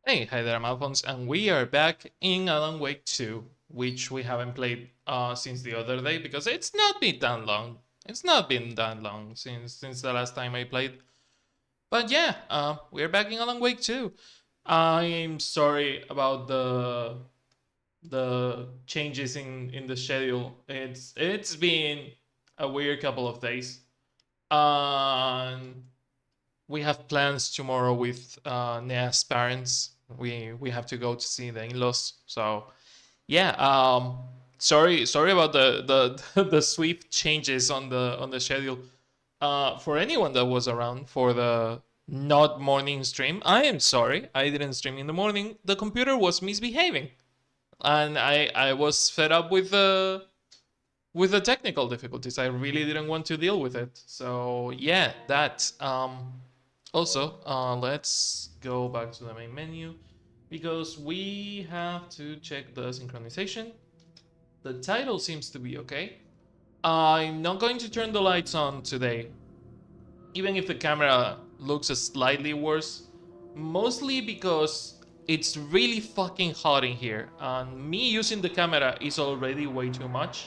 Hey, hi there, I'm Alphonse, and we are back in Alan Wake 2, which we haven't played since the other day because it's not been that long. It's not been that long since the last time I played. But yeah, we're back in Alan Wake 2. I'm sorry about the changes in the schedule. It's been a weird couple of days. Um, we have plans tomorrow with Nea's parents. We have to go to see the in-laws. So yeah, sorry about the the swift changes on the schedule. For anyone that was around for the not morning stream, I am sorry. I didn't stream in the morning. The computer was misbehaving, and I was fed up with the technical difficulties. I really didn't want to deal with it. So yeah, that. Also, let's go back to the main menu because we have to check the synchronization. The title seems to be okay. I'm not going to turn the lights on today, even if the camera looks slightly worse, mostly because it's really fucking hot in here, and me using the camera is already way too much,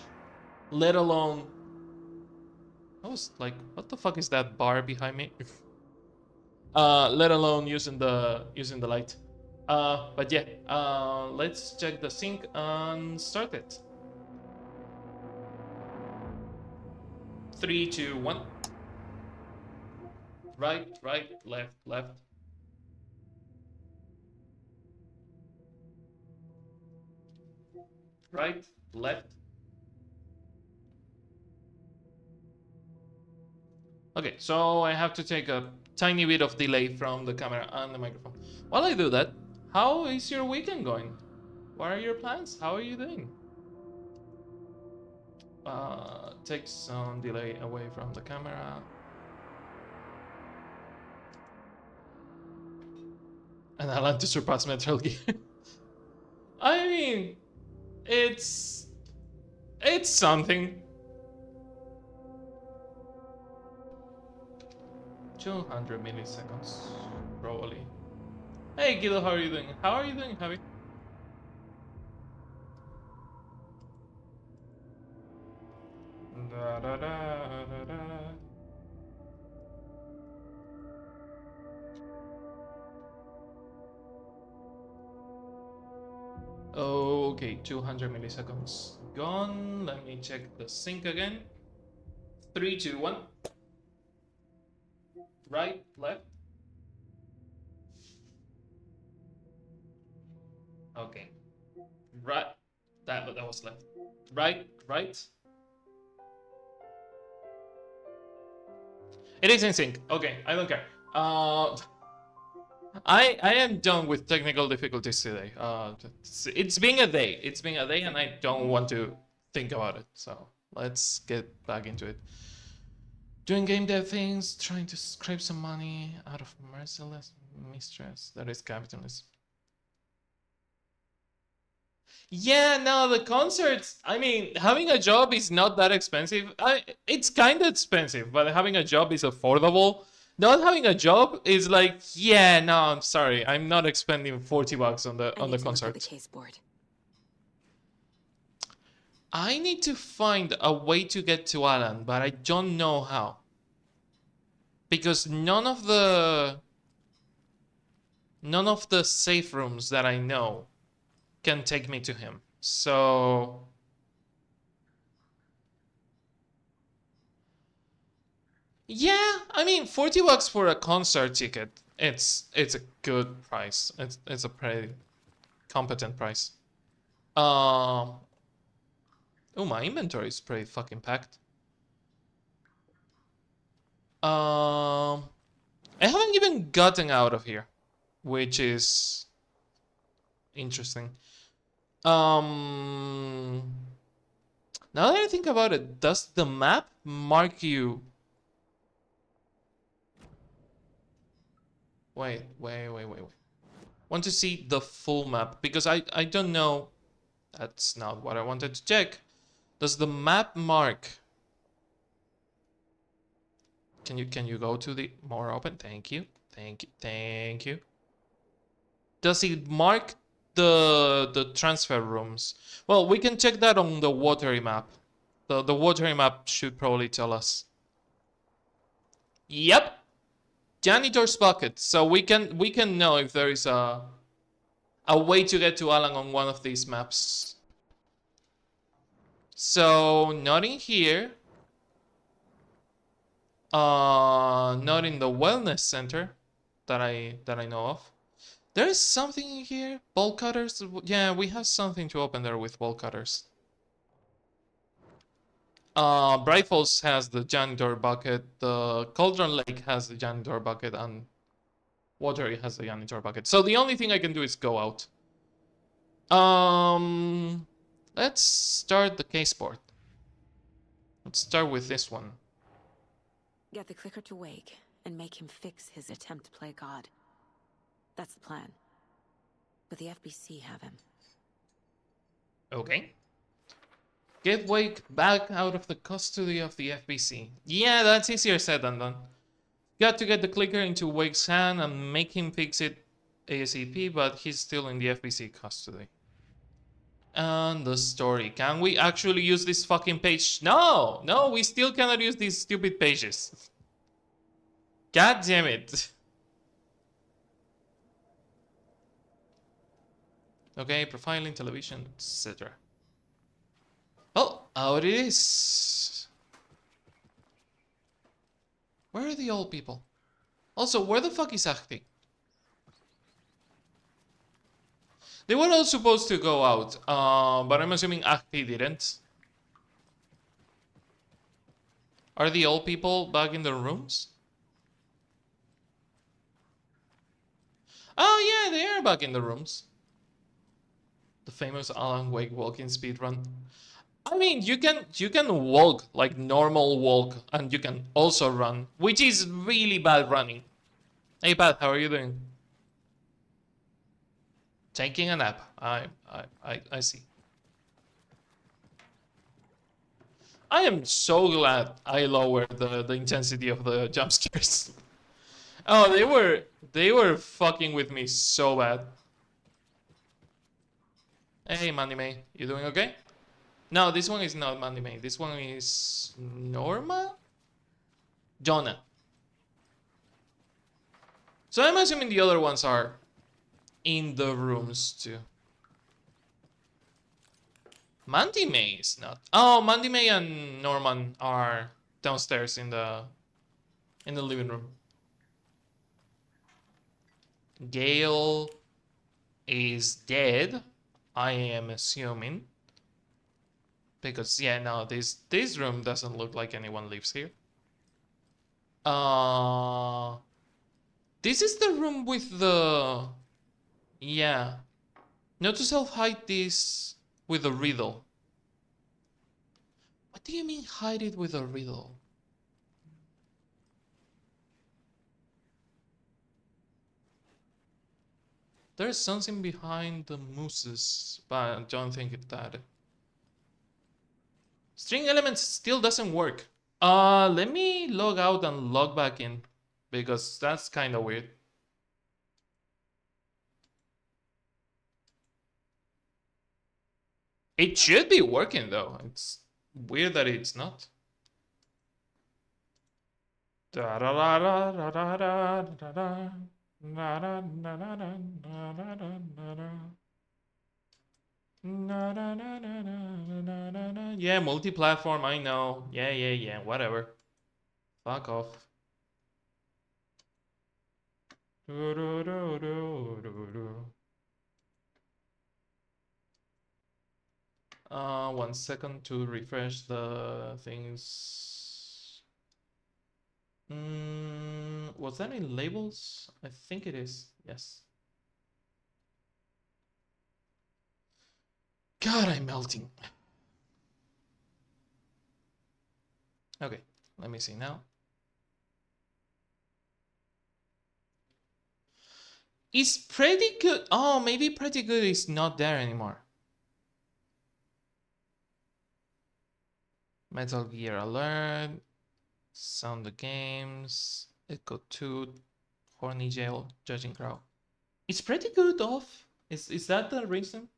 let alone... I was like, what the fuck is that bar behind me? Let alone using the light. But yeah, let's check the sync and start it. 3, 2, 1. Right, right, left, left. Right, left. Okay, so I have to take a tiny bit of delay from the camera and the microphone. While I do that, how is your weekend going? What are your plans? How are you doing? Take some delay away from the camera. And I like to surpass Metal Gear. I mean, it's it's something. 200 milliseconds, probably. Hey, Guido, how are you doing? How are you doing, Javi? Da, da, da, da, da. Okay, 200 milliseconds gone. Let me check the sync again. 3, 2, 1. Right, left. Okay. Right. That was left. Right, right. It is in sync. Okay, I don't care. I am done with technical difficulties today. It's been a day. It's been a day, and I don't want to think about it. So let's get back into it. Doing game dev things, trying to scrape some money out of merciless mistress that is capitalism. Yeah, no, the concerts. I mean, having a job is not that expensive. It's kind of expensive, but having a job is affordable. Not having a job is like, yeah, no, I'm sorry, I'm not expending $40 on the concert. The case board. I need to find a way to get to Alan, but I don't know how because none of the safe rooms that I know can take me to him. So yeah, I mean, $40 for a concert ticket. It's a good price. It's a pretty competent price. Um, oh, my inventory is pretty fucking packed. I haven't even gotten out of here, which is interesting. Um, Now that I think about it, does the map mark you? Wait. Want to see the full map because I don't know. That's not what I wanted to check. Does the map mark? Can you go to the more open? Thank you. Thank you. Thank you. Does it mark the transfer rooms? Well, we can check that on the watery map. The watery map should probably tell us. Yep, janitor's bucket. So we can know if there is a way to get to Alan on one of these maps. So not in here. Not in the wellness center that I know of. There is something in here. Bolt cutters. Yeah, we have something to open there with bolt cutters. Bright Falls has the janitor bucket. The Cauldron Lake has the janitor bucket, and Watery has the janitor bucket. So the only thing I can do is go out. Um, let's start the case board. Let's start with this one. Get the clicker to wake and make him fix his attempt to play God. That's the plan. But the FBC have him. Okay. Get Wake back out of the custody of the FBC. Yeah, that's easier said than done. Got to get the clicker into Wake's hand and make him fix it ASAP, but he's still in the FBC custody. And the story. Can we actually use this fucking page? No! No, we still cannot use these stupid pages. God damn it. Okay, profiling, television, etc. Oh, out it is. Where are the old people? Also, where the fuck is Ahti? They were all supposed to go out, but I'm assuming Ahti didn't. Are the old people back in their rooms? Oh yeah, they are back in the rooms. The famous Alan Wake walking speedrun. I mean, you can walk like normal walk, and you can also run, which is really bad running. Hey Pat, how are you doing? Taking a nap. I see. I am so glad I lowered the intensity of the jump scares. Oh, they were fucking with me so bad. Hey Mandy May, you doing okay? No, this one is not Mandy May. This one is Norma? Jonah. So I'm assuming the other ones are in the rooms too. Mandy May is not. Oh, Mandy May and Norman are downstairs in the living room. Gale is dead, I am assuming. Because yeah, no, this room doesn't look like anyone lives here. This is the room with the, yeah. Note to self, hide this with a riddle. What do you mean hide it with a riddle? There's something behind the mooses, but I don't think it's that. String elements still doesn't work. Let me log out and log back in, because that's kind of weird. It should be working though. It's weird that it's not. Yeah, multi-platform, I know. Yeah, whatever. Fuck off. 1 second to refresh the things. Was that in labels? I think it is. Yes. God, I'm melting. Okay, let me see now. Is pretty good. Oh, maybe pretty good is not there anymore. Metal Gear Alert. Sound the Games. Echo 2. Horny Jail. Judging Crowd. It's pretty good off. Is that the reason?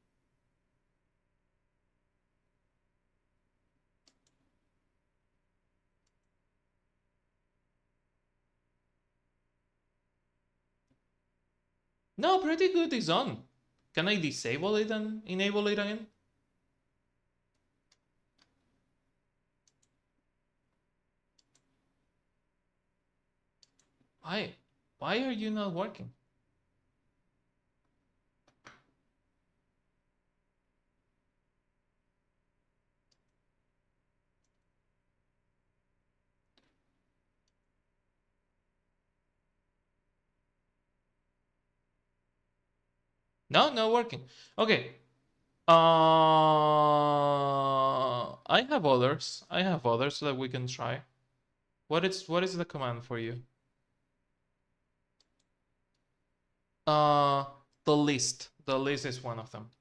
No, pretty good is on. Can I disable it and enable it again? Why? Why are you not working? No, not working. Okay. I have others. I have others that we can try. What is the command for you? Uh, the list. The list is one of them.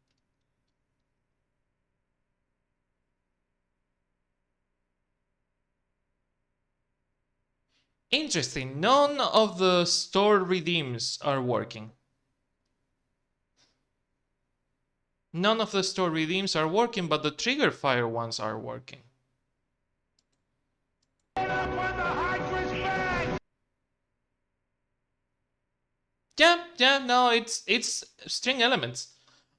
Interesting. None of the store redeems are working. None of the store redeems are working, but the trigger fire ones are working. Yeah, no, it's string elements.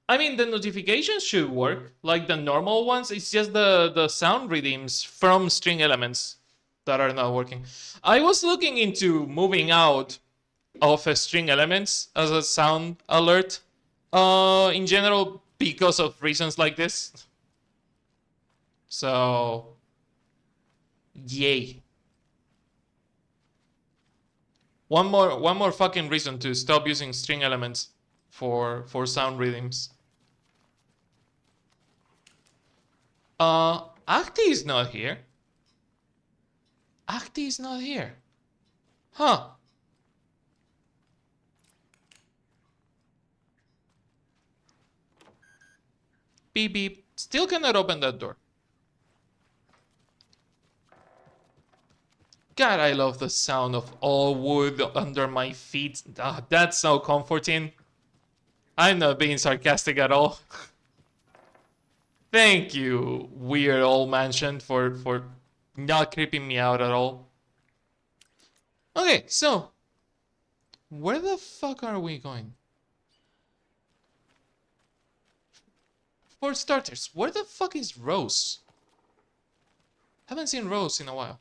I mean, the notifications should work like the normal ones. It's just the sound redeems from string elements that are not working. I was looking into moving out of string elements as a sound alert in general because of reasons like this. So, yay. One more fucking reason to stop using string elements for sound redeems. Acti is not here. Acti is not here. Huh. Beep beep. Still cannot open that door. God, I love the sound of all wood under my feet. Ah, that's so comforting. I'm not being sarcastic at all. Thank you, weird old mansion, for not creeping me out at all. Okay, so where the fuck are we going? For starters, where the fuck is Rose? Haven't seen Rose in a while.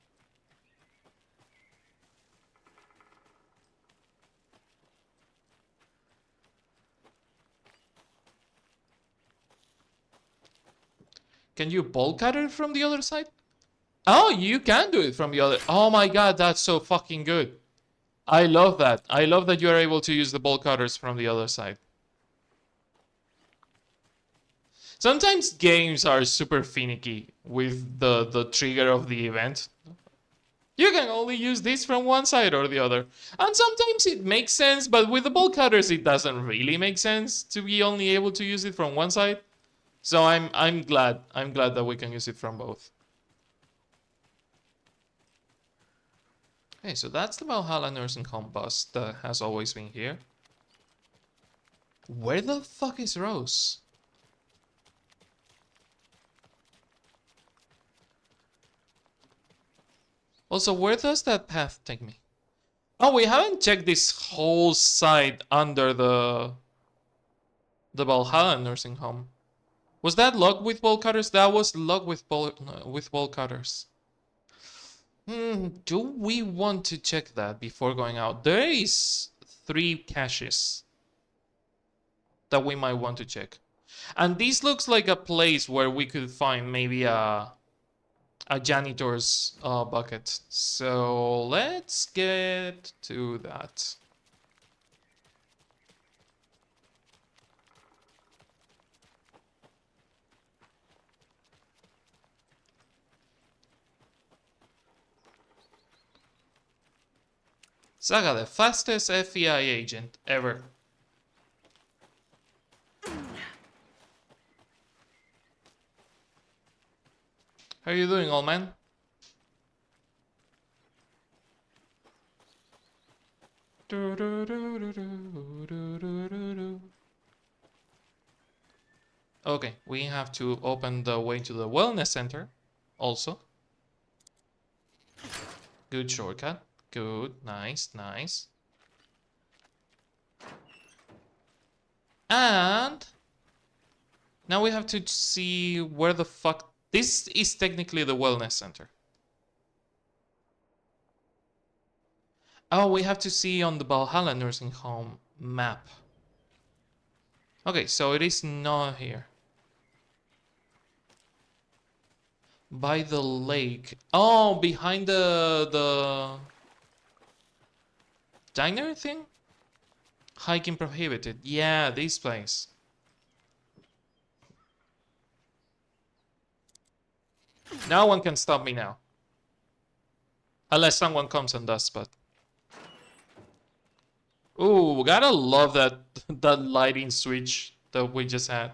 Can you bolt cut it from the other side? Oh, you can do it from the other. Oh my god, that's so fucking good. I love that. I love that you are able to use the bolt cutters from the other side. Sometimes games are super finicky with the trigger of the event. You can only use this from one side or the other. And sometimes it makes sense, but with the bolt cutters it doesn't really make sense to be only able to use it from one side. So I'm glad. I'm glad that we can use it from both. Okay, so that's the Valhalla nursing home bus that has always been here. Where the fuck is Rose? Also, where does that path take me? Oh, we haven't checked this whole side under the Valhalla nursing home. Was that locked with bolt cutters? That was locked with bolt cutters. Do we want to check that before going out? There is 3 caches that we might want to check. And this looks like a place where we could find maybe a janitor's bucket. So let's get to that. Saga, the fastest FBI agent ever. How are you doing, old man? Okay, we have to open the way to the wellness center also. Good shortcut. Good. Nice, nice. And now we have to see where the fuck... This is technically the wellness center. Oh, we have to see on the Valhalla nursing home map. Okay, so it is not here. By the lake. Oh, behind the diner thing? Hiking prohibited. Yeah, this place. No one can stop me now. Unless someone comes and does, but... Ooh, gotta love that, that lighting switch that we just had.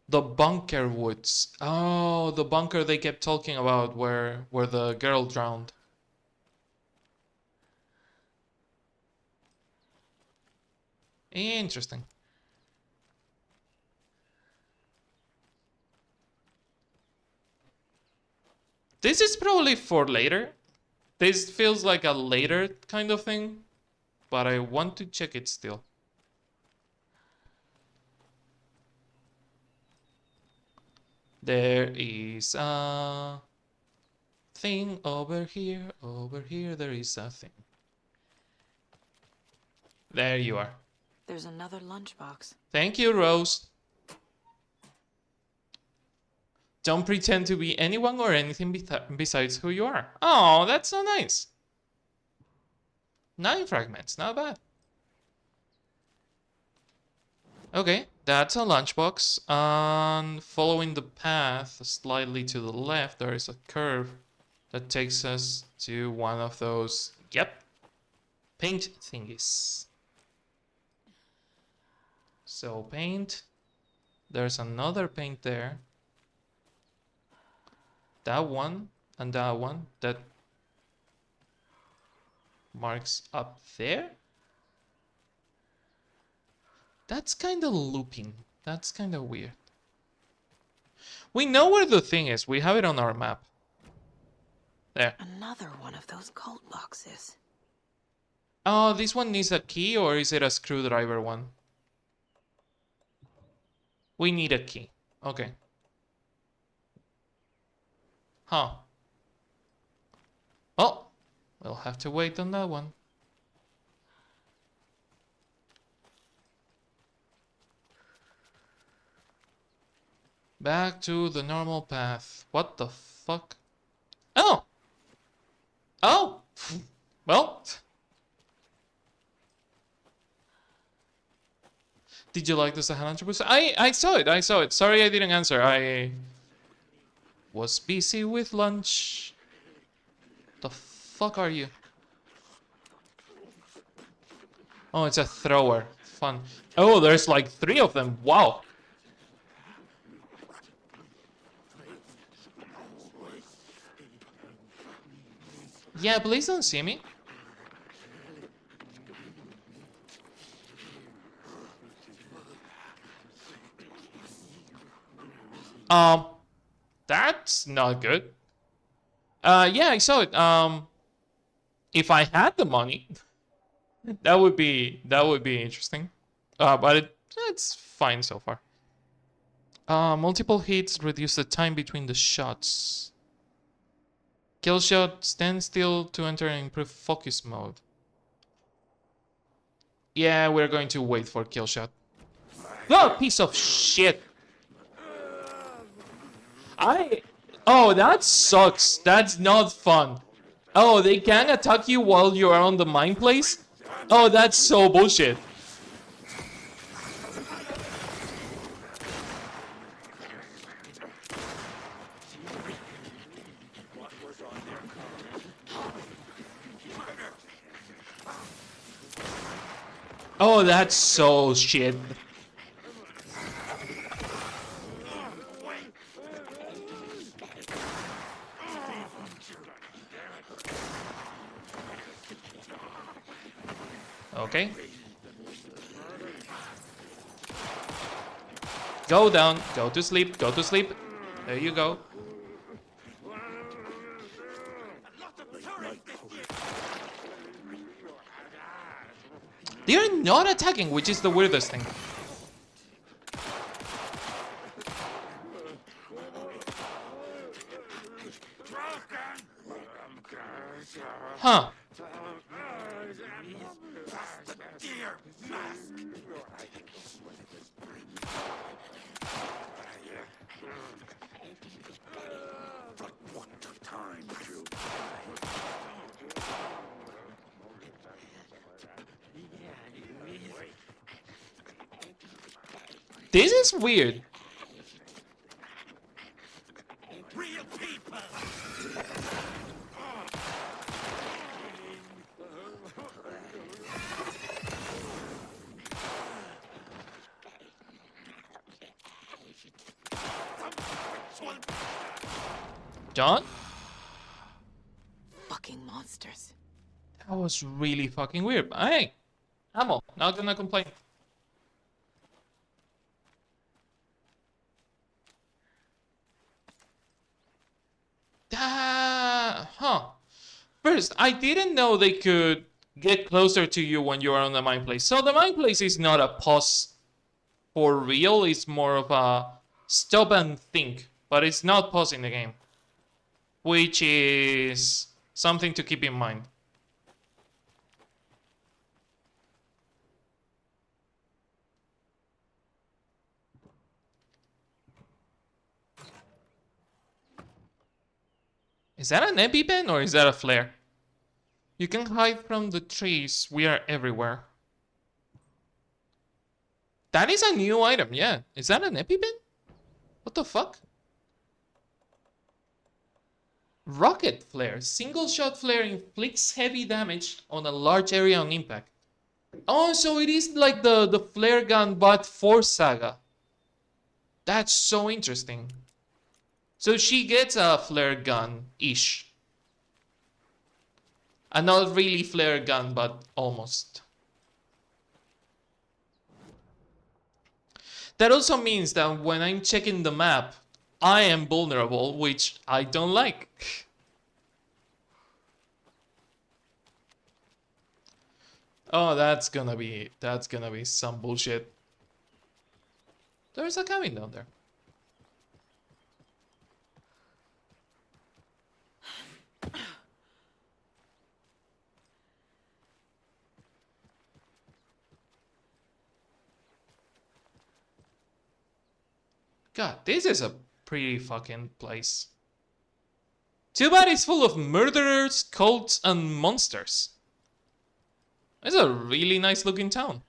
The bunker woods. Oh, the bunker they kept talking about where the girl drowned. Interesting. This is probably for later. This feels like a later kind of thing, but I want to check it still. There is a thing over here there is a thing. There you are. There's another lunchbox. Thank you, Rose. Don't pretend to be anyone or anything besides who you are. Oh, that's so nice. 9 fragments, not bad. Okay, that's a lunchbox. And following the path slightly to the left, there is a curve that takes us to one of those, yep, paint thingies. So paint. There's another paint there. That one and that one that marks up there. That's kind of looping. That's kind of weird. We know where the thing is. We have it on our map. There. Another one of those cult boxes. Oh, this one needs a key, or is it a screwdriver one? We need a key. Okay. Huh. Oh, we'll have to wait on that one. Back to the normal path. What the fuck? Oh! Oh! Well... Did you like the Sahalantrobus? I saw it, I saw it. Sorry I didn't answer. I was busy with lunch. The fuck are you? Oh, it's a thrower. Fun. Oh, there's like 3 of them. Wow. Yeah, please don't see me. That's not good. Yeah, I saw it. If I had the money, that would be interesting. But it's fine so far. Multiple hits reduce the time between the shots. Kill shot, stand still to enter and improve focus mode. Yeah, we're going to wait for kill shot. Oh, piece of shit! Oh, that sucks. That's not fun. Oh, they can attack you while you're on the mine place? Oh, that's so bullshit. Oh, that's so shit. Okay. Go down. Go to sleep. Go to sleep. There you go. They're not attacking, which is the weirdest thing. Huh. This is weird. John? Fucking monsters. That was really fucking weird. Hey, ammo. Not gonna complain. Huh. First, I didn't know they could get closer to you when you're on the mine place. So the mine place is not a pause for real. It's more of a stop and think. But it's not pausing the game. Which is something to keep in mind. Is that an EpiPen or is that a flare? You can hide from the trees. We are everywhere. That is a new item, yeah. Is that an EpiPen? What the fuck? Rocket flare. Single shot flare inflicts heavy damage on a large area on impact. Oh, so it is like the flare gun but for Saga. That's so interesting. So she gets a flare gun-ish. And not really flare gun, but almost. That also means that when I'm checking the map, I am vulnerable, which I don't like. Oh, that's gonna be some bullshit. There's a cabin down there. God, this is a pretty fucking place. Too bad it's full of murderers, cults, and monsters. It's a really nice looking town.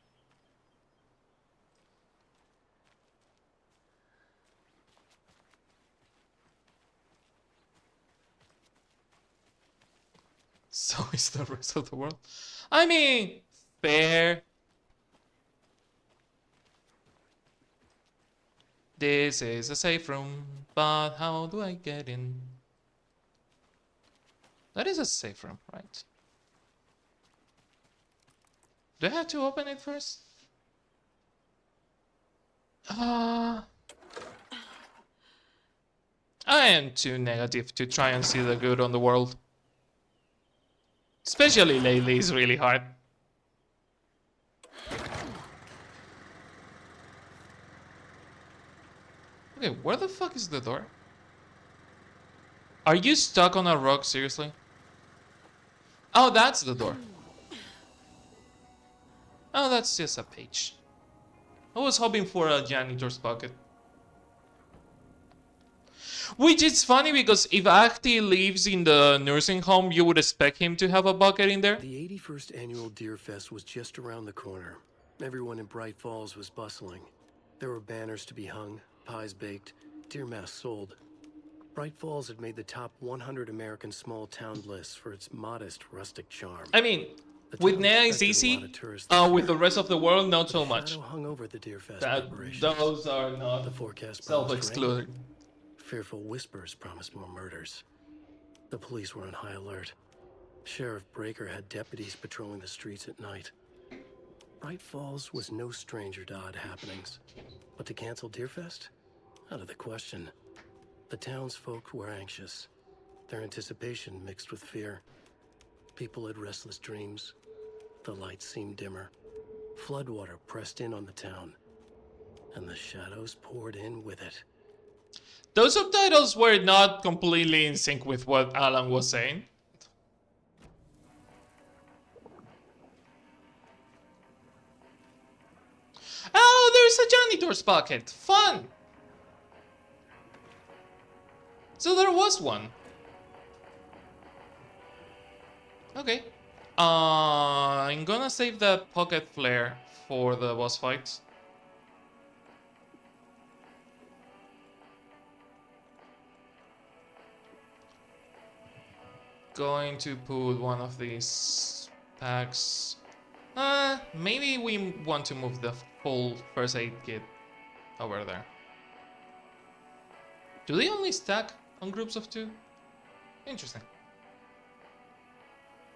So is the rest of the world. I mean, fair. This is a safe room, but how do I get in? That is a safe room, right? Do I have to open it first? I am too negative to try and see the good on the world. Especially lately, it's really hard. Okay, where the fuck is the door? Are you stuck on a rock, seriously? Oh, that's the door. Oh, that's just a page. I was hoping for a janitor's bucket. Which is funny because if Ahti lives in the nursing home, you would expect him to have a bucket in there. The 81st annual Deer Fest was just around the corner. Everyone in Bright Falls was bustling. There were banners to be hung, pies baked, deer masks sold. Bright Falls had made the top 100 American small town lists for its modest rustic charm. I mean, The with town Nea it's expected a lot easy. of tourists this With year. the rest of the world, not But so a much. shadow hung over the Deer Fest That preparations. those are not The forecast promised rain. self-excluded. Fearful whispers promised more murders. The police were on high alert. Sheriff Breaker had deputies patrolling the streets at night. Bright Falls was no stranger to odd happenings. But to cancel Deerfest? Out of the question. The townsfolk were anxious, their anticipation mixed with fear. People had restless dreams. The lights seemed dimmer. Floodwater pressed in on the town, and the shadows poured in with it. Those subtitles were not completely in sync with what Alan was saying. Oh, there's a janitor's bucket. Fun. So there was one. Okay. I'm gonna save the pocket flare for the boss fight. Going to put one of these packs. Maybe we want to move the full first aid kit over there. Do they only stack on groups of 2? Interesting.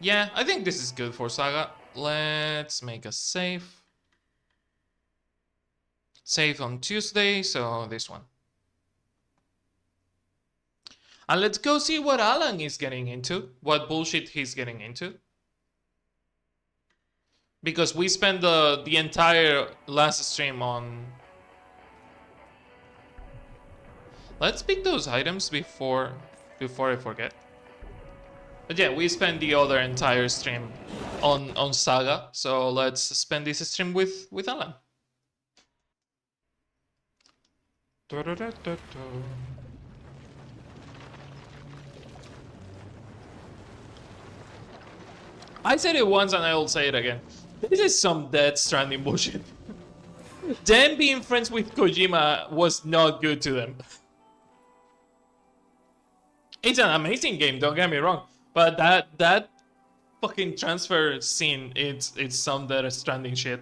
Yeah, I think this is good for Saga. Let's make a save. Save on Tuesday, so this one. And let's go see what Alan is getting into. What bullshit he's getting into. Because we spent the entire last stream on... Let's pick those items before I forget. But yeah, we spent the other entire stream on Saga, so let's spend this stream with Alan. I said it once and I will say it again. This is some Death Stranding bullshit. Them being friends with Kojima was not good to them. It's an amazing game, don't get me wrong, but that fucking transfer scene, it's some Death Stranding shit.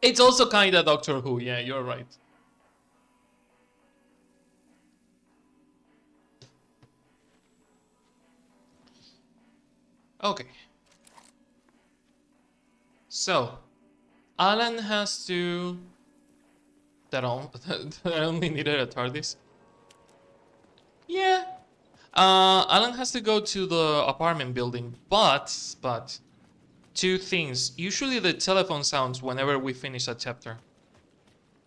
It's also kinda Doctor Who, yeah, you're right. Okay. So, Alan has to... That only needed a TARDIS? Yeah. Alan has to go to the apartment building, but... 2 things. Usually the telephone sounds whenever we finish a chapter.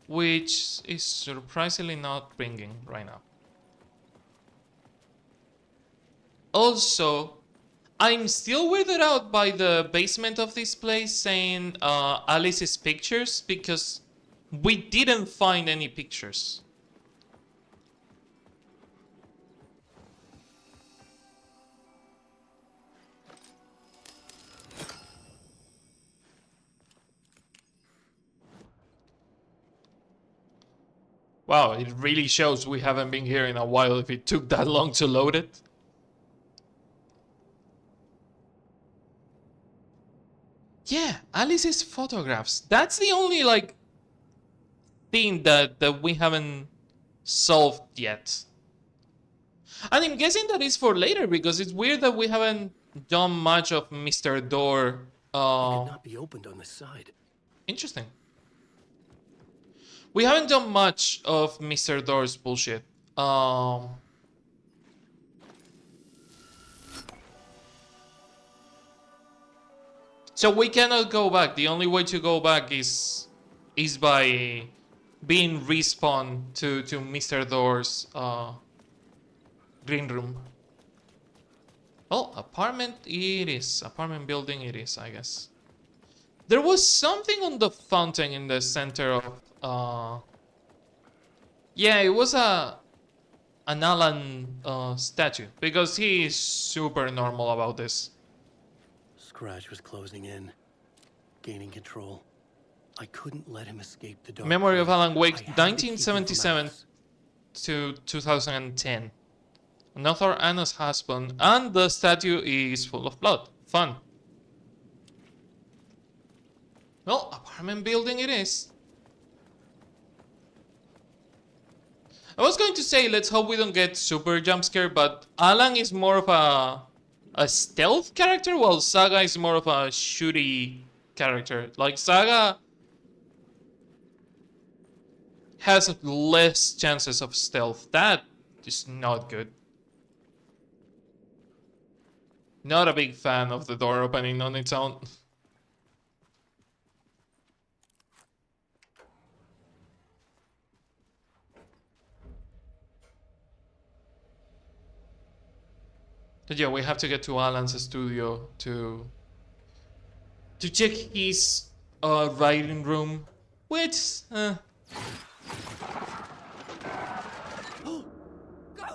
Which is surprisingly not ringing right now. Also, I'm still weirded out by the basement of this place saying Alice's pictures because we didn't find any pictures. Wow, it really shows we haven't been here in a while if it took that long to load it. Yeah, Alice's photographs. That's the only, like, thing that we haven't solved yet. And I'm guessing that is for later because it's weird that we haven't done much of Mr. Door. It could not be opened on the side. Interesting. We haven't done much of Mr. Door's bullshit. So we cannot go back. The only way to go back is by being respawned to Mr. Door's green room. Oh, apartment it is. Apartment building it is, I guess. There was something on the fountain in the center of... Yeah, it was an Alan statue. Because he is super normal about this. Scratch was closing in, gaining control. I couldn't let him escape the dark. Memory of Alan Wake, I had to keep him from 1977 Alice. to 2010. Another Anna's husband, and the statue is full of blood. Fun. Well, apartment building it is. I was going to say, let's hope we don't get super jump scare, but Alan is more of a stealth character, while Saga is more of a shooty character. Like, Saga has less chances of stealth. That is not good. Not a big fan of the door opening on its own. But yeah, we have to get to Alan's studio to check his writing room, which Go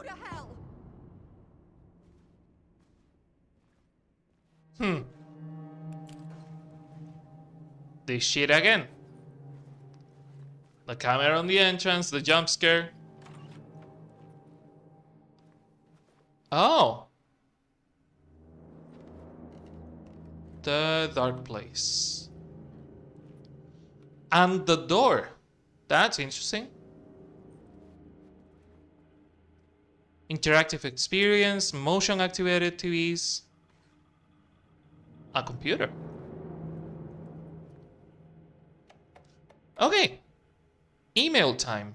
to hell! this shit again. The camera on the entrance, the jump scare. Oh. The dark place. And the door. That's interesting. Interactive experience, motion activated TVs. A computer. Okay. Email time.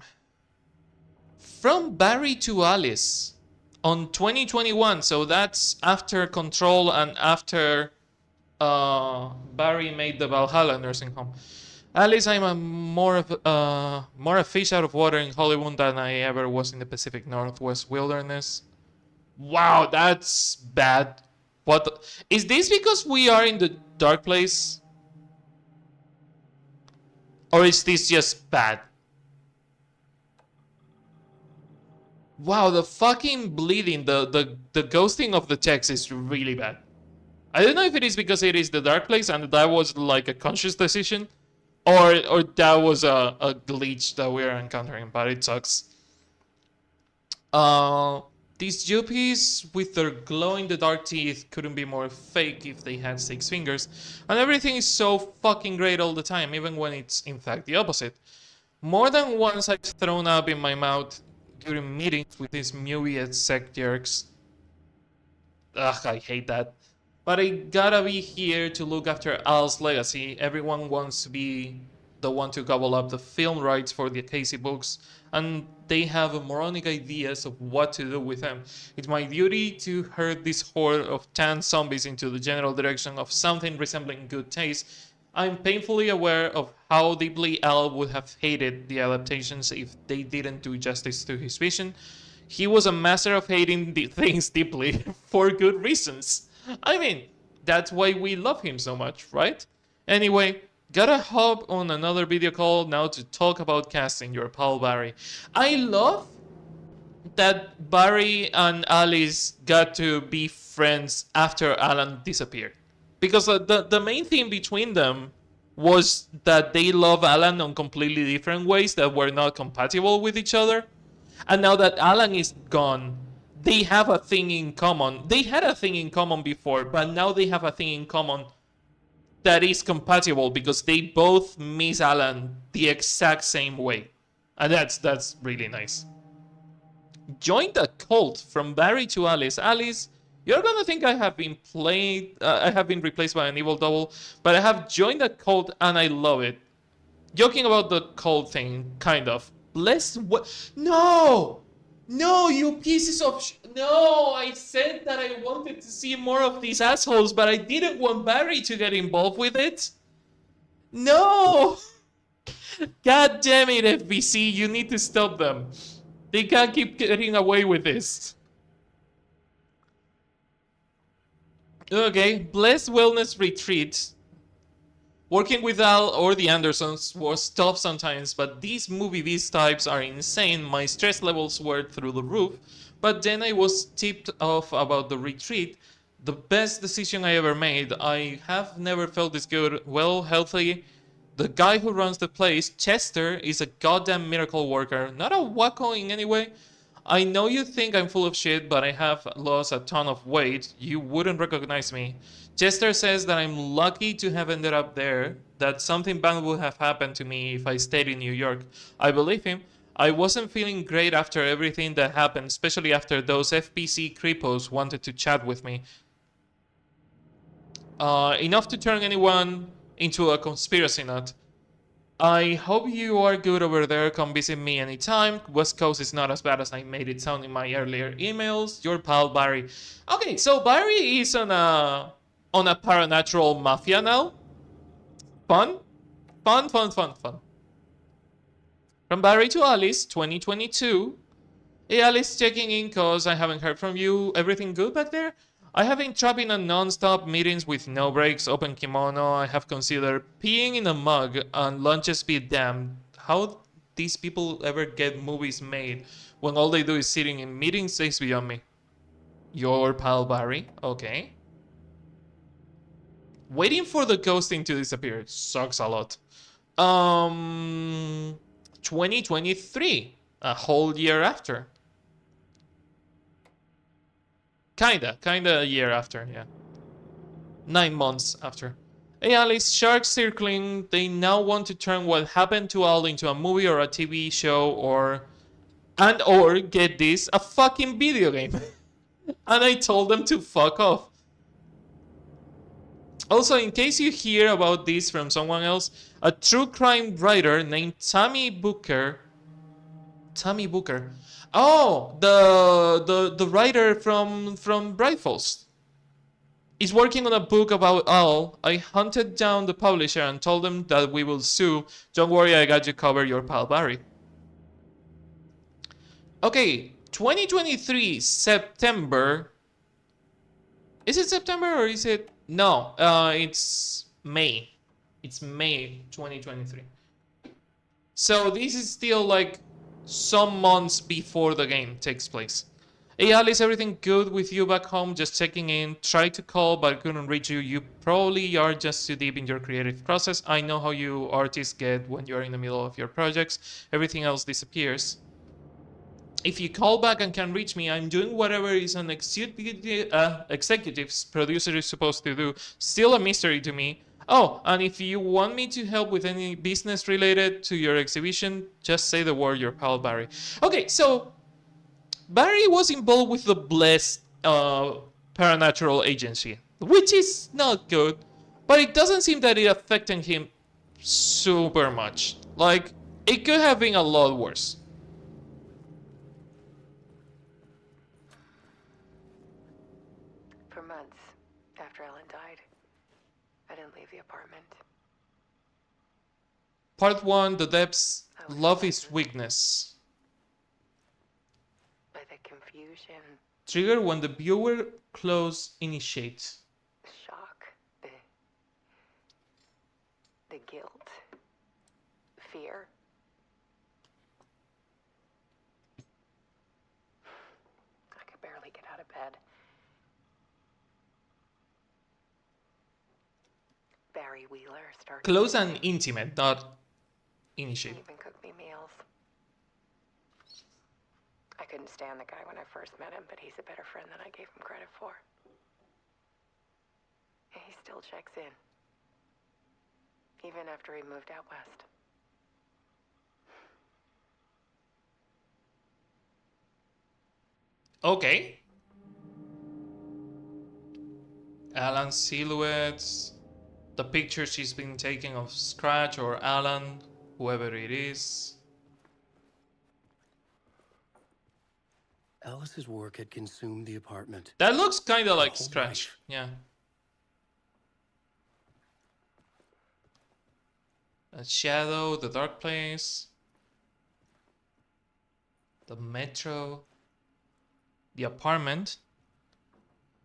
From Barry to Alice on 2021. So that's after Control and after Barry made the Valhalla nursing home. Alice, I'm more a fish out of water in Hollywood than I ever was in the Pacific Northwest wilderness. Wow, that's bad. What is this because we are in the dark place? Or is this just bad? Wow, the fucking bleeding, the ghosting of the text is really bad. I don't know if it is because it is the dark place and that was like a conscious decision, or that was a glitch that we're encountering, but it sucks. These Yuppies with their glow-in-the-dark teeth couldn't be more fake if they had 6 fingers, and everything is so fucking great all the time, even when it's in fact the opposite. More than once I've thrown up in my mouth during meetings with these movie exec jerks. Ugh, I hate that. But I gotta be here to look after Al's legacy. Everyone wants to be the one to gobble up the film rights for the Casey books, and they have moronic ideas of what to do with them. It's my duty to herd this horde of tan zombies into the general direction of something resembling good taste. I'm painfully aware of how deeply Al would have hated the adaptations if they didn't do justice to his vision. He was a master of hating things deeply for good reasons. I mean, that's why we love him so much, right? Anyway, gotta hop on another video call now to talk about casting your pal Barry. I love that Barry and Alice got to be friends after Alan disappeared. Because the main thing between them was that they love Alan on completely different ways that were not compatible with each other. And now that Alan is gone, they have a thing in common. They had a thing in common before, but now they have a thing in common that is compatible because they both miss Alan the exact same way. And that's really nice. Join the cult from Barry to Alice. Alice, you're gonna think I have been replaced by an evil double, but I have joined the cult and I love it. Joking about the cult thing, kind of. No! No, you pieces of No, I said that I wanted to see more of these assholes, but I didn't want Barry to get involved with it. No! God damn it, FBC, you need to stop them. They can't keep getting away with this. Okay, Blessed Wellness Retreat. Working with Al or the Andersons was tough sometimes, but these movie beast types are insane. My stress levels were through the roof, but then I was tipped off about the retreat. The best decision I ever made. I have never felt this good, well, healthy. The guy who runs the place, Chester, is a goddamn miracle worker. Not a wacko in any way. I know you think I'm full of shit, but I have lost a ton of weight. You wouldn't recognize me. Chester says that I'm lucky to have ended up there, that something bad would have happened to me if I stayed in New York. I believe him. I wasn't feeling great after everything that happened, especially after those FPC creepos wanted to chat with me. enough to turn anyone into a conspiracy nut. I hope you are good over there. Come visit me anytime. West Coast is not as bad as I made it sound in my earlier emails. Your pal Barry. Okay, so Barry is on a paranatural mafia now. Fun, fun, fun, fun, fun. From Barry to Alice, 2022. Hey Alice, checking in cause I haven't heard from you. Everything good back there? I have been trapped in a non-stop meetings with no breaks, open kimono. I have considered peeing in a mug and lunches be damned. How these people ever get movies made when all they do is sitting in meetings stays beyond me. Your pal Barry, okay. Waiting for the ghosting to disappear sucks a lot. 2023, a whole year after. Kinda a year after, yeah. 9 months after. Hey Alice, sharks circling. They now want to turn what happened to Al into a movie or a TV show or get this, a fucking video game. And I told them to fuck off. Also, in case you hear about this from someone else, a true crime writer named Tammy Booker. Tammy Booker. Oh, the writer from Bright Falls is working on a book about Al. I hunted down the publisher and told them that we will sue. Don't worry, I got you covered, your pal Barry. Okay, 2023, September. Is it September or is it? No, it's May. It's May 2023. So this is still like some months before the game takes place. Hey Alice, everything good with you back home? Just checking in. Tried to call but couldn't reach you. You probably are just too deep in your creative process. I know how you artists get when you're in the middle of your projects. Everything else disappears. If you call back and can reach me, I'm doing whatever is an executive's producer is supposed to do. Still a mystery to me. Oh, and if you want me to help with any business related to your exhibition, just say the word, your pal Barry. Okay, so Barry was involved with the Blessed Paranatural Agency, which is not good, but it doesn't seem that it affected him super much. Like, it could have been a lot worse. For months after Ellen died, I didn't leave the apartment. Part 1, The Depths, Love is Weakness. By the confusion, Trigger when the viewer close initiates. shock, the guilt, fear. I could barely get out of bed. Barry Wheeler started. Close and intimate, not initiate. He even cooked me meals. I couldn't stand the guy when I first met him, but he's a better friend than I gave him credit for. And he still checks in, even after he moved out west. Okay. Alan's silhouettes. The picture she's been taking of Scratch or Alan, whoever it is. Alice's work had consumed the apartment. That looks kind of like whole Scratch. life. Yeah. A shadow, the dark place. The metro. The apartment.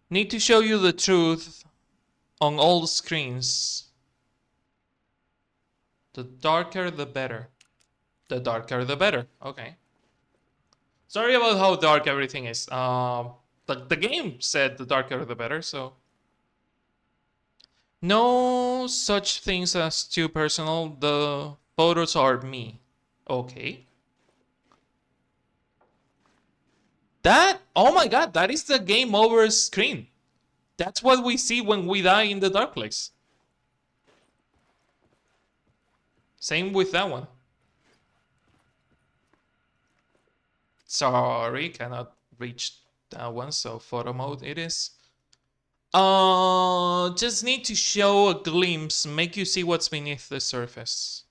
Need to show you the truth on all screens. The darker the better. The darker the better. Okay. Sorry about how dark everything is. The game said the darker the better, so. No such things as too personal. The photos are me. Okay. That, oh my god, that is the game over screen. That's what we see when we die in the dark place. Same with that one. Sorry, cannot reach that one, so photo mode it is. Just need to show a glimpse, make you see what's beneath the surface.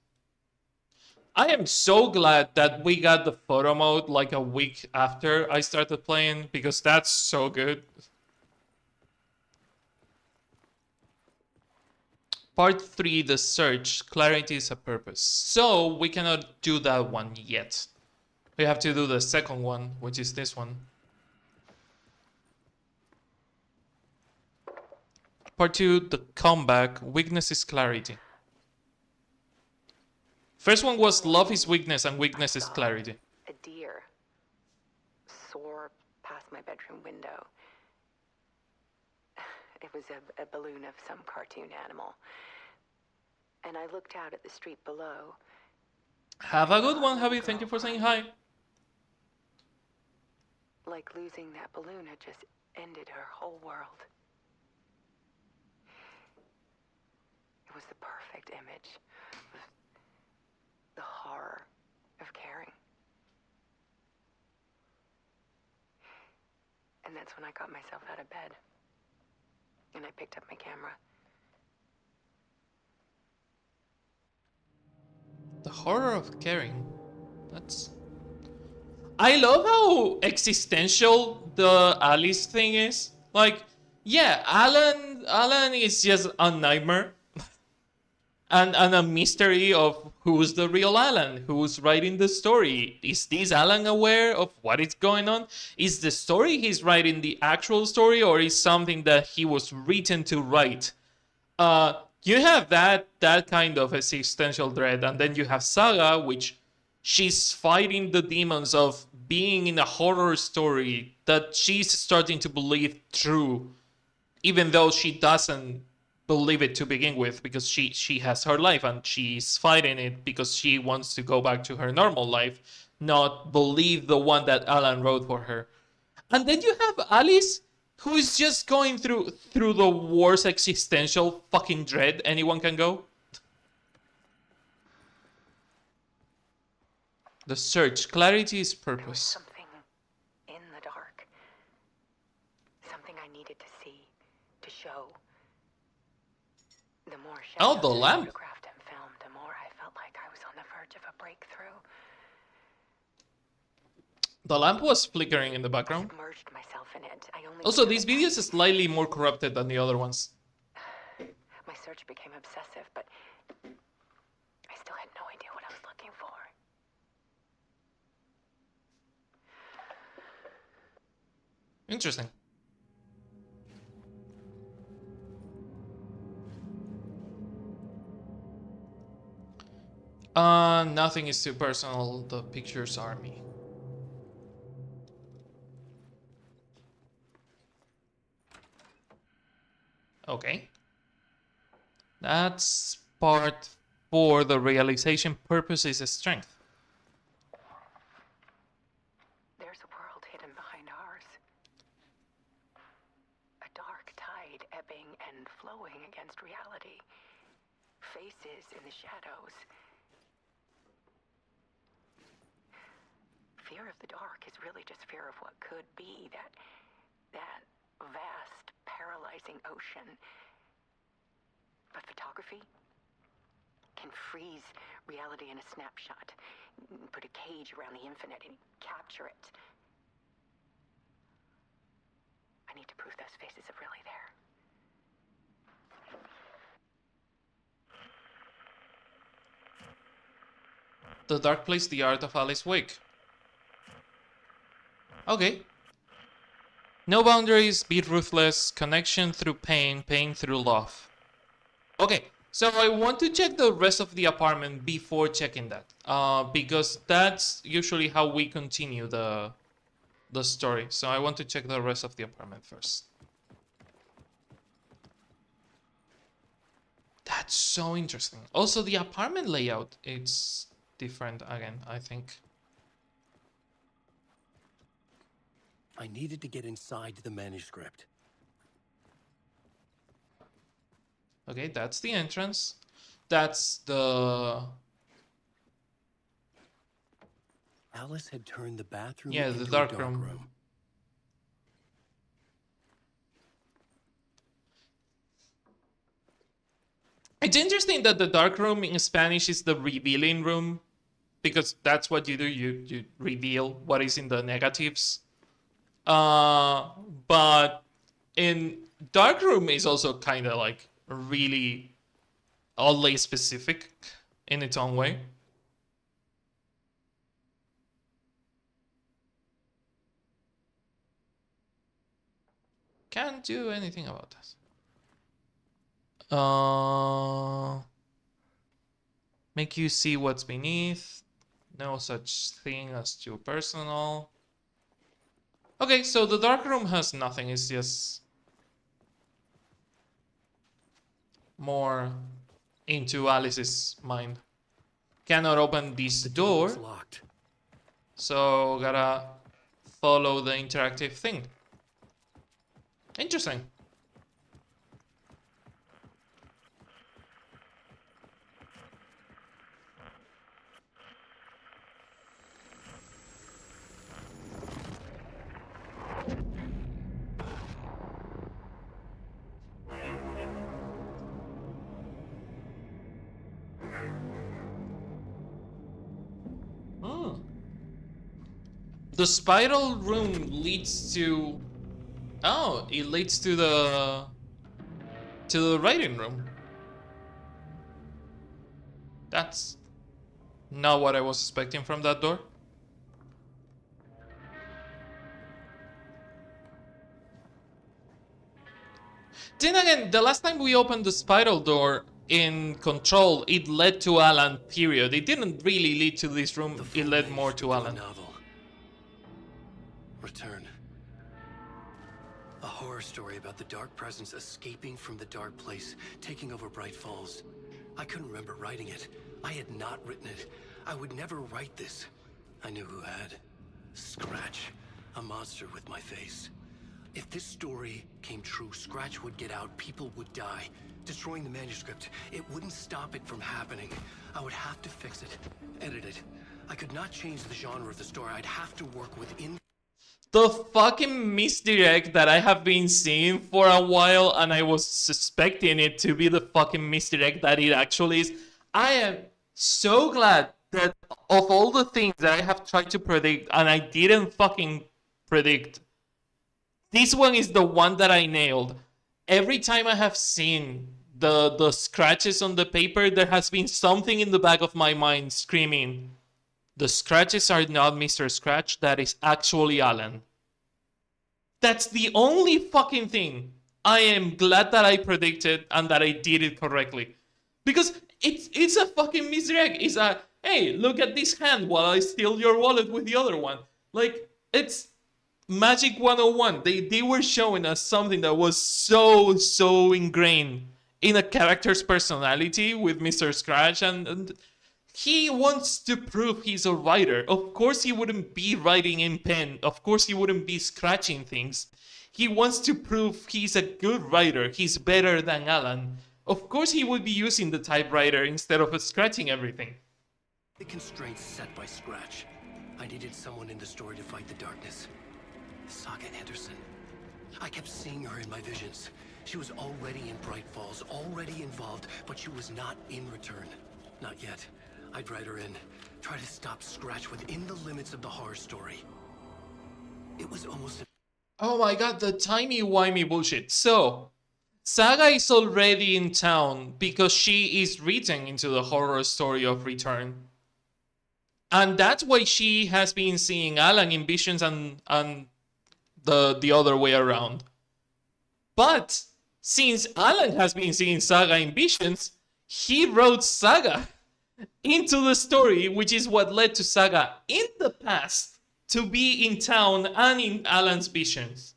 I am so glad that we got the photo mode like a week after I started playing, because that's so good. Part 3, the search. Clarity is a purpose. So we cannot do that one yet. We have to do the second one, which is this one. Part 2, the comeback. Weakness is clarity. First one was love is weakness and weakness is clarity. A deer soar past my bedroom window. It was a balloon of some cartoon animal. And I looked out at the street below. Have a good one, Javi. Thank you for saying hi. Like losing that balloon had just ended her whole world. It was the perfect image of the horror of caring. And that's when I got myself out of bed. And I picked up my camera. The horror of caring. That's... I love how existential the Alice thing is. Like, yeah, Alan is just a nightmare. And a mystery of who's the real Alan, who's writing the story. Is this Alan aware of what is going on? Is the story he's writing the actual story, or is something that he was written to write? You have that kind of existential dread, and then you have Saga, which she's fighting the demons of being in a horror story that she's starting to believe true, even though she doesn't believe it to begin with, because she has her life and she's fighting it because she wants to go back to her normal life, not believe the one that Alan wrote for her. And then you have Alice, who is just going through the worst existential fucking dread anyone can go. The search. Clarity is There was purpose. something in the dark. Something I needed to see, to show. The more Oh, shadows the I lamp. photographed and filmed, the more I felt like I was on the verge of a breakthrough. The lamp was flickering in the I background. submerged myself in it. I only Also, went to these it videos at are slightly more corrupted than the other ones. night. My search became obsessive, but I still had no idea what I was looking for. Interesting. Nothing is too personal. The pictures are me. Okay. That's part 4. The realization purpose is a strength. There's a world hidden behind ours. A dark tide ebbing and flowing against reality. Faces in the shadows. Fear of the dark is really just fear of what could be, that vast, paralyzing ocean. But photography can freeze reality in a snapshot, put a cage around the infinite and capture it. I need to prove those faces are really there. The Dark Place, the art of Alice Wake. Okay. No boundaries, be ruthless, connection through pain, pain through love. Okay, so I want to check the rest of the apartment before checking that. Because that's usually how we continue the story. So I want to check the rest of the apartment first. That's so interesting. Also, the apartment layout, it's different again, I think. I needed to get inside the manuscript. Okay, that's the entrance. That's the... Alice had turned the bathroom Yeah, the into dark a dark room. room. It's interesting that the dark room in Spanish is the revealing room, because that's what you do. You reveal what is in the negatives. But in dark room is also kind of like really oddly specific in its own way. Can't do anything about this. Make you see what's beneath. No such thing as too personal. Okay, so the dark room has nothing. It's just more into Alice's mind. Cannot open this The door was door, locked. so gotta follow the interactive thing. Interesting. Hmm. The spiral room leads to... Oh, it leads to the writing room. That's not what I was expecting from that door. Then again, the last time we opened the spiral door in Control, it led to Alan, period. It didn't really lead to this room, it led more to Alan. Novel. Return. A horror story about the dark presence escaping from the dark place, taking over Bright Falls. I couldn't remember writing it. I had not written it. I would never write this. I knew who had. Scratch. A monster with my face. If this story came true, Scratch would get out, people would die. Destroying the manuscript, it wouldn't stop it from happening. I would have to fix it, edit it. I could not change the genre of the story. I'd have to work within... The fucking misdirect that I have been seeing for a while, and I was suspecting it to be the fucking misdirect that it actually is. I am so glad that of all the things that I have tried to predict and I didn't fucking predict, this one is the one that I nailed. Every time I have seen the scratches on the paper, there has been something in the back of my mind screaming, the scratches are not Mr. Scratch, that is actually Alan. That's the only fucking thing I am glad that I predicted and that I did it correctly. Because it's a fucking misdirect. It's a, hey, look at this hand while I steal your wallet with the other one. Like, it's Magic 101. They were showing us something that was so ingrained in a character's personality with Mr. Scratch, and he wants to prove he's a writer. Of course he wouldn't be writing in pen. Of course he wouldn't be scratching things. He wants to prove he's a good writer. He's better than Alan. Of course he would be using the typewriter instead of scratching everything. The constraints set by Scratch. I needed someone in the story to fight the darkness. Saga Anderson. I kept seeing her in my visions. She was already in Bright Falls, already involved, but she was not in Return. Not yet. I'd write her in. Try to stop Scratch within the limits of the horror story. It was almost... Oh my god, the timey-wimey bullshit. So, Saga is already in town because she is written into the horror story of Return. And that's why she has been seeing Alan in visions and the other way around. But since Alan has been seeing Saga in visions, he wrote Saga into the story, which is what led to Saga in the past to be in town and in Alan's visions.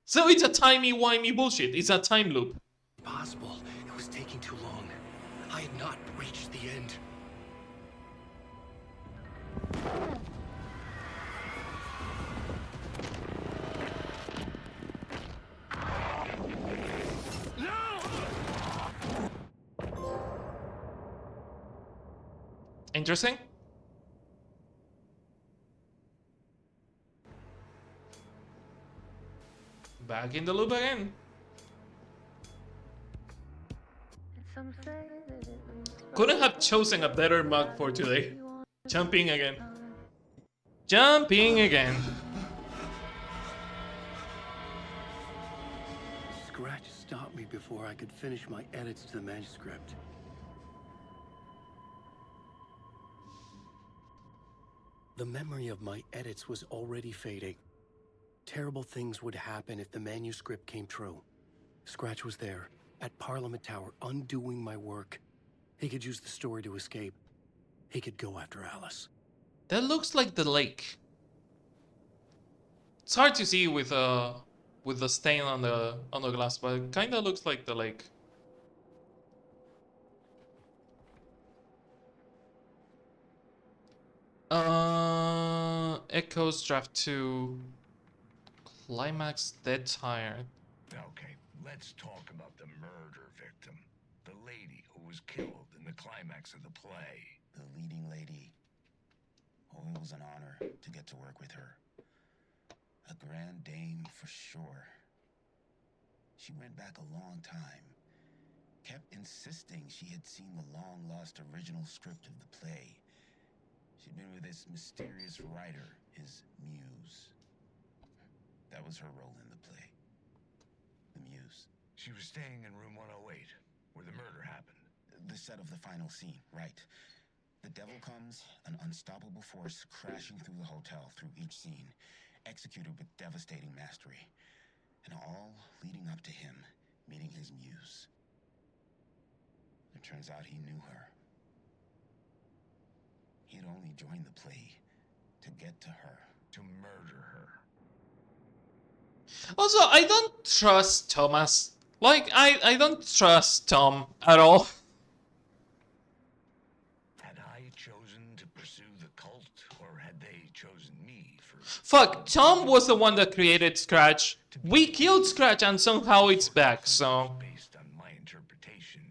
So it's a timey-wimey bullshit. It's a time loop. Impossible. It was taking too long. I had not reached the end. Interesting? Back in the loop again. So Couldn't have chosen a better mug for today. Jumping again. Jumping again. Scratch stopped me before I could finish my edits to the manuscript. The memory of my edits was already fading. Terrible things would happen if the manuscript came true. Scratch was there, at Parliament Tower, undoing my work. He could use the story to escape. He could go after Alice. That looks like the lake. It's hard to see with the stain on the glass, but it kind of looks like the lake. Echoes Draft 2. Climax Dead Tired. Okay, let's talk about the murder victim. The lady who was killed in the climax of the play. The leading lady. Oh, it was an honor to get to work with her. A grand dame for sure. She went back a long time. Kept insisting she had seen the long-lost original script of the play. She'd been with this mysterious writer, his muse. That was her role in the play. The muse. She was staying in room 108, where the murder happened. The set of the final scene, right. The devil comes, an unstoppable force crashing through the hotel through each scene, executed with devastating mastery. And all leading up to him meeting his muse. It turns out he knew her. He had only joined the play to get to her. To murder her. Also, I don't trust Thomas. Like, I don't trust Tom at all. Had I chosen to pursue the cult, or had they chosen me for... Fuck, Tom was the one that created Scratch. We killed Scratch and somehow it's back, so... Based on my interpretation,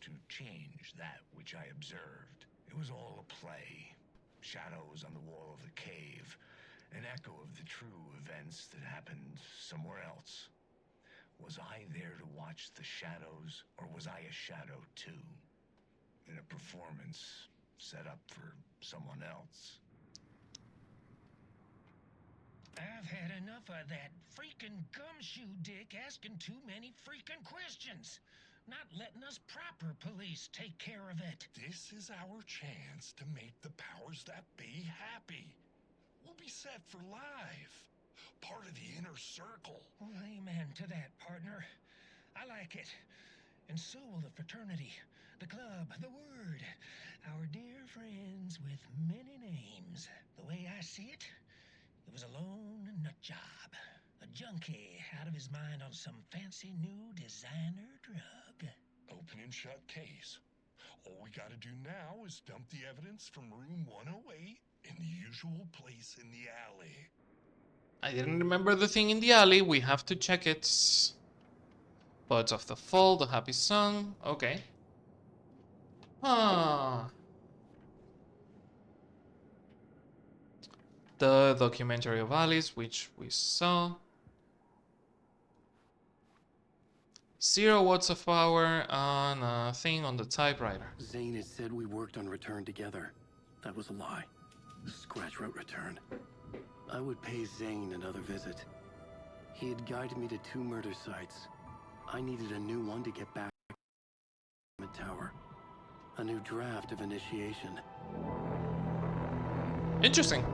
to change that which I observed. It was all a play. Shadows on the wall of the cave. An echo of the true events that happened somewhere else. Was I there to watch the shadows, or was I a shadow too? In a performance set up for someone else. I've had enough of that freaking gumshoe dick asking too many freaking questions. Not letting us proper police take care of it. This is our chance to make the powers that be happy. We'll be set for life. Part of the inner circle. Well, amen to that, partner. I like it. And so will the fraternity, the club, the word. Our dear friends with many names. The way I see it, it was a lone nut job. A junkie out of his mind on some fancy new designer drug. Open and shut case. All we gotta do now is dump the evidence from room 108 in the usual place in the alley. I didn't remember the thing in the alley. We have to check it. Birds of the Fall, the happy song. Okay. Ah. The documentary of Alice, which we saw. 0 watts of power on a thing on the typewriter. Zane had said we worked on Return together. That was a lie. Scratch wrote Return. I would pay Zane another visit. He had guided me to 2 murder sites. I needed a new one to get back to the tower. A new draft of initiation. Interesting.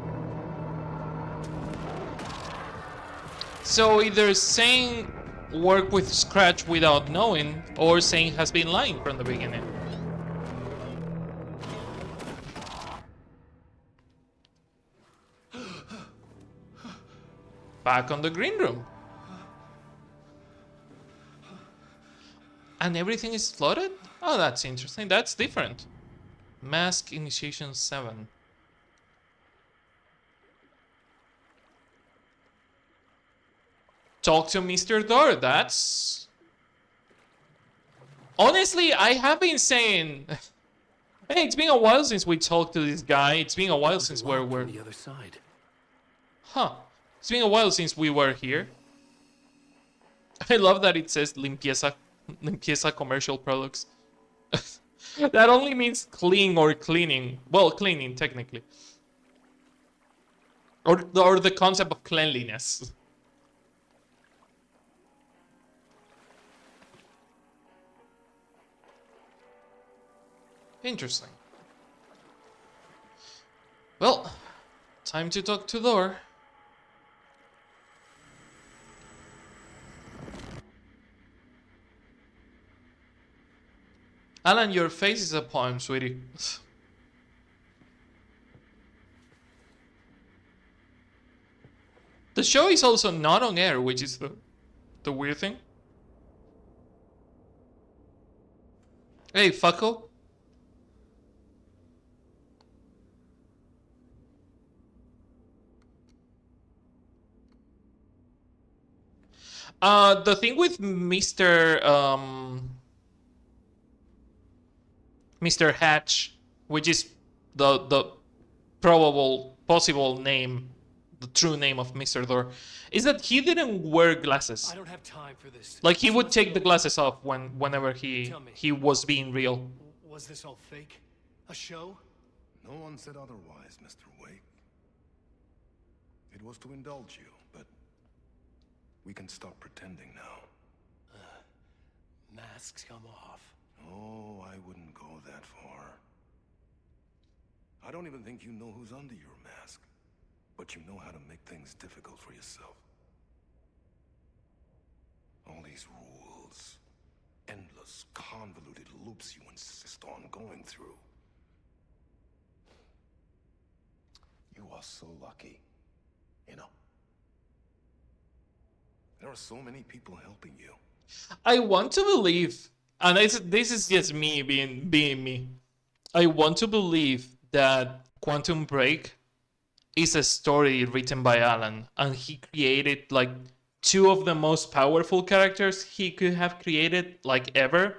So either Zane worked with Scratch without knowing, or Zane has been lying from the beginning. Back on the green room. And everything is flooded? Oh, that's interesting. That's different. Mask Initiation 7. Talk to Mr. Door. That's... Honestly, I have been saying... Hey, it's been a while since we talked to this guy. It's been a while since we're... On the other side. Huh. It's been a while since we were here. I love that it says Limpieza Commercial Products. That only means clean or cleaning. Well, cleaning, technically. Or the concept of cleanliness. Interesting. Well, time to talk to Door. Alan, your face is a poem, sweetie. The show is also not on air, which is the weird thing. Hey, fucko. The thing with Mr. Hatch, which is the probable possible name, the true name of Mr. Door, is that he didn't wear glasses. I don't have time for this. Like he So would let's take go. the glasses off whenever Tell me. he was being real. Was this all fake? A show? No one said otherwise, Mr. Wake. It was to indulge you, but we can stop pretending now. Masks come off. Oh, I wouldn't go that far. I don't even think you know who's under your mask, but you know how to make things difficult for yourself. All these rules, endless, convoluted loops you insist on going through. You are so lucky, you know. There are so many people helping you. I want to believe, and this is just me being me. I want to believe that Quantum Break is a story written by Alan, and he created like two of the most powerful characters he could have created like ever.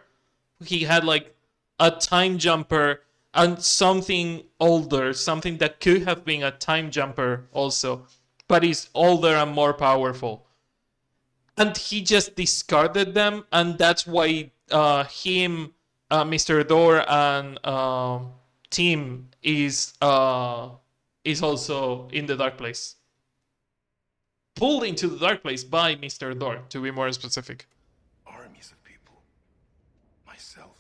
He had like a time jumper and something older, something that could have been a time jumper also, but is older and more powerful. And he just discarded them, and that's why Mr. Door, and Tim is also in the dark place, pulled into the dark place by Mr. Door, to be more specific. Armies of people. Myself.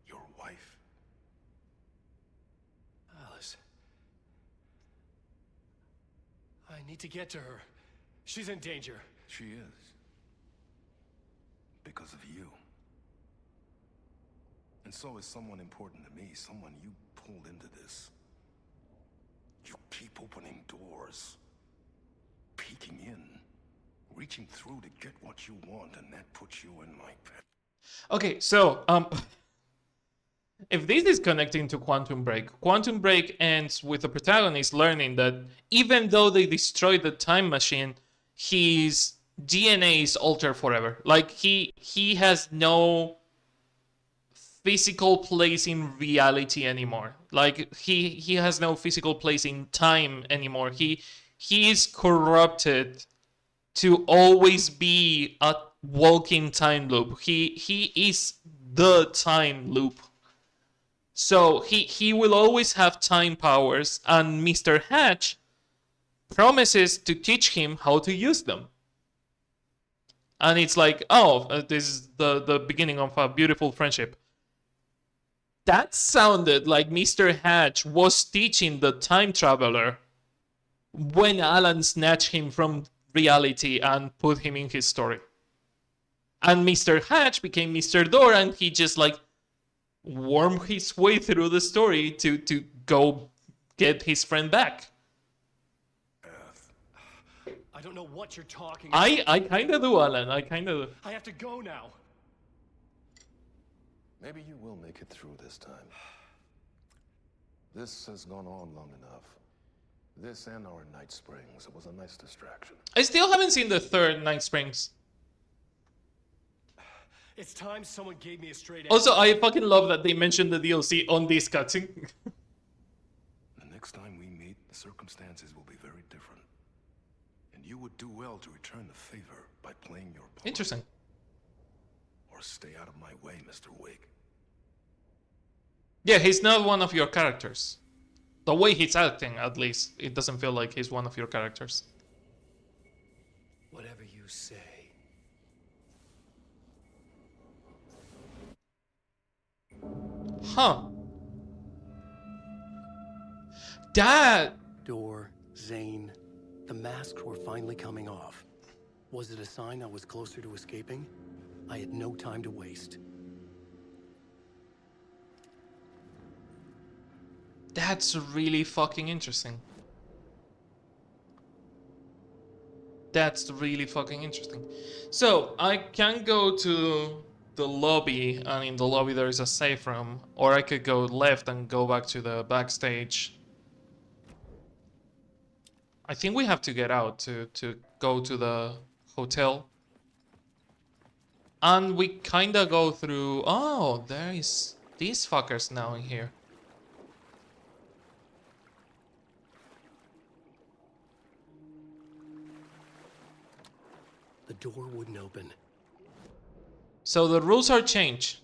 Your wife. Alice. I need to get to her. She's in danger. She is. Because of you. And so is someone important to me, someone you pulled into this. You keep opening doors. Peeking in. Reaching through to get what you want, and that puts you in my path. Okay, so if this is connecting to Quantum Break ends with the protagonist learning that even though they destroyed the time machine, his DNA is altered forever. Like he has no physical place in reality anymore. Like he has no physical place in time anymore. He is corrupted to always be a walking time loop. He is the time loop. So he will always have time powers, and Mr. Hatch promises to teach him how to use them. And it's like, oh, this is the beginning of a beautiful friendship. That sounded like Mr. Hatch was teaching the time traveler when Alan snatched him from reality and put him in his story. And Mr. Hatch became Mr. Door, and he just like wormed his way through the story to go get his friend back. I don't know what you're talking about. I kind of do, Alan. I kind of do. I have to go now. Maybe you will make it through this time. This has gone on long enough. This and our NightSprings. It was a nice distraction. I still haven't seen the third NightSprings. It's time someone gave me a straight answer. Also, I fucking love that they mentioned the DLC on this cutscene. The next time we meet, the circumstances will be very different. And you would do well to return the favor by playing your part. Interesting. Or stay out of my way, Mr. Wig. Yeah, he's not one of your characters. The way he's acting, at least, it doesn't feel like he's one of your characters. Whatever you say. Huh. That... Door, Zane, the masks were finally coming off. Was it a sign I was closer to escaping? I had no time to waste. That's really fucking interesting. That's really fucking interesting. So, I can go to the lobby, and in the lobby there is a safe room, or I could go left and go back to the backstage. I think we have to get out to go to the hotel. And we kinda go through... Oh, there is these fuckers now in here. The door wouldn't open. So the rules are changed.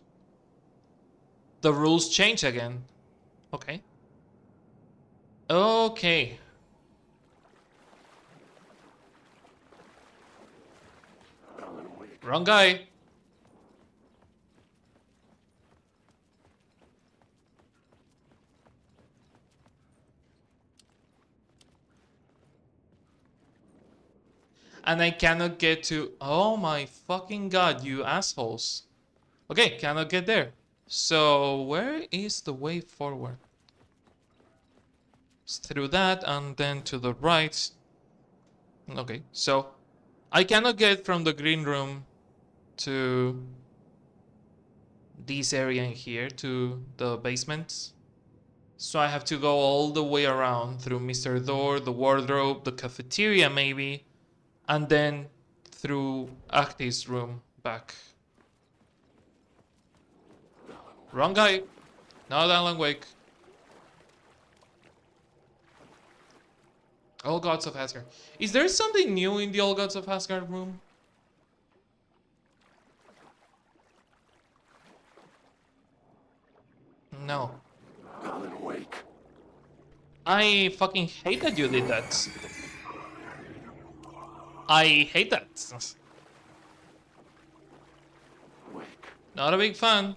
The rules change again. Okay. Okay. Wrong guy. And I cannot get to... Oh my fucking god, you assholes. Okay, cannot get there. So, where is the way forward? It's through that, and then to the right. Okay, so... I cannot get from the green room to... this area in here, to the basement. So I have to go all the way around through Mr. Door, the wardrobe, the cafeteria maybe, and then through Acti's room back. Wrong guy. Not Alan Wake. All Gods of Asgard. Is there something new in the All Gods of Asgard room? No. Alan Wake. I fucking hate that you did that. I hate that. Wake. Not a big fan.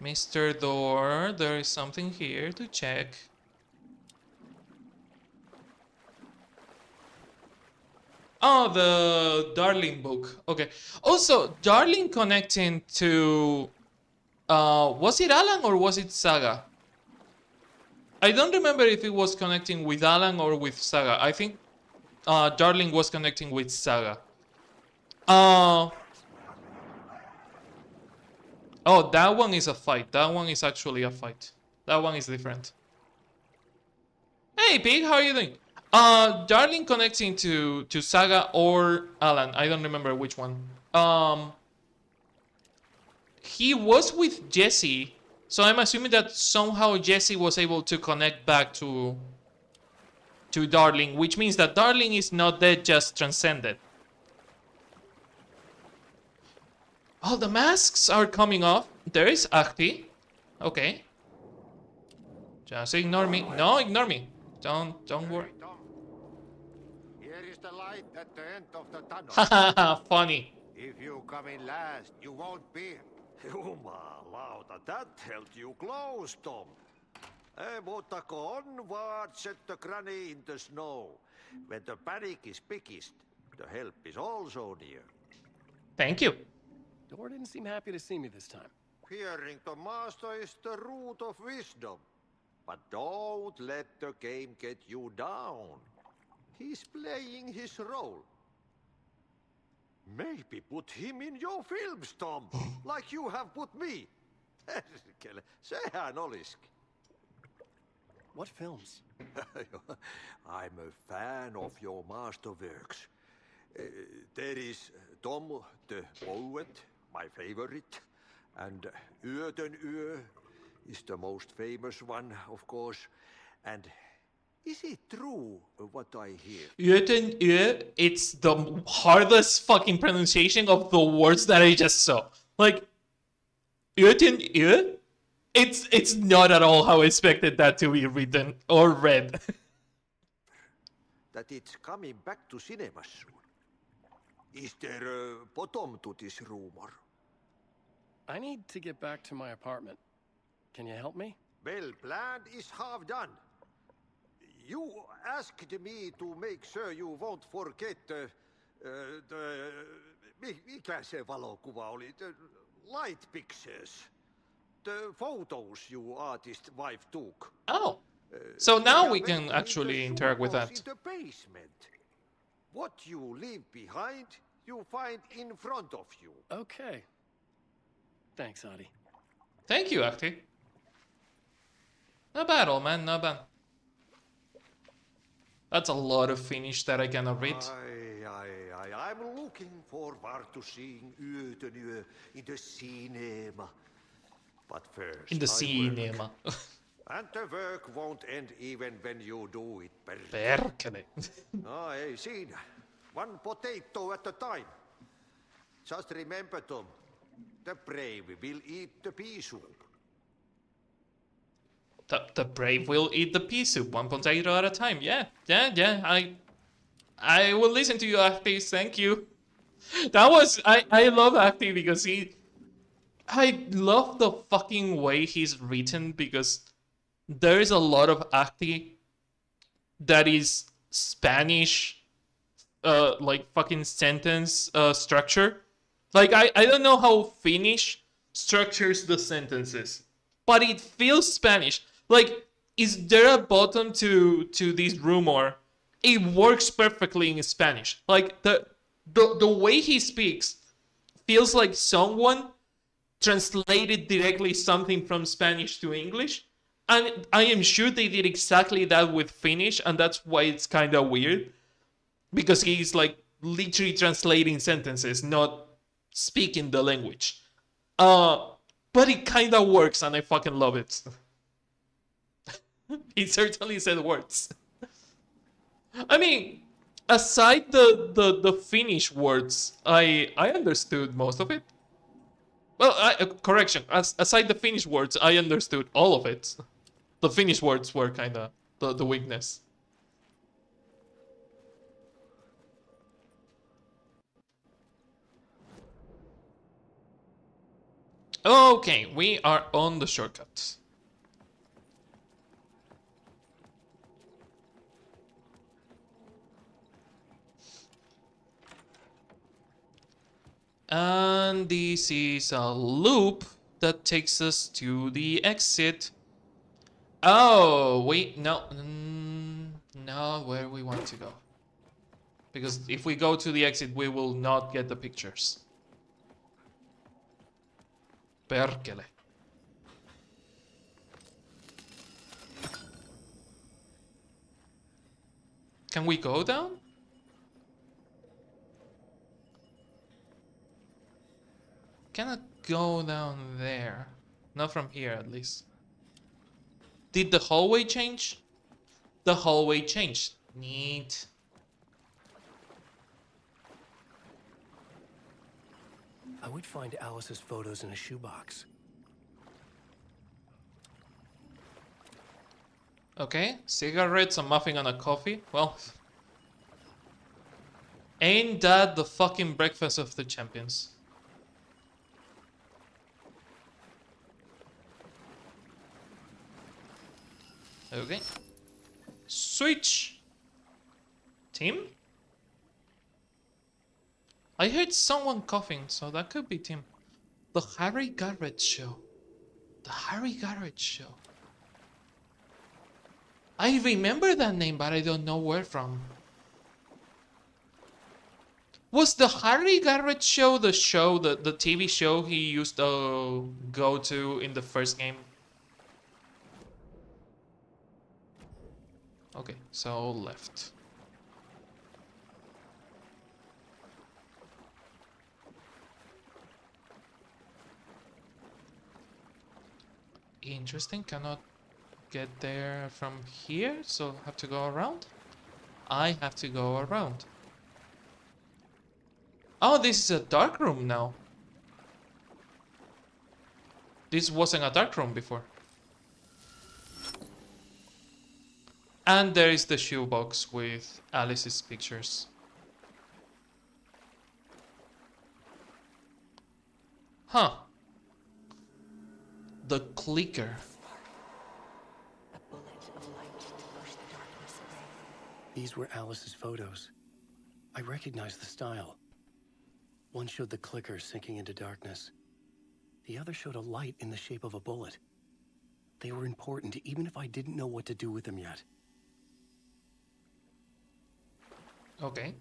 Mr. Door, there is something here to check. Oh, the Darling book. Okay. Also, Darling connecting to... was it Alan or was it Saga? I don't remember if it was connecting with Alan or with Saga. I think Darling was connecting with Saga. Oh, that one is a fight. That one is actually a fight. That one is different. Hey, Pig, how are you doing? Darling connecting to Saga or Alan. I don't remember which one. He was with Jesse, so I'm assuming that somehow Jesse was able to connect back to Darling, which means that Darling is not dead, just transcended. Oh, the masks are coming off. There is Acti. Okay. Just ignore me. No, ignore me. Don't worry. Tom, here is the light at the end of the tunnel. Haha, funny. If you come in last, you won't be. Jumalauta, that held you close, Tom. Mutta onward, set the granny in the snow. When the panic is biggest, the help is also near. Thank you. Door didn't seem happy to see me this time. Fearing the master is the root of wisdom. But don't let the game get you down. He's playing his role. Maybe put him in your films, Tom, like you have put me. Perkele, sehän olisikin. What films? I'm a fan of your masterworks. There is Tom the Poet, my favorite, and Yöten Yö is the most famous one, of course, and Is it true what I hear? It's the hardest fucking pronunciation of the words that I just saw. Like, it's not at all how I expected that to be written or read. That it's coming back to cinemas soon. Is there a bottom to this rumor? I need to get back to my apartment. Can you help me? Well, plan is half done. You asked me to make sure you won't forget mikä se valokuva oli? The light pictures. The photos you artist wife took. Oh. So now They we are can waiting in actually the interact with suitcase that. in the basement. What you leave behind, you find in front of you. Okay. Thanks, Adi. Thank you, Acti. Not bad, old man, not bad. That's a lot of Finnish that I cannot read. I'm looking forward to seeing Yötönö in the cinema. But first, In the I cinema. work. And the work won't end even when you do it, Perkele. Ei siinä. One potato at a time. Just remember, Tom, the brave will eat the pea soup. The brave will eat the pea soup, one potato at a time. Yeah. I will listen to you, Acti. Thank you. That was I love Acti because I love the fucking way he's written because there is a lot of Acti that is Spanish like fucking sentence structure. Like I don't know how Finnish structures the sentences, but it feels Spanish. Like, is there a bottom to this rumor? It works perfectly in Spanish. Like the way he speaks feels like someone translated directly something from Spanish to English. And I am sure they did exactly that with Finnish, and that's why it's kind of weird. Because he's like literally translating sentences, not speaking the language. But it kind of works, and I fucking love it. He certainly said words. I mean, aside the Finnish words, I understood most of it. Well, correction. Aside the Finnish words, I understood all of it. The Finnish words were kind of the weakness. Okay, we are on the shortcut. And this is a loop that takes us to the exit. Oh, wait, no. Not where we want to go. Because if we go to the exit, we will not get the pictures. Perkele. Can we go down? Cannot go down there. Not from here, at least. Did the hallway change? The hallway changed. Neat. I would find Alice's photos in a shoebox. Okay, cigarettes, a muffin, and a coffee. Well, ain't that the fucking breakfast of the champions? Okay. Switch. Tim? I heard someone coughing, so that could be Tim. The Harry Garrett Show. The Harry Garrett Show. I remember that name, but I don't know where from. Was the Harry Garrett Show the TV show he used to go to in the first game? Okay, so left. Interesting, cannot get there from here, so I have to go around. I have to go around. Oh, this is a dark room now. This wasn't a dark room before. And there is the shoebox with Alice's pictures. Huh. The clicker. A bullet of light to push the darkness away. These were Alice's photos. I recognized the style. One showed the clicker sinking into darkness. The other showed a light in the shape of a bullet. They were important, even if I didn't know what to do with them yet. Okay.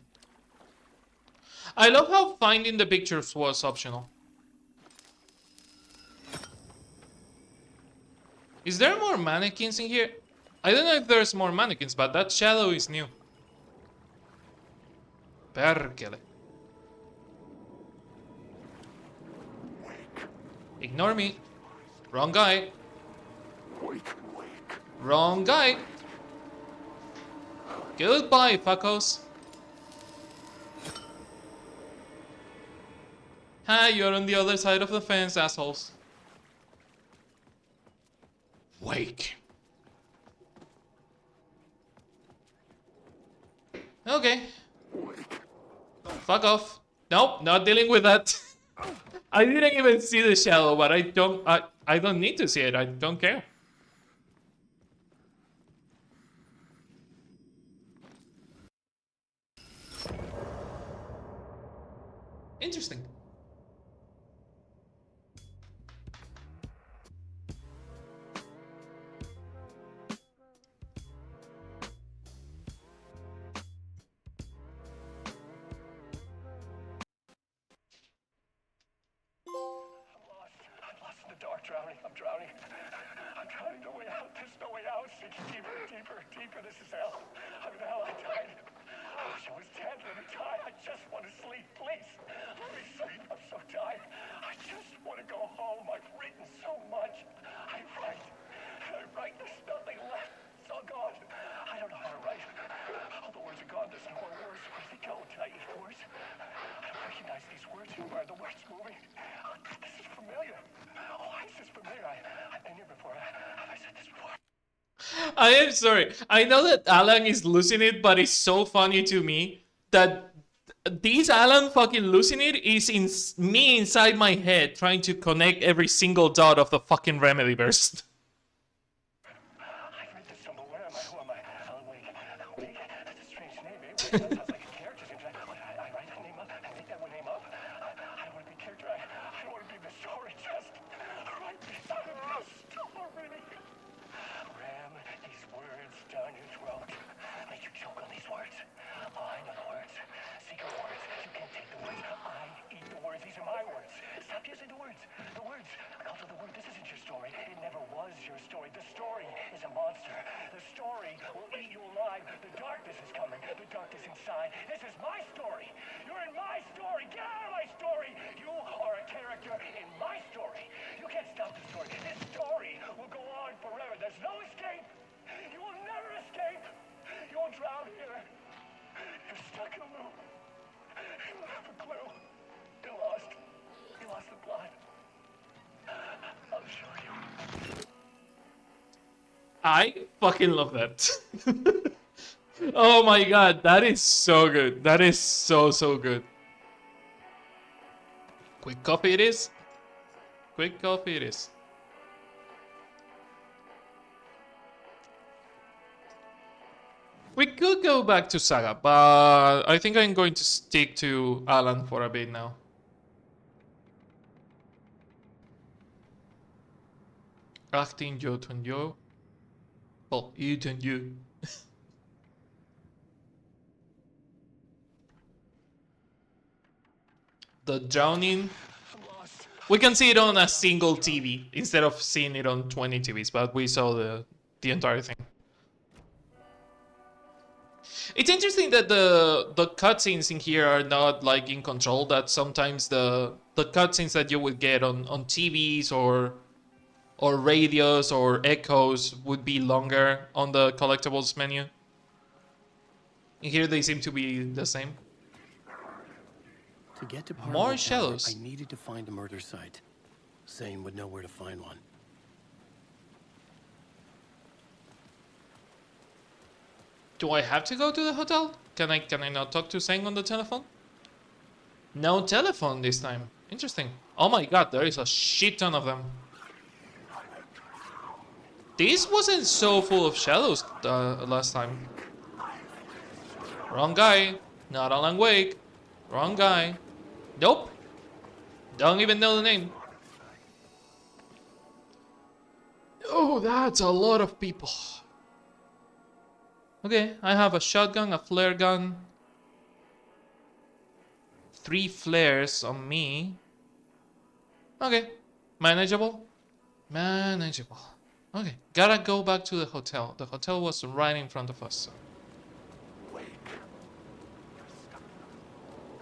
I love how finding the pictures was optional. Is there more mannequins in here? I don't know if there's more mannequins, but that shadow is new. Perkele. Ignore me. Wrong guy. Wrong guy. Goodbye, fuckos. Hi, you're on the other side of the fence, assholes. Wake. Okay. Fuck off. Nope, not dealing with that. I didn't even see the shadow, but I don't need to see it. I don't care. Interesting. I'm lost in the dark, drowning. I'm drowning. I'm drowning. No way out. There's no way out. Sinking deeper, deeper, deeper. This is hell. I'm in hell. I died. I wish I was dead. Let me die. I just want to sleep, please. Let me sleep. I'm so tired. I just want to go home. I've written so much. I write. And I write. There's nothing left. It's all gone. I don't know how to write. All the words are gone. There's no more words. Where do they go? Did I eat words? I don't recognize these words. Who are the words moving? This is familiar. Oh, why is this familiar? I've been here before. Have I said this before? I am sorry. I know that Alan is losing it, but it's so funny to me that this Alan fucking losing it is in me inside my head trying to connect every single dot of the fucking Remedyverse. I read this somewhere. Where am I? Who am I? Alan Wake. Alan Wake? That's a strange name. That sounds like a character. I write a name up. I make that one name up. I don't want to be a character. I don't want to be the story. Just write me out of this story. Ram these words down your throat. Make you choke on these words. Oh, I know the words. Secret words. You can't take the words. I eat the words. These are my words. Stop using the words. The words. Cult of the word. This isn't your story. It never was your story. The story is a monster. The story will eat you alive. The darkness is coming. The darkness inside. This is my story. You're in my story. Get out of my story. You are a character in my story. You can't stop the story. This story will go on forever. There's no escape. You will never escape. You will drown here. You're stuck in a loop. You don't have a clue. You're lost. You lost the plot. I'll show you. I fucking love that. Oh my god, that is so good. That is so good. Quick coffee it is. Quick coffee it is. We could go back to Saga, but I think I'm going to stick to Alan for a bit now. Acting Jotun Yo. Well, Yuten you. The drowning. We can see it on a single TV instead of seeing it on 20 TVs, but we saw the entire thing. It's interesting that the cutscenes in here are not like in control. That sometimes the cutscenes that you would get on TVs or or radios or echoes would be longer on the collectibles menu. Here they seem to be the same. To get to More Parliament Tower, shadows. I needed to find a murder site. Zane would know where to find one. Do I have to go to the hotel? Can I not talk to Zane on the telephone? No telephone this time. Interesting. Oh my god, there is a shit ton of them. This wasn't so full of shadows last time. Wrong guy. Not Alan Wake. Wrong guy. Nope. Don't even know the name. Oh, that's a lot of people. Okay, I have a shotgun, a flare gun. 3 flares on me. Okay, manageable. Manageable. Okay, gotta go back to the hotel. The hotel was right in front of us. So.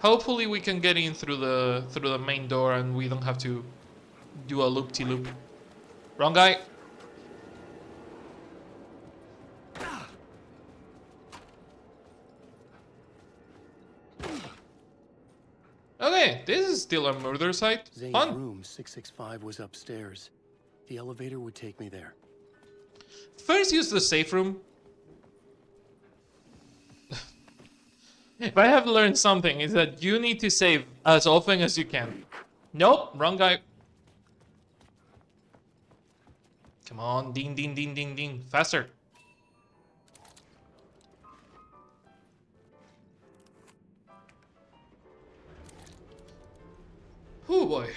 Hopefully we can get in through the main door and we don't have to do a loop-de-loop. Wrong guy. Okay, this is still a murder site. Zane's Fun. room 665 was upstairs. The elevator would take me there. First use the safe room. If I have learned something, is that you need to save as often as you can. Nope, wrong guy. Come on, ding, ding, ding, ding, ding. Faster. Oh boy.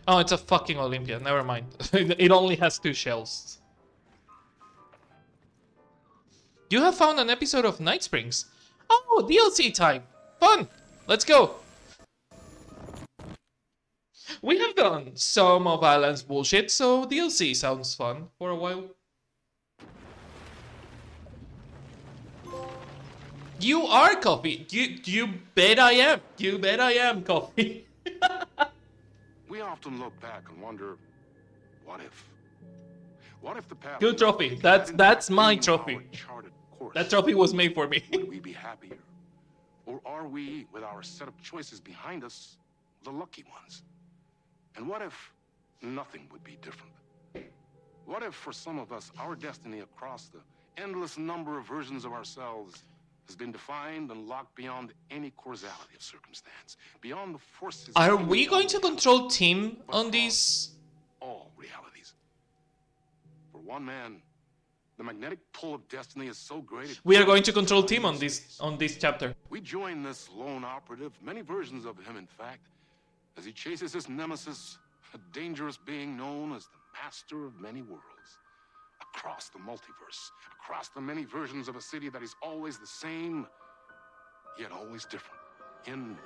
Oh, it's a fucking Olympia. Never mind. It only has 2 shells. You have found an episode of NightSprings. Oh, DLC time. Fun. Let's go. We have done some of Alan's bullshit, so DLC sounds fun for a while. You are Coffee. You bet I am. You bet I am, Coffee. We often look back and wonder, what if? What if the path? Good trophy. That's my trophy. That trophy was made for me. Would we be happier? Or are we, with our set of choices behind us, the lucky ones? And what if nothing would be different? What if for some of us, our destiny across the endless number of versions of ourselves has been defined and locked beyond any causality of circumstance, beyond the forces... Are we going to control Tim on these? All realities. For one man, the magnetic pull of destiny is so great... We are going to control Tim on this chapter. We join this lone operative, many versions of him in fact, as he chases his nemesis, a dangerous being known as the master of many worlds. Across the multiverse, across the many versions of a city that is always the same, yet always different. In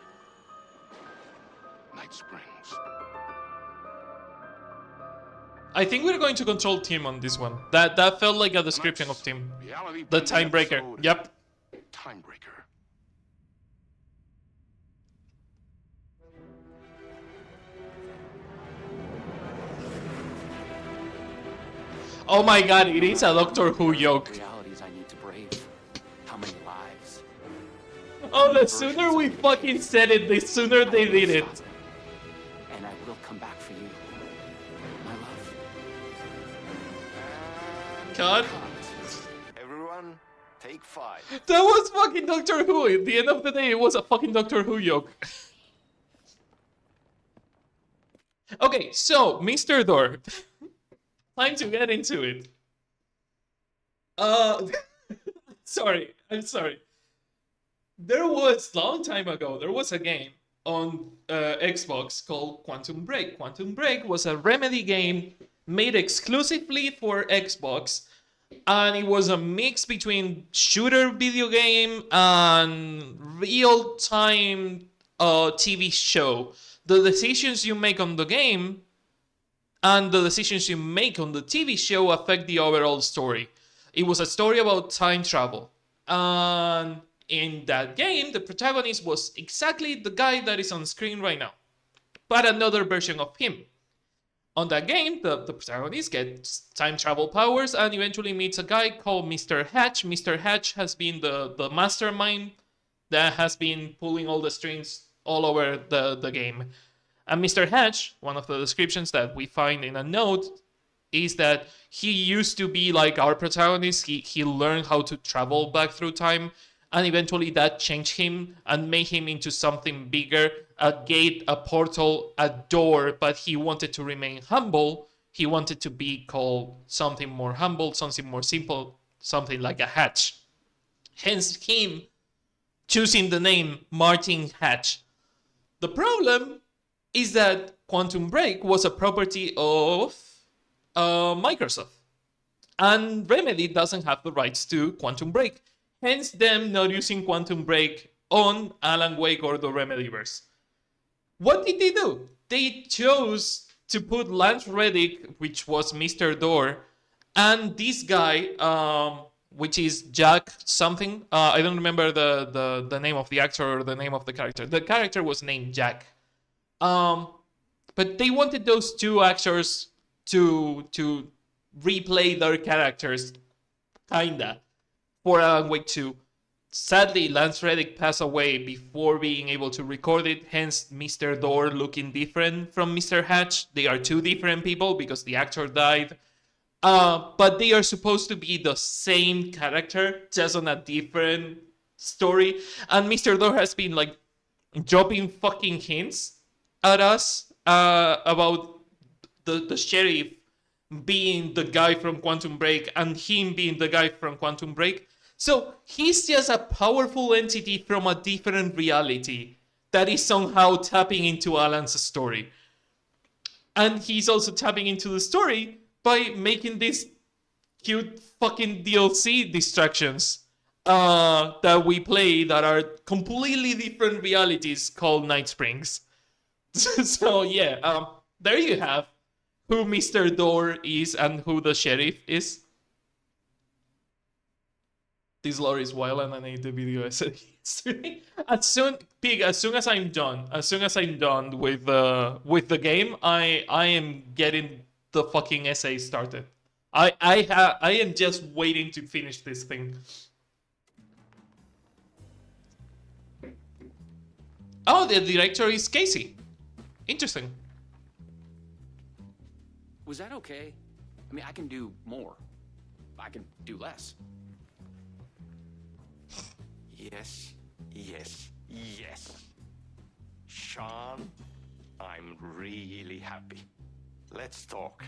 NightSprings. I think we're going to control Tim on this one. That felt like a description of Tim. The time breaker. Yep. Time breaker. Oh my god, it is a Doctor Who yoke. Realities I need to brave. How many lives? Oh, the sooner we fucking said it, the sooner they did it. And I will come back for you, my love. God. Everyone, take 5. That was fucking Doctor Who. At the end of the day, it was a fucking Doctor Who yoke. Okay, so, Mr. Door. Time to get into it. Sorry, I'm sorry. There was, long time ago, there was a game on Xbox called Quantum Break. Quantum Break was a Remedy game made exclusively for Xbox, and it was a mix between shooter video game and real-time TV show. The decisions you make on the game and the decisions you make on the TV show affect the overall story. It was a story about time travel. And in that game, the protagonist was exactly the guy that is on screen right now. but another version of him. On that game, the protagonist gets time travel powers and eventually meets a guy called Mr. Hatch. Mr. Hatch has been the mastermind that has been pulling all the strings all over the game. And Mr. Hatch, one of the descriptions that we find in a note, is that he used to be like our protagonist. He learned how to travel back through time, and eventually that changed him and made him into something bigger, a gate, a portal, a door, but he wanted to remain humble. He wanted to be called something more humble, something more simple, something like a Hatch. Hence him choosing the name Martin Hatch. The problem is that Quantum Break was a property of Microsoft. And Remedy doesn't have the rights to Quantum Break. Hence them not using Quantum Break on Alan Wake or the Remedyverse. What did they do? They chose to put Lance Reddick, which was Mr. Door, and this guy, which is Jack something. I don't remember the name of the actor or the name of the character. The character was named Jack. But they wanted those two actors to replay their characters, kinda, for Alan Wake 2. Sadly, Lance Reddick passed away before being able to record it, hence Mr. Door looking different from Mr. Hatch. They are two different people because the actor died. But they are supposed to be the same character, just on a different story. And Mr. Door has been like dropping fucking hints at us about the sheriff being the guy from Quantum Break and him being the guy from Quantum Break. So he's just a powerful entity from a different reality that is somehow tapping into Alan's story. And he's also tapping into the story by making these cute fucking DLC distractions that we play that are completely different realities called NightSprings. So yeah, there you have who Mr. Door is and who the sheriff is. This lore is wild and I need the video essay. as soon as I'm done with the game, I am getting the fucking essay started. I am just waiting to finish this thing. Oh, the director is Casey. Interesting. Was that okay? I mean, I can do more. I can do less. Yes, yes, yes. Sean, I'm really happy. Let's talk.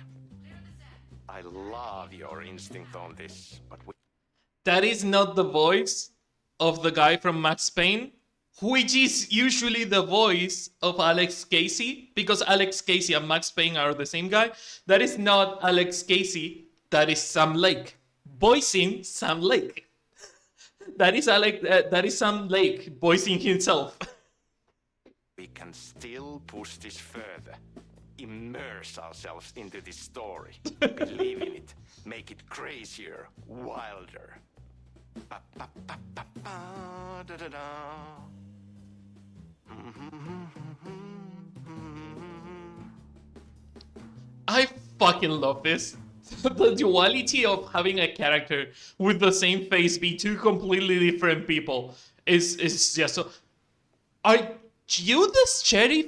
I love your instinct on this, but that is not the voice of the guy from Max Payne, which is usually the voice of Alex Casey, because Alex Casey and Max Payne are the same guy. That is not Alex Casey, that is Sam Lake. Voicing Sam Lake. That is Sam Lake voicing himself. we can still push this further. Immerse ourselves into this story. Believe in it. Make it crazier, wilder. I fucking love this. The duality of having a character with the same face be two completely different people is just so. Are you the sheriff?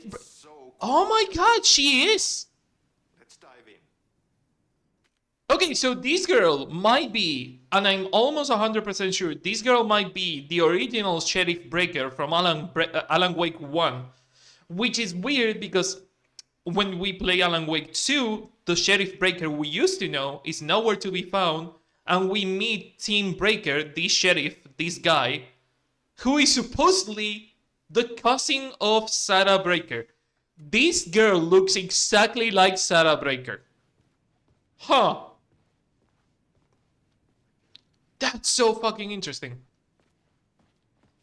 Oh my god, she is. Let's dive in. Okay, so this girl might be, and I'm almost 100% sure, this girl might be the original Sheriff Breaker from Alan Wake 1. Which is weird because when we play Alan Wake 2, the Sheriff Breaker we used to know is nowhere to be found, and we meet Tim Breaker, this sheriff, this guy, who is supposedly the cousin of Sarah Breaker. This girl looks exactly like Sarah Breaker. Huh. That's so fucking interesting.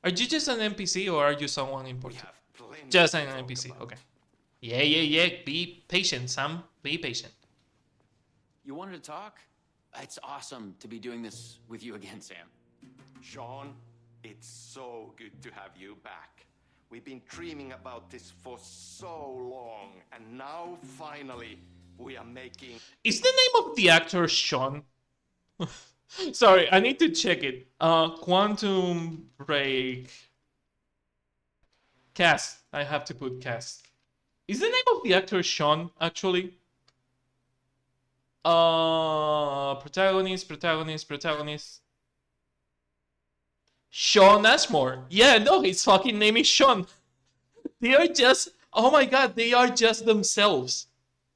Are you just an NPC or are you someone important? Just an NPC, okay. Yeah. Be patient, Sam. Be patient. You wanted to talk? It's awesome to be doing this with you again, Sam. Sean, it's so good to have you back. We've been dreaming about this for so long, and now finally we are making. Is the name of the actor Sean? Sorry, I need to check it. Quantum Break cast. I have to put cast. Is the name of the actor Sean actually? Protagonist. Sean Ashmore. Yeah, no, his fucking name is Sean. They are just, oh my god, they are just themselves.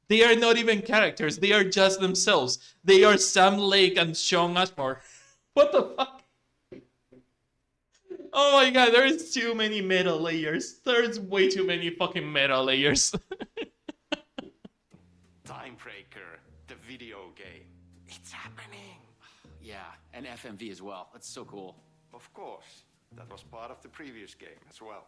They are not even characters. They are just themselves. They are Sam Lake and Sean Ashmore. What the fuck? Oh my god, there's too many meta layers. There's way too many fucking meta layers. Timebreaker, the video game. It's happening. Yeah, and FMV as well. That's so cool. Of course. That was part of the previous game as well.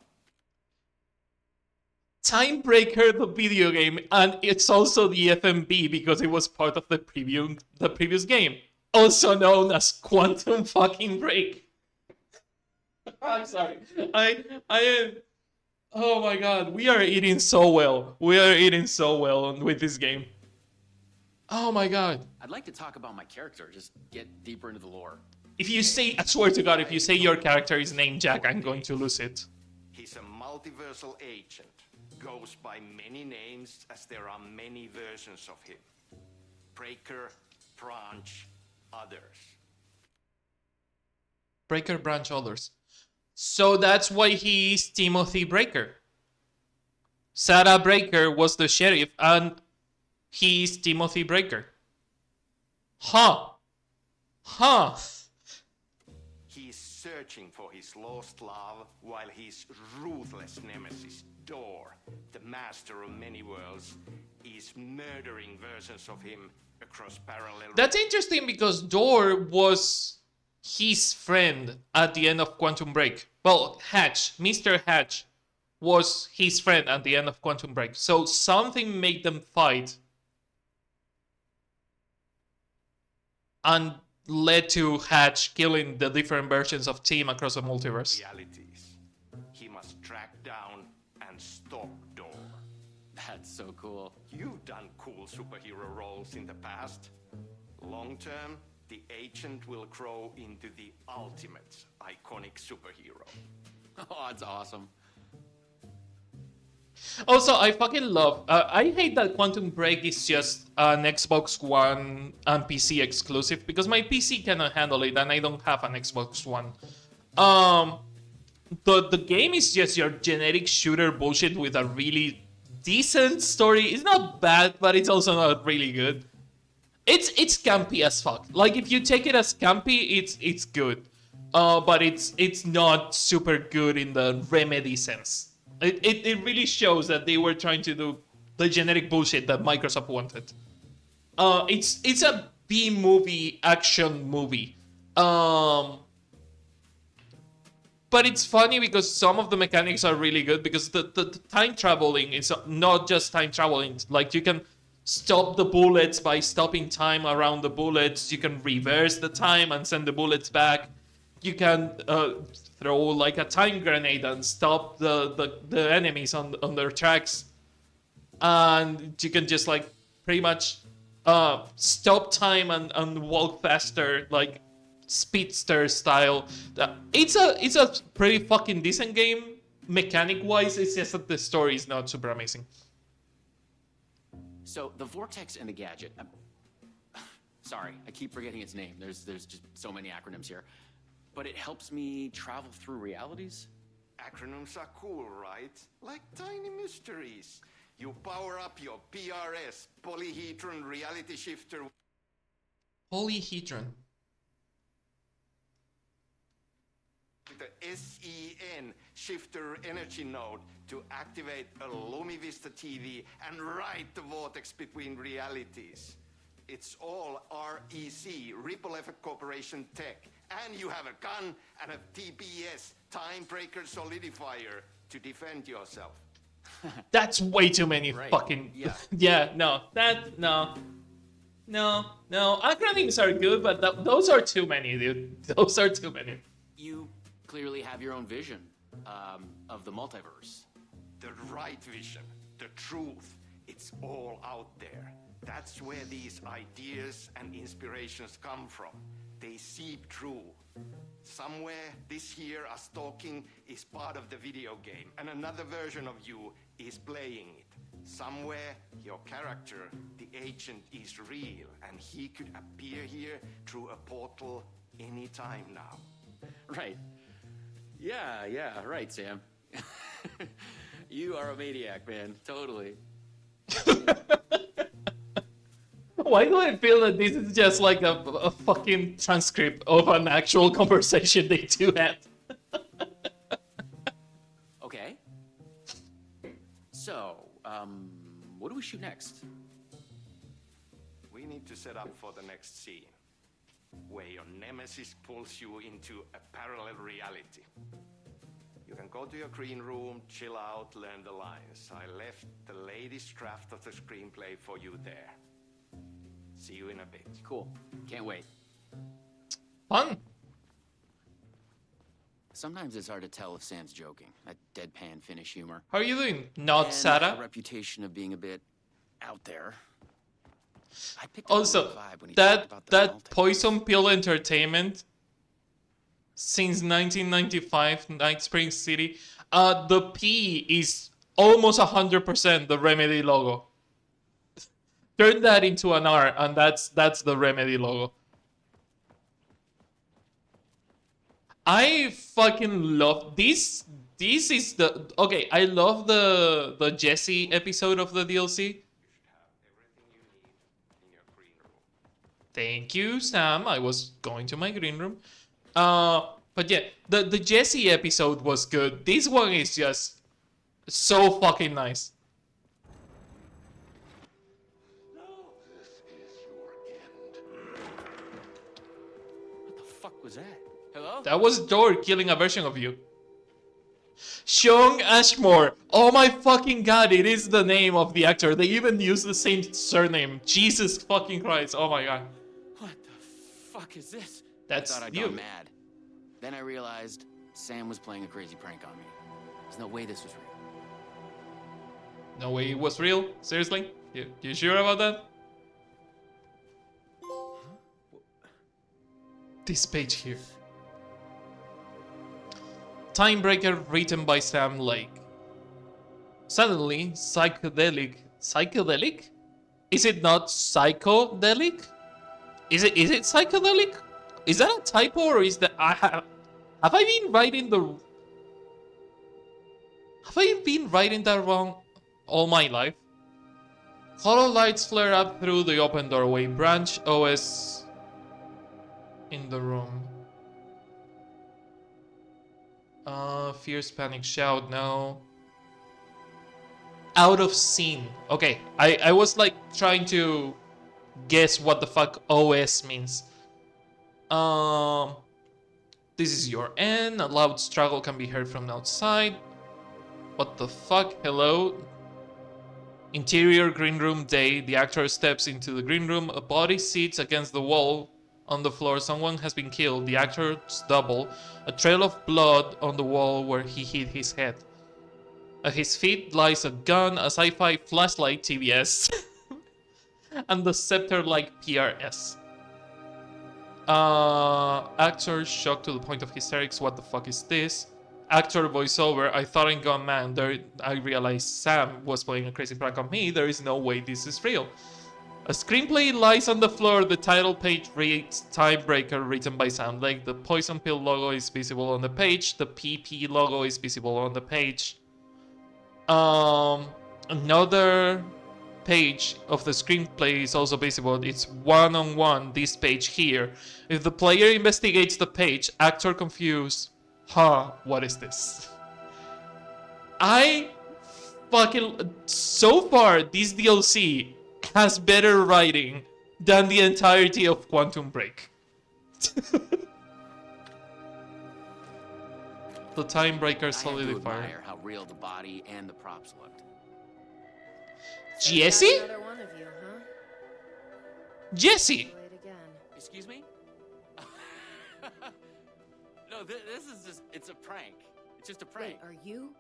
Timebreaker, the video game, and it's also the FMB because it was part of the previous game, also known as Quantum fucking Break. I'm sorry. I am. Oh my god, we are eating so well. We are eating so well with this game. Oh my god. I'd like to talk about my character, just get deeper into the lore. If you say, I swear to god, if you say your character is named Jack, I'm going to lose it. He's a multiversal agent. Goes by many names as there are many versions of him. Breaker, Branch, others. Breaker, Branch, others. So that's why he's Timothy Breaker. Sarah Breaker was the sheriff, and he's Timothy Breaker. Huh. He's searching for his lost love while his ruthless nemesis, Door, the master of many worlds, is murdering versions of him across parallel. That's interesting because Door was his friend at the end of Quantum Break. Well, Hatch, Mr. Hatch, was his friend at the end of Quantum Break. So something made them fight and led to Hatch killing the different versions of Team across the multiverse. Realities. He must track down and stop Door. That's so cool. You've done cool superhero roles in the past. Long term, the agent will grow into the ultimate iconic superhero. Oh, that's awesome. Also, I fucking love. I hate that Quantum Break is just an Xbox One and PC exclusive because my PC cannot handle it and I don't have an Xbox One. The game is just your generic shooter bullshit with a really decent story. It's not bad, but it's also not really good. It's campy as fuck. Like if you take it as campy, it's good. But it's not super good in the Remedy sense. It really shows that they were trying to do the generic bullshit that Microsoft wanted. It's a B-movie action movie. But it's funny because some of the mechanics are really good because the time traveling is not just time traveling. Like you can stop the bullets by stopping time around the bullets. You can reverse the time and send the bullets back. You can throw like a time grenade and stop the enemies on their tracks. And you can just like pretty much stop time and walk faster, like speedster style. It's a pretty fucking decent game mechanic wise. It's just that the story is not super amazing. So the Vortex and the Gadget. Sorry, I keep forgetting its name. There's just so many acronyms here. But it helps me travel through realities? Acronyms are cool, right? Like tiny mysteries. You power up your PRS, Polyhedron Reality Shifter. Polyhedron. With the SEN Shifter Energy Node to activate a LumiVista TV and ride the vortex between realities. It's all REC, Ripple Effect Corporation tech. And you have a gun and a TPS, Timebreaker Solidifier, to defend yourself. That's way too many fucking... Yeah. No. Acronyms are good, but those are too many, dude. Those are too many. You clearly have your own vision. of the multiverse. The right vision, the truth, it's all out there. That's where these ideas and inspirations come from. They seep through. Somewhere, this here, us talking, is part of the video game, and another version of you is playing it. Somewhere, your character, the agent, is real, and he could appear here through a portal anytime now. Right. Yeah, right, Sam. You are a maniac, man. Totally. Why do I feel that this is just like a fucking transcript of an actual conversation they two had? Okay. So, what do we shoot next? We need to set up for the next scene, where your nemesis pulls you into a parallel reality. You can go to your green room, chill out, learn the lines. I left the latest draft of the screenplay for you there. See you in a bit. Cool. Can't wait. Fun. Sometimes it's hard to tell if Sam's joking. That deadpan Finnish humor. How are you doing? Not and Sarah? a reputation of being a bit out there. I picked up Also, a vibe when he talked about the that multiverse. Poison Pill Entertainment since 1995, NightSprings City. The P is almost 100% the Remedy logo. Turn that into an R, and that's the Remedy logo. I fucking love this. This is the okay. I love the Jesse episode of the DLC. Thank you, Sam. I was going to my green room. But yeah, the Jesse episode was good. This one is just so fucking nice. What the fuck was that? Hello? That was Thor killing a version of you. Sean Ashmore. Oh my fucking god, it is the name of the actor. They even use the same surname. Jesus fucking Christ. Oh my god. What the fuck is this? That's I thought I'd you. gone mad. Then I realized Sam was playing a crazy prank on me. There's no way this was real. No way it was real? Seriously? You sure about that? This page here. Timebreaker written by Sam Lake. Suddenly, psychedelic? Is it not psychedelic? Is it psychedelic? Is that a typo or is that have I been writing that wrong all my life? Hollow lights flare up through the open doorway. Branch OS in the room. Fierce panic shout, no. Out of scene. Okay, I was like trying to guess what the fuck OS means. This is your end. A loud struggle can be heard from outside. What the fuck? Hello? Interior green room day. The actor steps into the green room. A body sits against the wall. On the floor, someone has been killed. The actor's double. A trail of blood on the wall where he hit his head. At his feet lies a gun, a sci-fi flashlight TBS, and the scepter-like PRS. Actor shocked to the point of hysterics. What the fuck is this? Actor voiceover. I thought I'd gone mad. There, I realized Sam was playing a crazy prank on me. There is no way this is real. A screenplay lies on the floor. The title page reads Timebreaker, written by Sam Lake. The Poison Pill logo is visible on the page. The PP logo is visible on the page. Another page of the screenplay is also visible. It's one-on-one, this page here. If the player investigates the page, actor confused. What is this? So far, this DLC has better writing than the entirety of Quantum Break. The Timebreaker I have to solidifier. admire how real the body and the props looked. Jesse? Another one of you, huh? Jesse! Late again. Excuse me? No, this is just, it's a prank. It's just a prank. Wait, are you?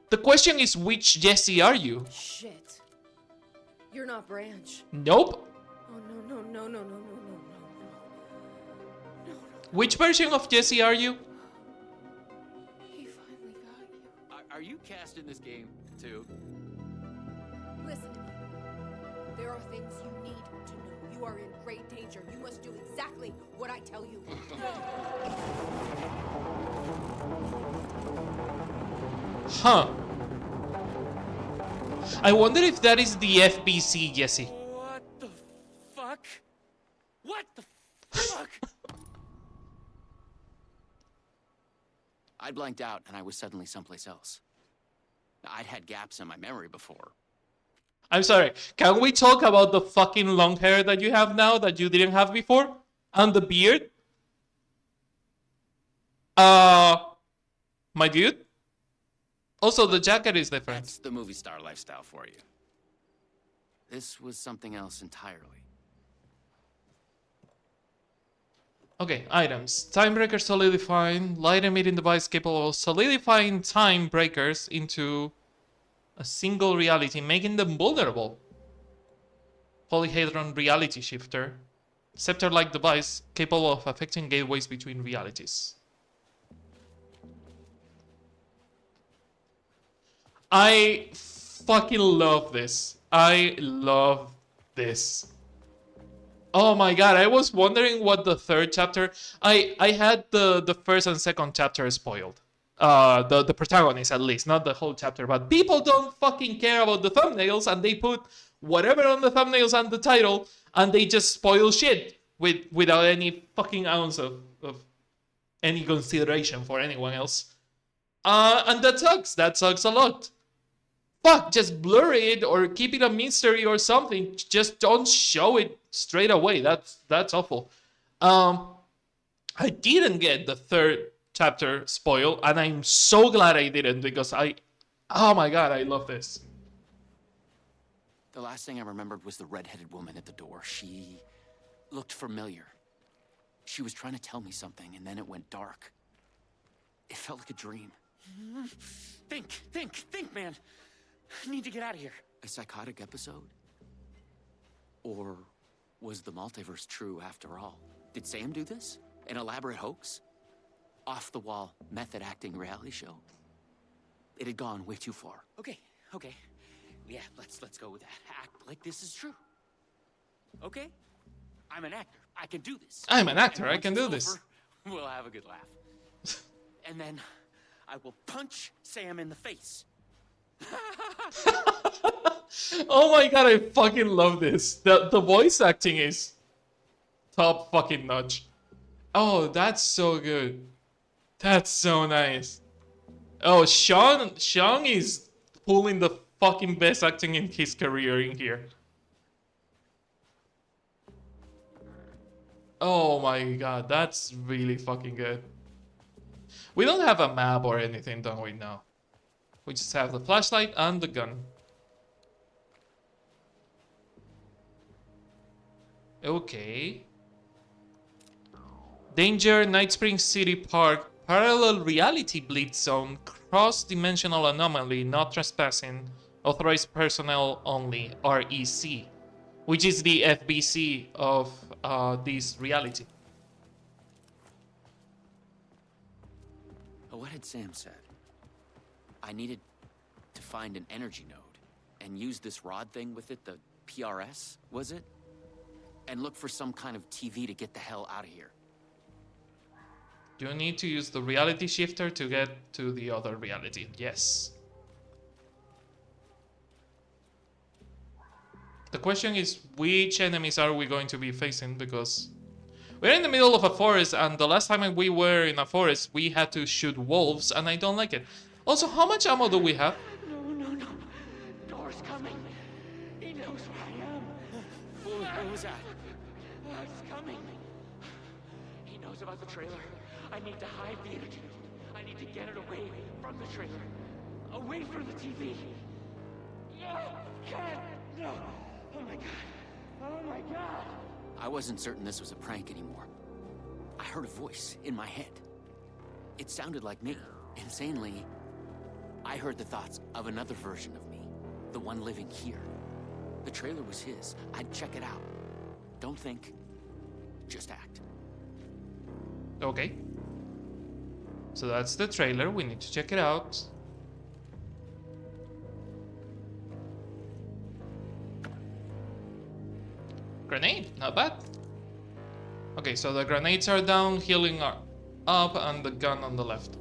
The question is, which Jesse are you? Shit. You're not Branch. Nope. Oh, no. Which version of Jesse are you? He finally got you. Are you cast in this game, too? Listen to me. There are things you need to know. You are in great danger. You must do exactly what I tell you. Huh. I wonder if that is the FBC Jesse. What the fuck? What the fuck? I blanked out and I was suddenly someplace else. I'd had gaps in my memory before. I'm sorry. Can we talk about the fucking long hair that you have now that you didn't have before? And the beard? My dude? Also, the jacket is different. That's the movie star lifestyle for you. This was something else entirely. Okay, items. Time breaker solidifying. Light emitting device capable of solidifying time breakers into a single reality, making them vulnerable. Polyhedron reality shifter. Scepter-like device capable of affecting gateways between realities. I fucking love this. I love this. Oh my god, I was wondering what the third chapter... I had the first and second chapter spoiled. The protagonist at least, not the whole chapter. But people don't fucking care about the thumbnails and they put whatever on the thumbnails and the title and they just spoil shit without any fucking ounce of any consideration for anyone else. And that sucks. That sucks a lot. Fuck, just blur it or keep it a mystery or something. Just don't show it straight away. That's awful. I didn't get the third chapter spoil, and I'm so glad I didn't because oh my god, I love this. The last thing I remembered was the red-headed woman at the door. She looked familiar. She was trying to tell me something, and then it went dark. It felt like a dream. Think, man. I need to get out of here. A psychotic episode? Or was the multiverse true after all? Did Sam do this? An elaborate hoax? Off-the-wall, method-acting reality show? It had gone way too far. Okay. Yeah, let's go with that. Act like this is true. Okay? I'm an actor. I can do this. I'm an actor. I can do Over, this. we'll have a good laugh. And then I will punch Sam in the face. Oh my god, I fucking love this. The voice acting is top fucking notch. Oh, that's so good. That's so nice. Oh, Sean is pulling the fucking best acting in his career in here. Oh my god, that's really fucking good. We don't have a map or anything, don't we, now? We just have the flashlight and the gun. Okay. Danger, NightSprings City Park, parallel reality bleed zone, cross-dimensional anomaly, not trespassing, authorized personnel only, REC, which is the FBC of this reality. What had Sam said? I needed to find an energy node and use this rod thing with it, the PRS, was it? And look for some kind of TV to get the hell out of here. You need to use the reality shifter to get to the other reality. Yes. The question is, which enemies are we going to be facing? Because we're in the middle of a forest, and the last time we were in a forest, we had to shoot wolves, and I don't like it. Also, how much ammo do we have? No. Door's coming. He knows where I am. What was that? It's coming. He knows about the trailer. I need to hide the energy. I need to get it away from the trailer. Away from the TV. No! Can't! No! Oh my god! Oh my god! I wasn't certain this was a prank anymore. I heard a voice in my head. It sounded like me, insanely I heard the thoughts of another version of me, the one living here. The trailer was his. I'd check it out. Don't think, just act. Okay. So that's the trailer. We need to check it out. Grenade, not bad. Okay, so the grenades are down, healing are up, and the gun on the left.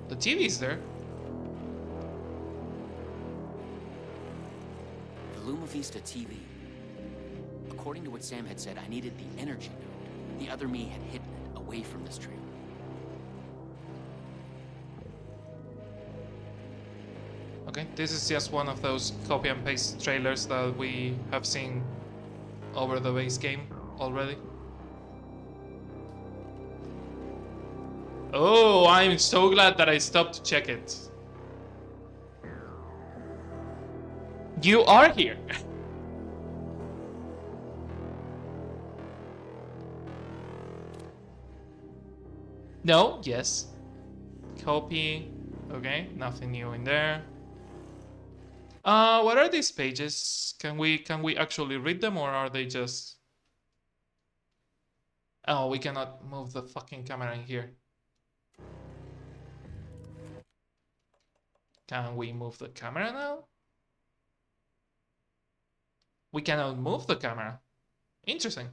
The TV's there. The Luma Vista TV. According to what Sam had said, I needed the energy node. The other me had hidden it away from this trailer. Okay, this is just one of those copy and paste trailers that we have seen over the base game already. Oh, I'm so glad that I stopped to check it. You are here. No, yes. Copy. Okay, nothing new in there. What are these pages? Can we actually read them, or are they just... Oh, we cannot move the fucking camera in here. Can we move the camera now? We cannot move the camera. Interesting.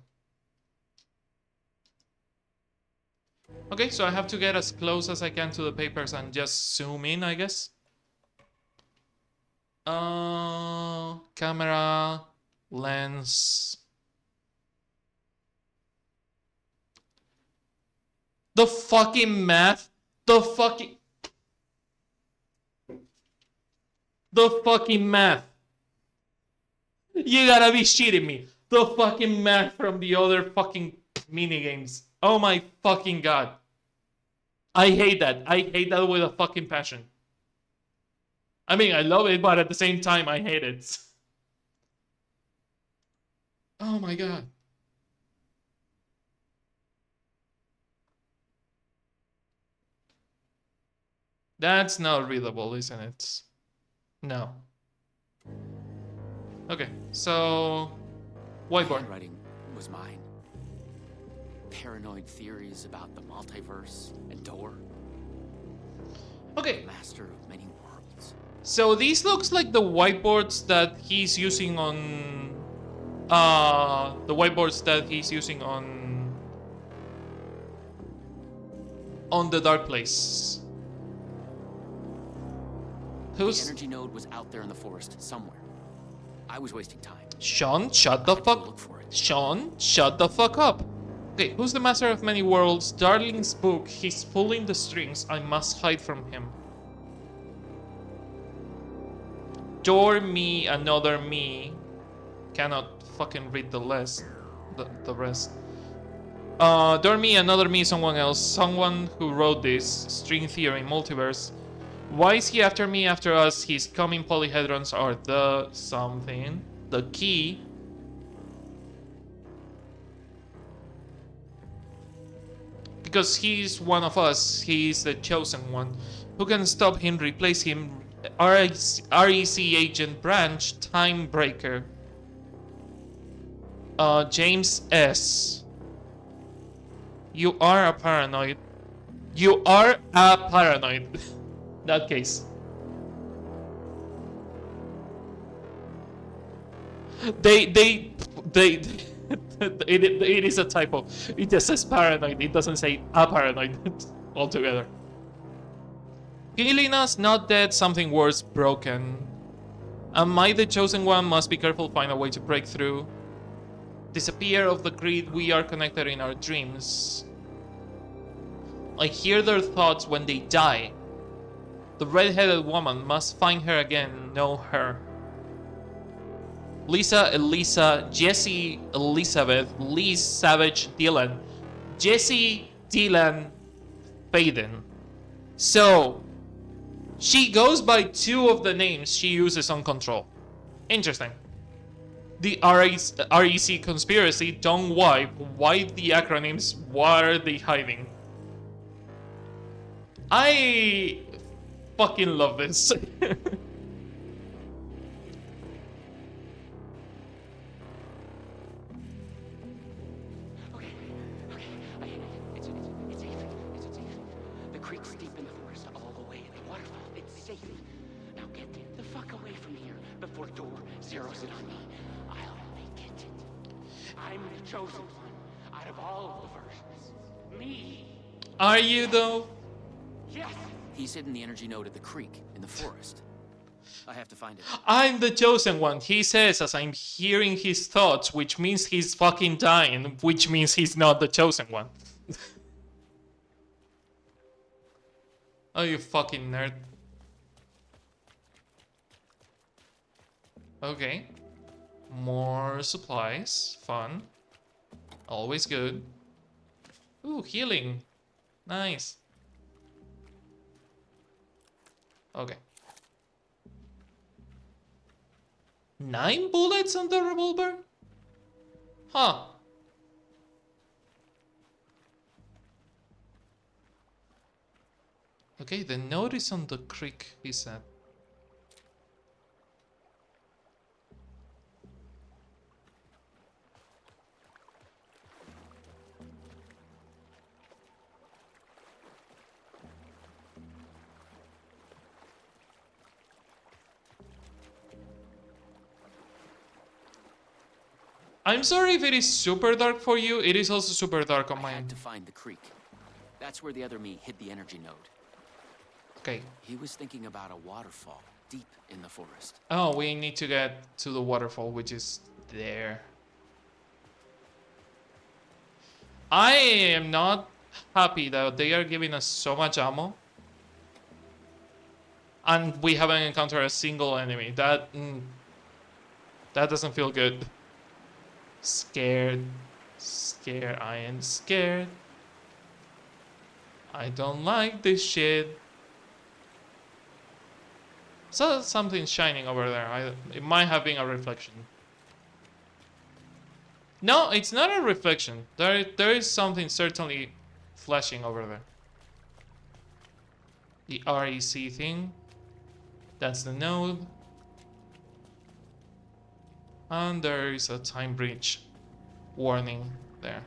Okay, so I have to get as close as I can to the papers and just zoom in, I guess. Camera, lens. The fucking math. The fucking math. You gotta be shitting me. The fucking math from the other fucking minigames. Oh my fucking god. I hate that. I hate that with a fucking passion. I mean, I love it, but at the same time, I hate it. Oh my god. That's not readable, isn't it? No. Okay, so... whiteboard. Handwriting was mine. Paranoid theories about the multiverse and Door. Okay. Master of many worlds. So these looks like the whiteboards that he's using on... the whiteboards that he's using on the Dark Place. The energy node was out there in the forest somewhere. I was wasting time. Sean, shut the fuck... Sean, shut the fuck up. Okay, who's the master of many worlds? Darling's book. He's pulling the strings. I must hide from him. Door me, another me. Cannot fucking read the rest. The rest. Door me, another me, someone else. Someone who wrote this. String theory, multiverse. Why is he after me, after us? His coming polyhedrons are the something. The key. Because he's one of us. He's the chosen one. Who can stop him, replace him? REC agent Branch, Time Breaker. James S. You are a paranoid. You are a paranoid. That case. It is a typo. It just says paranoid. It doesn't say a paranoid altogether. Killing us, not dead, something worse, broken. Am I the chosen one? Must be careful, find a way to break through. Disappear of the grid, we are connected in our dreams. I hear their thoughts when they die. The red-headed woman, must find her again, know her. Lisa, Elisa, Jesse, Elizabeth, Liz, Savage, Dylan. Jesse, Dylan, Faden. So, she goes by two of the names she uses on Control. Interesting. the REC conspiracy, don't wipe. Why the acronyms? What are they hiding? I fucking love this. Okay, I hit it. It's safe. It's safe. The creek's deep in the forest, all the way. The waterfall, it's safe. Now get the fuck away from here before Door zeroes in on me. I'll make it. I'm the chosen one out of all of the versions. Me. Are you though? Yes. He's hidden the energy node at the creek in the forest. I have to find it. I'm the chosen one, he says as I'm hearing his thoughts, which means he's fucking dying, which means he's not the chosen one. Oh, you fucking nerd. Okay. More supplies. Fun. Always good. Ooh, healing. Nice. Okay. 9 bullets on the revolver? Huh. Okay, the note is on the creek, he said. I'm sorry if it is super dark for you. It is also super dark on I mine. had to find the creek. That's where the other me hid the energy node. Okay. He was thinking about a waterfall deep in the forest. Oh, we need to get to the waterfall, which is there. I am not happy that they are giving us so much ammo. And we haven't encountered a single enemy. That doesn't feel good. Scared. Scared. I am scared. I don't like this shit. So something shining over there. It might have been a reflection. No, it's not a reflection. There is something certainly flashing over there. The REC thing. That's the node. And there is a time breach warning there.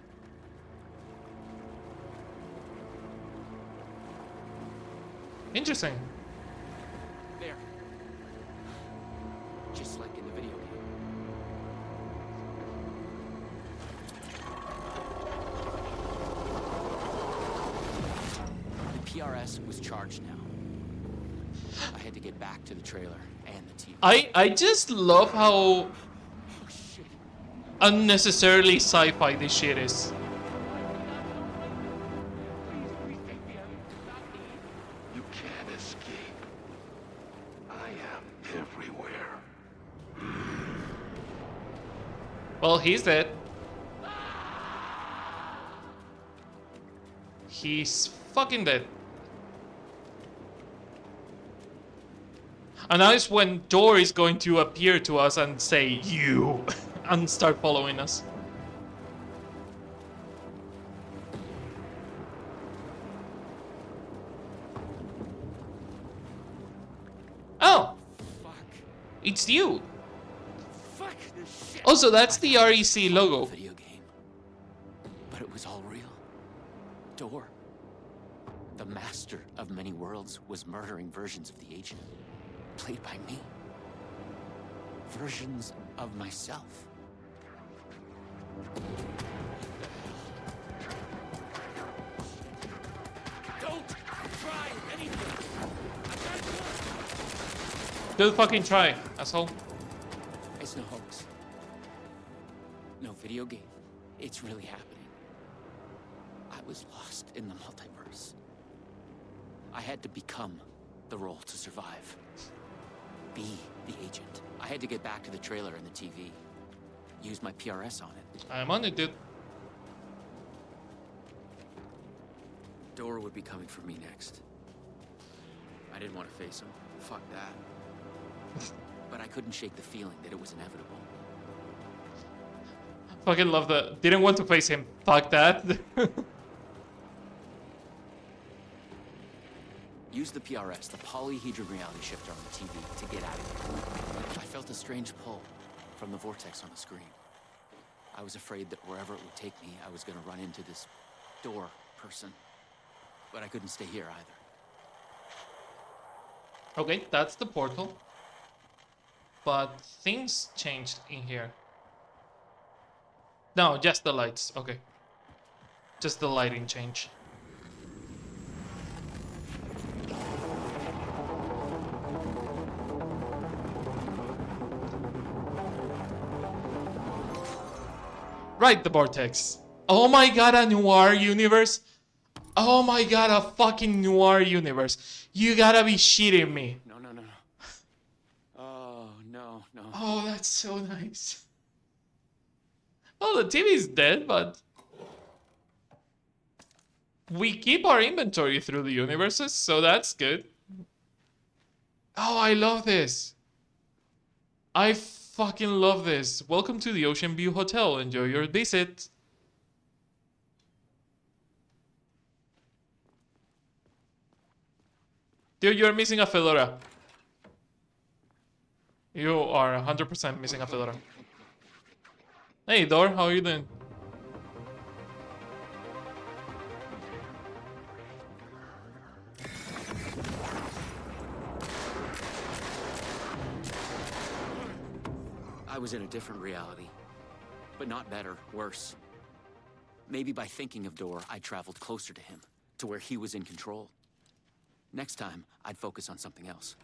Interesting. There. Just like in the video game. The PRS was charged now. I had to get back to the trailer and the TV. I just love how unnecessarily sci-fi this shit is. You can't escape. I am everywhere. Well, he's dead. He's fucking dead. And now is when Door is going to appear to us and say, you, and start following us. Oh! Fuck. It's you! Fuck this shit. Also, that's the REC logo. Video game. But it was all real. Door, the master of many worlds, was murdering versions of the agent. Played by me. Versions of myself. Don't try anything. Good fucking try, asshole. It's no hoax. No video game. It's really happening. I was lost in the multiverse. I had to become the role to survive. Be the agent. I had to get back to the trailer and the TV. Use my PRS on it. I'm on it, dude. Door would be coming for me next. I didn't want to face him. Fuck that. But I couldn't shake the feeling that it was inevitable. Fucking love that. Didn't want to face him. Fuck that. Use the PRS, the polyhedron reality shifter on the TV, to get out of here. I felt a strange pull from the vortex on the screen. I was afraid that wherever it would take me, I was gonna run into this door person. But I couldn't stay here either. Okay, that's the portal. But things changed in here. No, just the lights. Okay. Just the lighting change. Right, the vortex. Oh my god, a noir universe. Oh my god, a fucking noir universe. You gotta be shitting me. No. Oh, no. Oh, that's so nice. Oh, the TV is dead, but we keep our inventory through the universes, so that's good. Oh, I love this. I fucking love this. Welcome to the Ocean View Hotel. Enjoy your visit. Dude, you're missing a fedora. You are 100% missing a fedora. Hey, Dor, how are you doing? I was in a different reality. But not better, worse. Maybe by thinking of Dor, I traveled closer to him, to where he was in control. Next time, I'd focus on something else.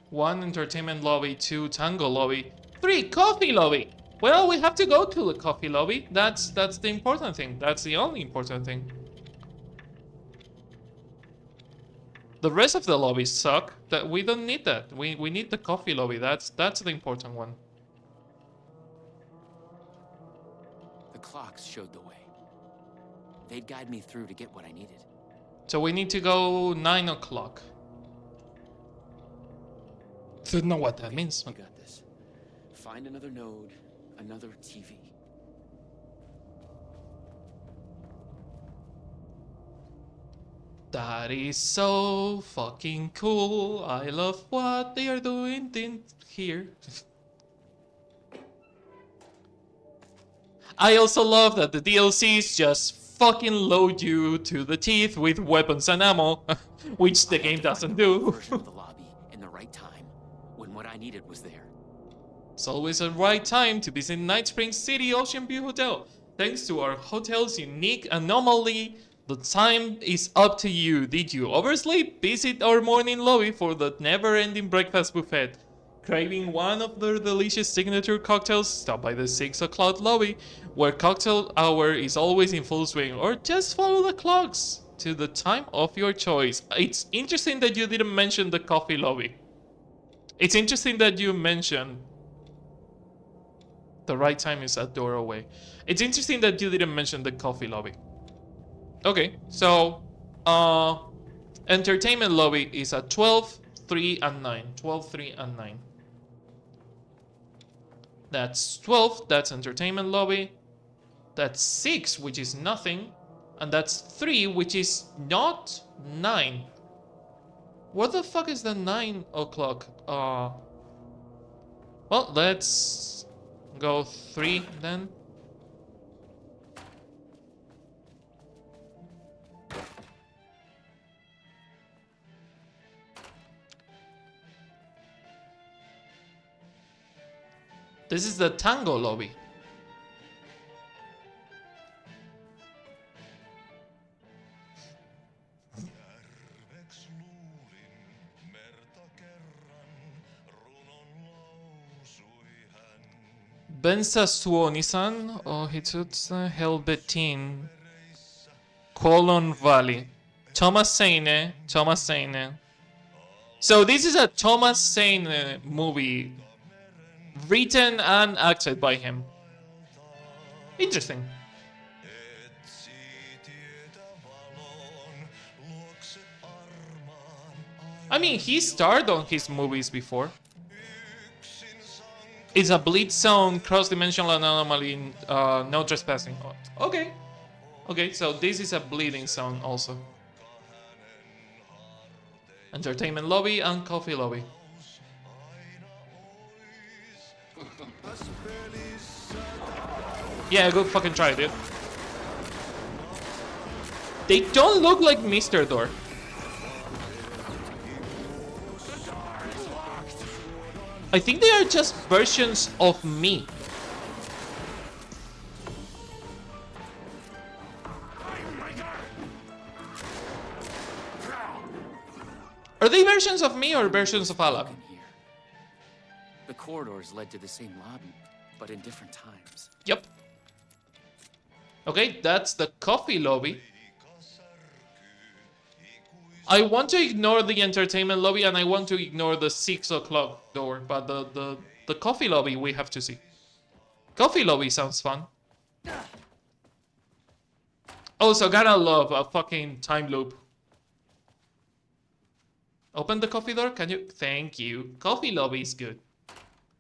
1 entertainment lobby, 2 tango lobby, 3 coffee lobby. Well, we have to go to the coffee lobby. That's the important thing. That's the only important thing. The rest of the lobbies suck. That we don't need that. We need the coffee lobby. That's the important one. The clocks showed the way. They'd guide me through to get what I needed. So we need to go 9 o'clock. Don't know what that means. You got this. Find another node, another TV. That is so fucking cool. I love what they are doing here. I also love that the DLCs just fucking load you to the teeth with weapons and ammo, which the game doesn't do. Version of the lobby in the right time, when what I needed was there. It's always the right time to visit NightSprings City Ocean View Hotel. Thanks to our hotel's unique anomaly, the time is up to you. Did you oversleep? Visit our morning lobby for the never-ending breakfast buffet. Craving one of their delicious signature cocktails? Stop by the 6 o'clock lobby, where cocktail hour is always in full swing, or just follow the clocks to the time of your choice. It's interesting that you didn't mention the coffee lobby. It's interesting that you mentioned the right time is a door away. It's interesting that you didn't mention the coffee lobby. Okay, so entertainment lobby is at 12, 3, and 9. 12, 3, and 9. That's 12, that's entertainment lobby. That's 6, which is nothing. And that's 3, which is not 9. What the fuck is the 9 o'clock? Well, let's go 3 then. This is the tango lobby. Bensa Suonisan ohitutsa helbetin. Colon Valley. Thomas Seine. So this is a Thomas Seine movie, written and acted by him. Interesting. I mean, he starred on his movies before. It's a bleed zone, cross-dimensional anomaly, no trespassing. Okay. Okay, so this is a bleeding zone also. Entertainment lobby and coffee lobby. Yeah, good fucking try, dude. They don't look like Mr. Door. I think they are just versions of me. Are they versions of me or versions of Alan? The corridors led to the same lobby, but in different times. Yep. Okay, that's the coffee lobby. I want to ignore the entertainment lobby and I want to ignore the 6 o'clock door, but the coffee lobby we have to see. Coffee lobby sounds fun. Also, gotta love a fucking time loop. Open the coffee door, can you? Thank you. Coffee lobby is good.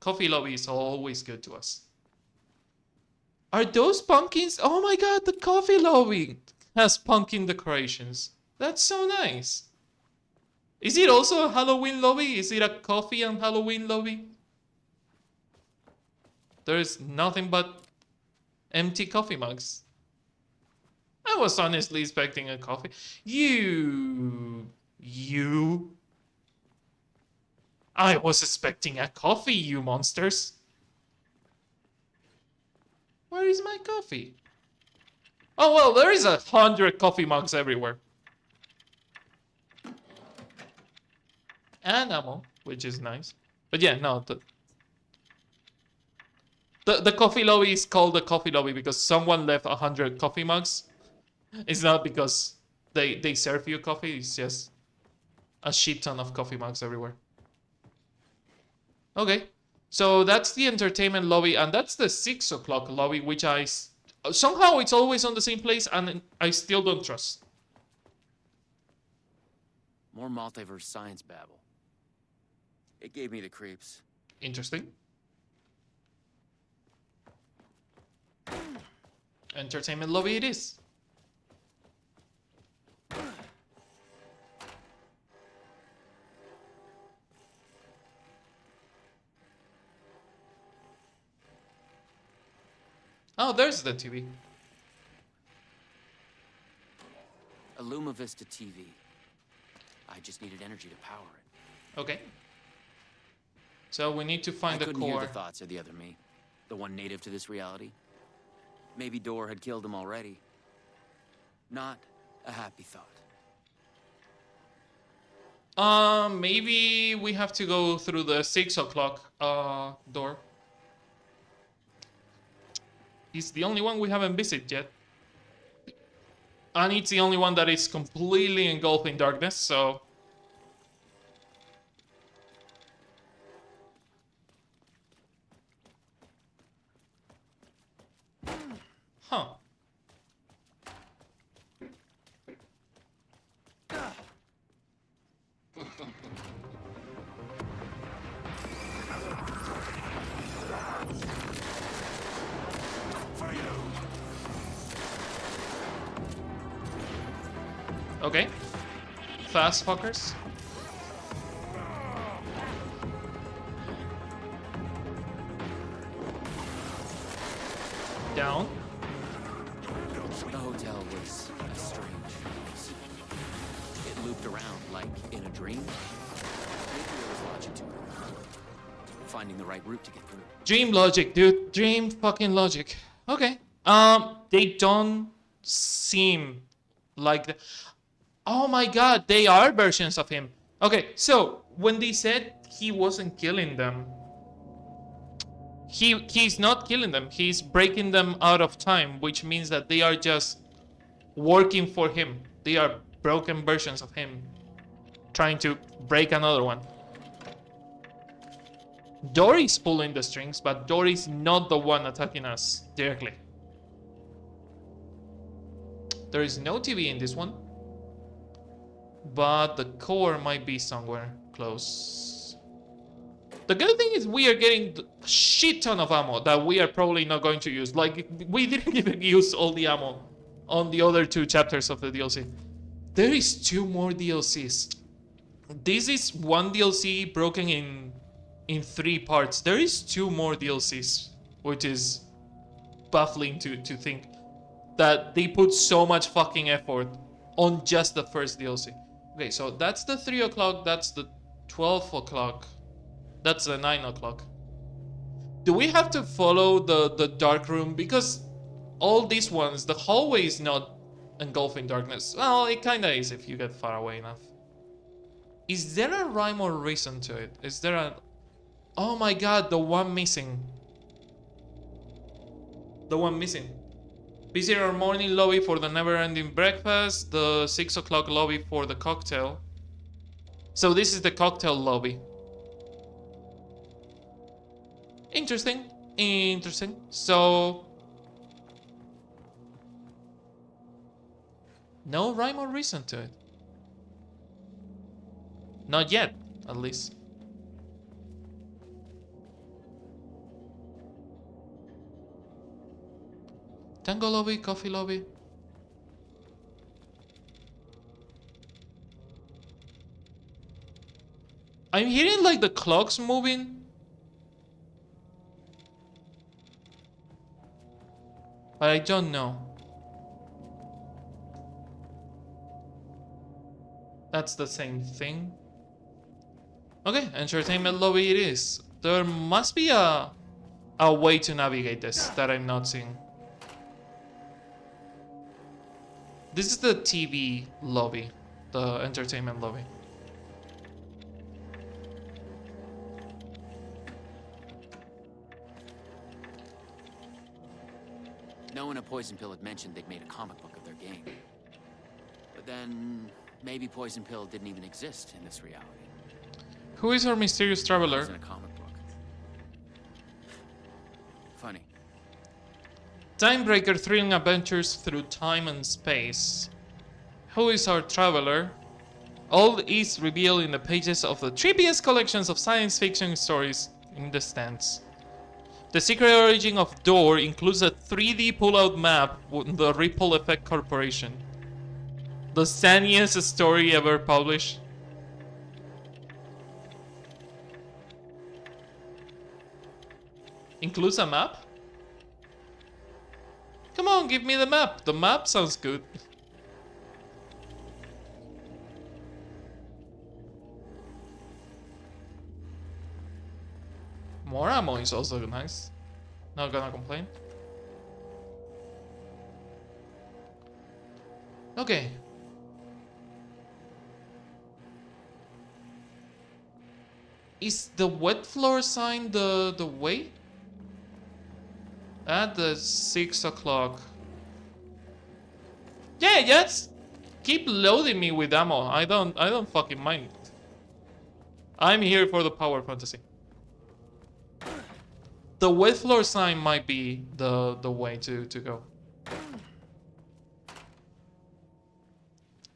Coffee lobby is always good to us. Are those pumpkins? Oh my god, the coffee lobby has pumpkin decorations. That's so nice. Is it also a Halloween lobby? Is it a coffee and Halloween lobby? There's nothing but empty coffee mugs. I was honestly expecting a coffee. You. I was expecting a coffee, you monsters. Where is my coffee? Oh, well, there is 100 coffee mugs everywhere. And ammo, which is nice. But yeah, no, the coffee lobby is called the coffee lobby because someone left 100 coffee mugs. It's not because they serve you coffee, it's just a shit ton of coffee mugs everywhere. Okay, so that's the entertainment lobby, and that's the 6 o'clock lobby, which somehow it's always on the same place, and I still don't trust. More multiverse science babble. It gave me the creeps. Interesting. Entertainment lobby it is. Oh, there's the TV. A Luma Vista TV. I just needed energy to power it. Okay. So we need to find the couldn't core. hear the thoughts of the other me, the one native to this reality. Maybe Door had killed him already. Not a happy thought. Maybe we have to go through the 6 o'clock door. He's the only one we haven't visited yet. And it's the only one that is completely engulfed in darkness, so... Huh. Okay. Fast fuckers. Down. The hotel was a strange place. It looped around like in a dream. Maybe there was logic to it. Finding the right route to get through. Dream logic, dude. Dream fucking logic. Okay. They don't seem like the... Oh my god, they are versions of him. Okay, so when they said he wasn't killing them, he's not killing them. He's breaking them out of time, which means that they are just working for him. They are broken versions of him, trying to break another one. Dory's pulling the strings, but Dory's not the one attacking us directly. There is no TV in this one, but the core might be somewhere close. The good thing is we are getting a shit ton of ammo that we are probably not going to use. Like, we didn't even use all the ammo on the other 2 chapters of the DLC. There is 2 more DLCs. This is 1 DLC broken in 3 parts. There is 2 more DLCs, which is baffling to think that they put so much fucking effort on just the first DLC. Okay, so that's the 3 o'clock, that's the 12 o'clock, that's the 9 o'clock. Do we have to follow the dark room? Because all these ones, the hallway is not engulfing darkness. Well, it kinda is if you get far away enough. Is there a rhyme or reason to it? Is there a... Oh my god, the one missing. The one missing. Visit our morning lobby for the never-ending breakfast, the 6 o'clock lobby for the cocktail. So this is the cocktail lobby. Interesting. Interesting. So... no rhyme or reason to it. Not yet, at least. Tango lobby, coffee lobby. I'm hearing like the clocks moving. But I don't know. That's the same thing. Okay, entertainment lobby it is. There must be a way to navigate this that I'm not seeing. This is the TV lobby, the entertainment lobby. No one at Poison Pill had mentioned they'd made a comic book of their game. But then, maybe Poison Pill didn't even exist in this reality. Who is our mysterious It traveler? was in a comic book. Funny. Timebreaker thrilling adventures through time and space. Who is our traveler? All is revealed in the pages of the trippiest collections of science fiction stories in the stands. The secret origin of Door includes a 3D pull-out map with the Ripple Effect Corporation. The sanniest story ever published. Includes a map? Come on, give me the map. The map sounds good. More ammo is also nice. Not gonna complain. Okay. Is the wet floor sign the way? At the 6 o'clock. Yeah, just keep loading me with ammo. I don't fucking mind. I'm here for the power fantasy. The wet floor sign might be the way to go.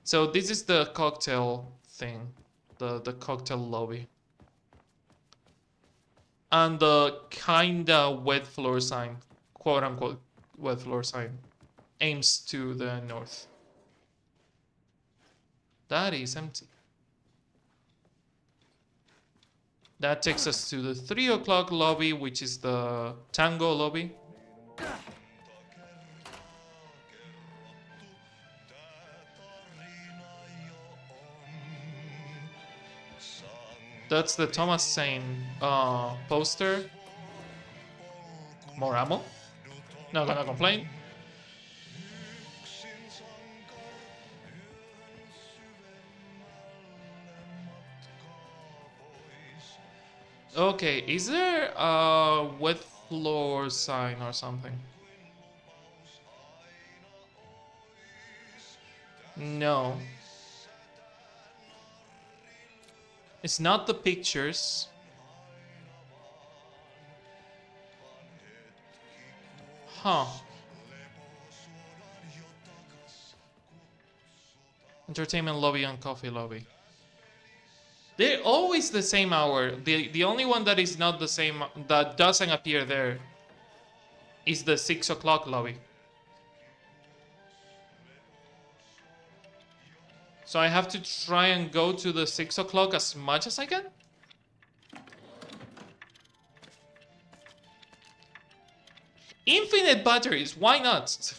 So this is the cocktail thing. The cocktail lobby. And the kinda wet floor sign, quote unquote wet floor sign, aims to the north. That is empty. That takes us to the 3 o'clock lobby, which is the tango lobby. That's the Thomas Sane poster. More ammo. Not gonna complain. Okay, is there a wet floor sign or something? No. It's not the pictures. Huh. Entertainment lobby and coffee lobby. They're always the same hour. The only one that is not the same, that doesn't appear there, is the 6 o'clock lobby. So I have to try and go to the 6 o'clock as much as I can? Infinite batteries, why not?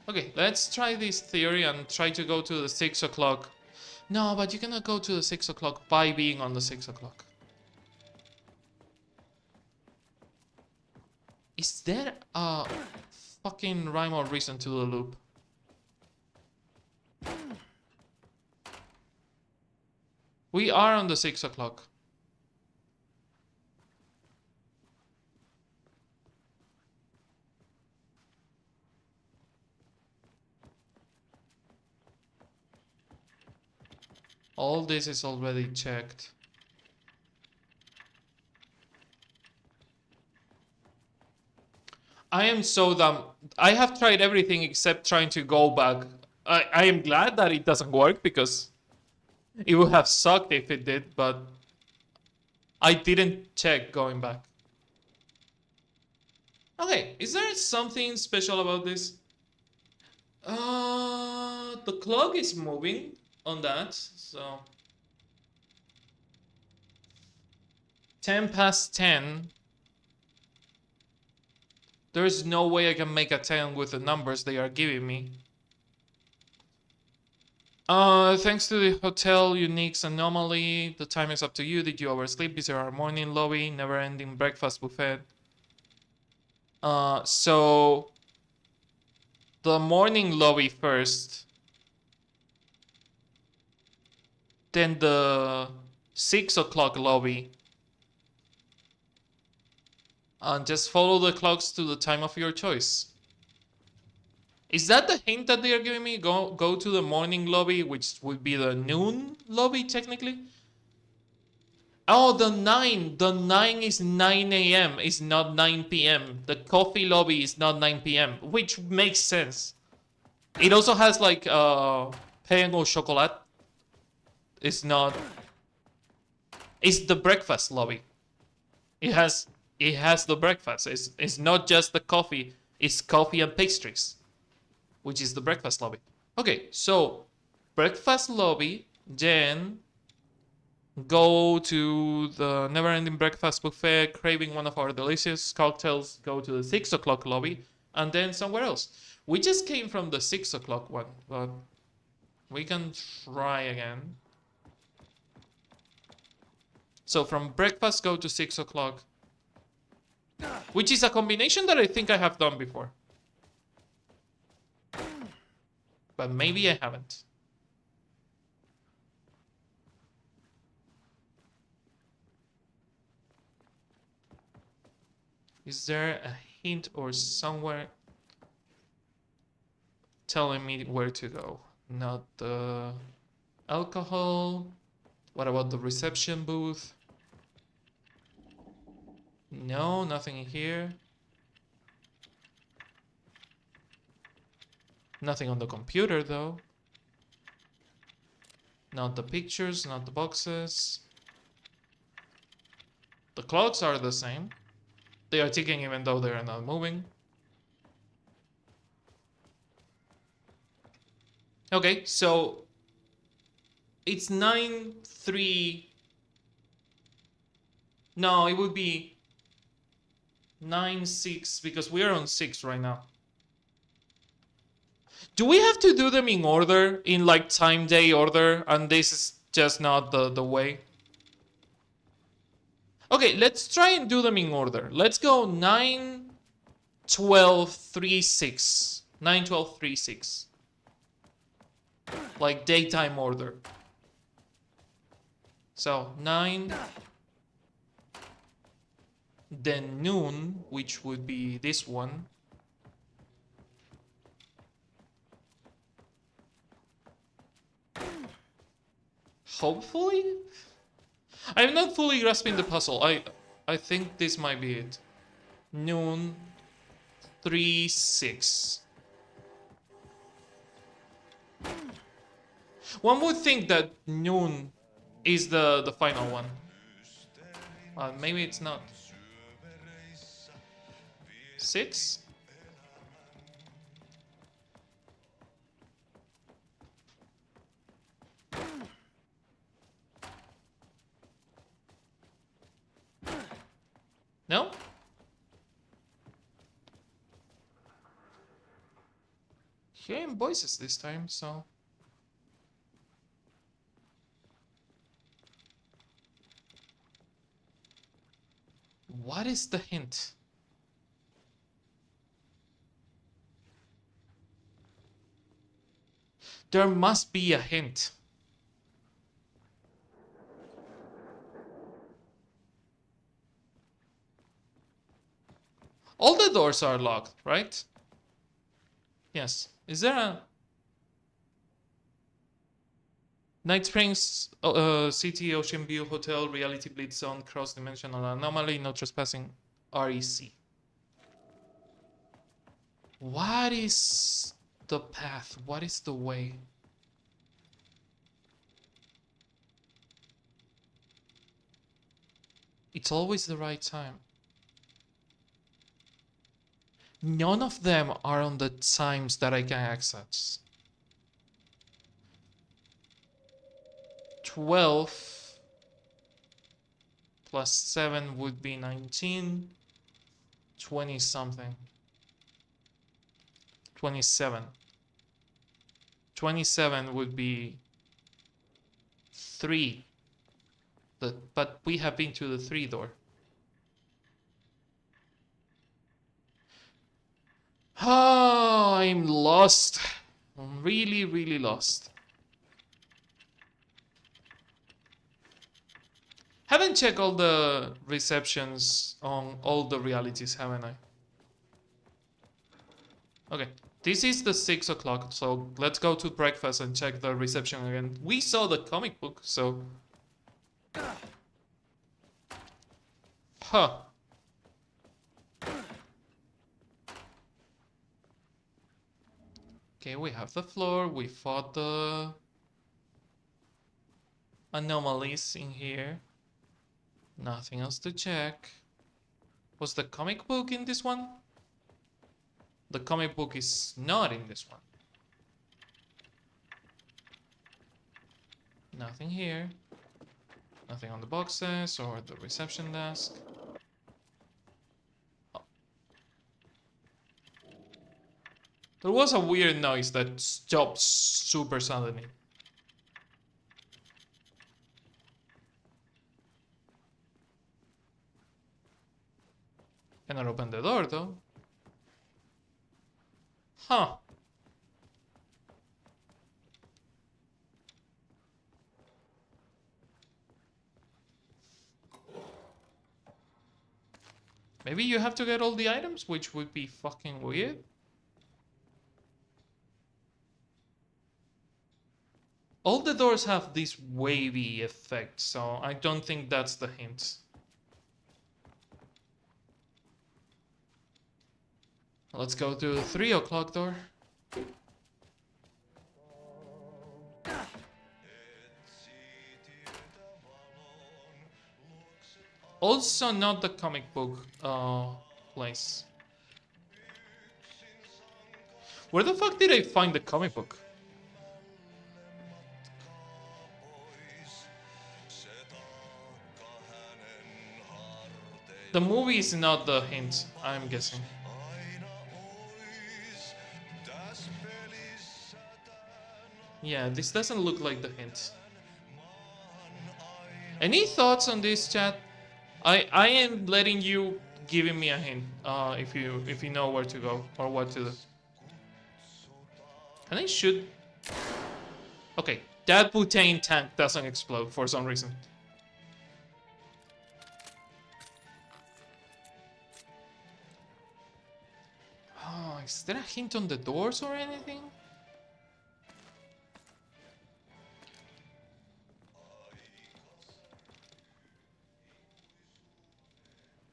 Okay, let's try this theory and try to go to the 6 o'clock. No, but you cannot go to the 6 o'clock by being on the 6 o'clock. Is there a fucking rhyme or reason to the loop? We are on the 6 o'clock. All this is already checked. I am so dumb. I have tried everything except trying to go back. I am glad that it doesn't work because it would have sucked if it did, but I didn't check going back. Okay, is there something special about this? The clock is moving on that, so 10 past 10. There's no way I can make a 10 with the numbers they are giving me. Thanks to the hotel unique's anomaly, the time is up to you. Did you oversleep? Is there our morning lobby, never-ending breakfast buffet? So the morning lobby first, then the 6 o'clock lobby, and just follow the clocks to the time of your choice. Is that the hint that they are giving me? Go to the morning lobby, which would be the noon lobby technically. Oh, the 9. The 9 is 9 a.m. It's not 9 p.m. The coffee lobby is not 9 p.m., which makes sense. It also has like pain au chocolat. It's not. It's the breakfast lobby. It has the breakfast. It's not just the coffee. It's coffee and pastries, which is the breakfast lobby. Okay, so breakfast lobby, then go to the never-ending breakfast buffet, craving one of our delicious cocktails, go to the 6 o'clock lobby, and then somewhere else. We just came from the 6 o'clock one, but we can try again. So from breakfast, go to 6 o'clock, which is a combination that I think I have done before. But maybe I haven't. Is there a hint or somewhere telling me where to go? Not the alcohol. What about the reception booth? No, nothing here. Nothing on the computer though. Not the pictures, not the boxes. The clocks are the same. They are ticking even though they are not moving. Okay, so it's 9:03. No, it would be 9:06 because we are on 6 right now. Do we have to do them in order, in like time day order, and this is just not the way? Okay, let's try and do them in order. Let's go 9, 12, 3, 6. 9, 12, 3, 6. Like daytime order. So 9, then noon, which would be this one. Hopefully? I'm not fully grasping the puzzle. I think this might be it. Noon, 3, 6. One would think that noon is the final one. Maybe it's not. 6? No? Hearing voices this time, so... What is the hint? There must be a hint. All the doors are locked, right? Yes. Is there a... NightSprings, City, Ocean View, Hotel, Reality Blitz Zone, Cross-Dimensional Anomaly, No Trespassing, REC. What is the path? What is the way? It's always the right time. None of them are on the times that I can access. 12 plus 7 would be 19. 20 something. 27. 27 would be 3. But we have been to the 3 door. Oh, I'm lost. I'm really, really lost. Haven't checked all the receptions on all the realities, haven't I? Okay, this is the 6 o'clock, so let's go to breakfast and check the reception again. We saw the comic book, so... Huh. Okay, we have the floor, we fought the... anomalies in here. Nothing else to check. Was the comic book in this one? The comic book is not in this one. Nothing here. Nothing on the boxes or the reception desk. Oh. There was a weird noise that stopped super suddenly. Cannot open the door though. Huh. Maybe you have to get all the items, which would be fucking weird. All the doors have this wavy effect, so I don't think that's the hint. Let's go to the 3 o'clock door. Also not the comic book place. Where the fuck did I find the comic book? The movie is not the hint, I'm guessing. Yeah, this doesn't look like the hint. Any thoughts on this, chat? I am letting you giving me a hint if you know where to go or what to do. Can I shoot? Okay, that butane tank doesn't explode for some reason. Oh, is there a hint on the doors or anything?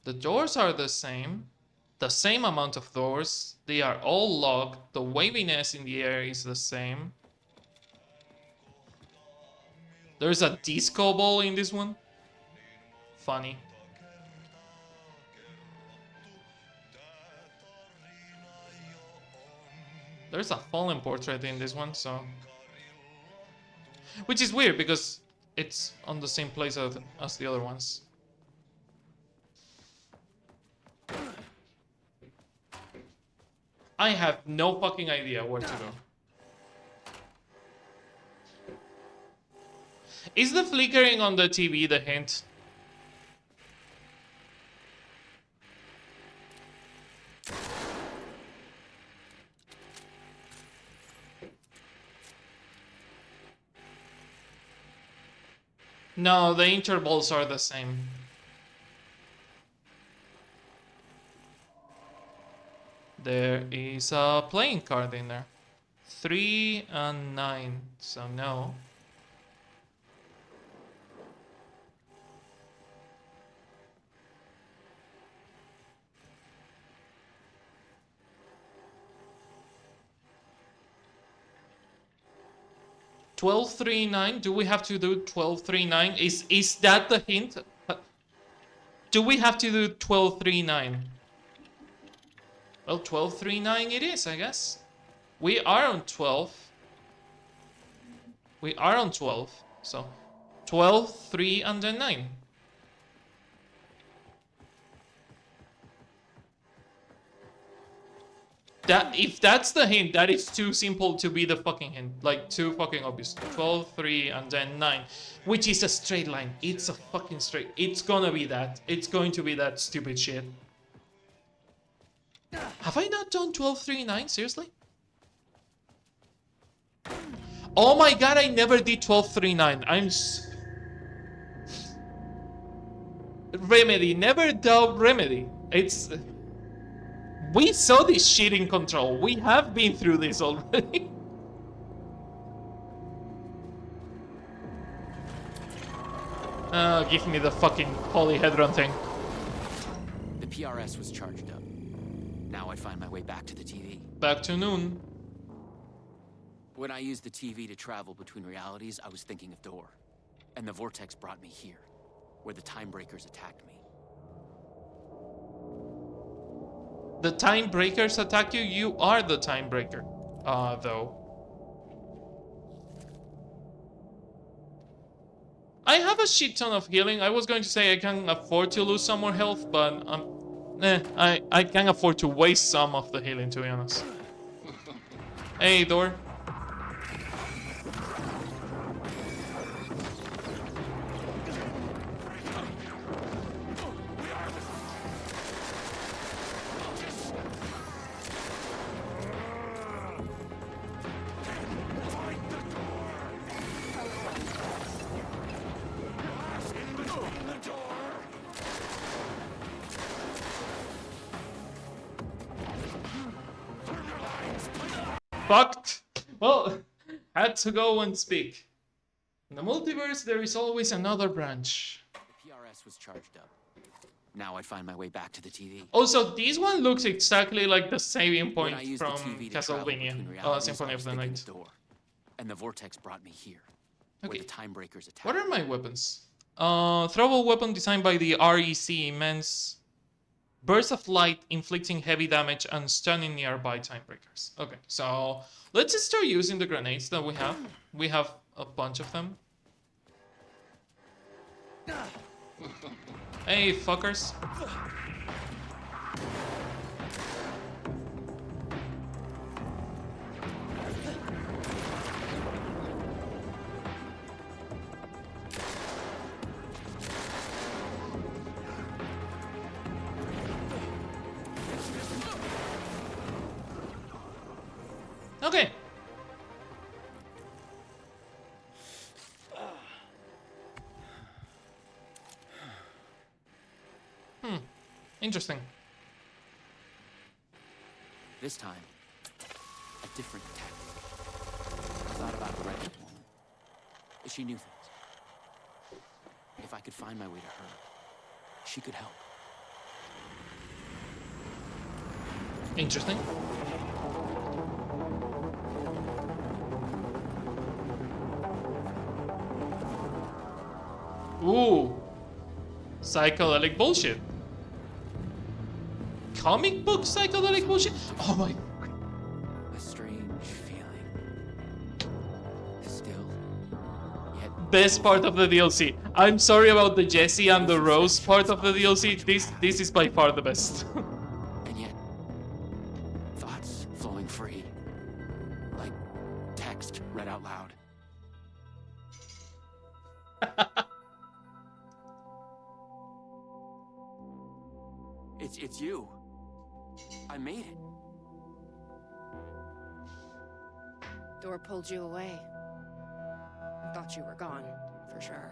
The doors are the same amount of doors. They are all locked. The waviness in the air is the same. There's a disco ball in this one. Funny. There's a fallen portrait in this one, so... Which is weird, because it's on the same place as the other ones. I have no fucking idea where to go. Is the flickering on the TV the hint? No, the intervals are the same. There is a playing card in there. 3 and 9, so no. $12.39. Do we have to do $12.39? Is that the hint? Do we have to do $12.39? Well, $12.39 it is, I guess. We are on 12. We are on 12. So 12, 3, and then 9. If that's the hint, that is too simple to be the fucking hint. Like, too fucking obvious. 12, 3, and then 9. Which is a straight line. It's a fucking straight... It's gonna be that. It's going to be that stupid shit. Have I not done 12, 3, 9? Seriously? Oh my god, I never did 12, 3, 9. Remedy. Never doubt Remedy. It's... We saw this shit in Control. We have been through this already. Give me the fucking polyhedron thing. The PRS was charged up. Now I find my way back to the TV. Back to noon. When I used the TV to travel between realities, I was thinking of Door. And the vortex brought me here, where the Time Breakers attacked me. The Time Breakers attack you? You are the Time Breaker. Though. I have a shit ton of healing. I was going to say I can afford to lose some more health, but I can afford to waste some of the healing, to be honest. Hey, Door. Fucked. Well, had to go and speak. In the multiverse, there is always another branch. The PRS was charged up. Now I find my way back to the TV. Also, this one looks exactly like the saving When point I used from the TV to travel between Castlevania, realities, Symphony I of was the thinking Night. of Door. And the vortex brought me here, Okay. where the Time Breakers attacked. What are my weapons? Throwable weapon designed by the REC, immense burst of light inflicting heavy damage and stunning nearby Time Breakers. Okay, so let's just start using the grenades that we have. We have a bunch of them. Hey, fuckers. Okay. Interesting. This time, a different tactic. I thought about the redhead woman. She knew things. If I could find my way to her, she could help. Interesting. Ooh. Psychedelic bullshit. Comic book psychedelic bullshit? Oh my... A strange feeling. Still, yet Best part of the DLC. I'm sorry about the Jesse and the Rose part of the DLC. This is by far the best. and yet, thoughts flowing free, like text read out loud. It's you. I made it. Door pulled you away. Thought you were gone, for sure.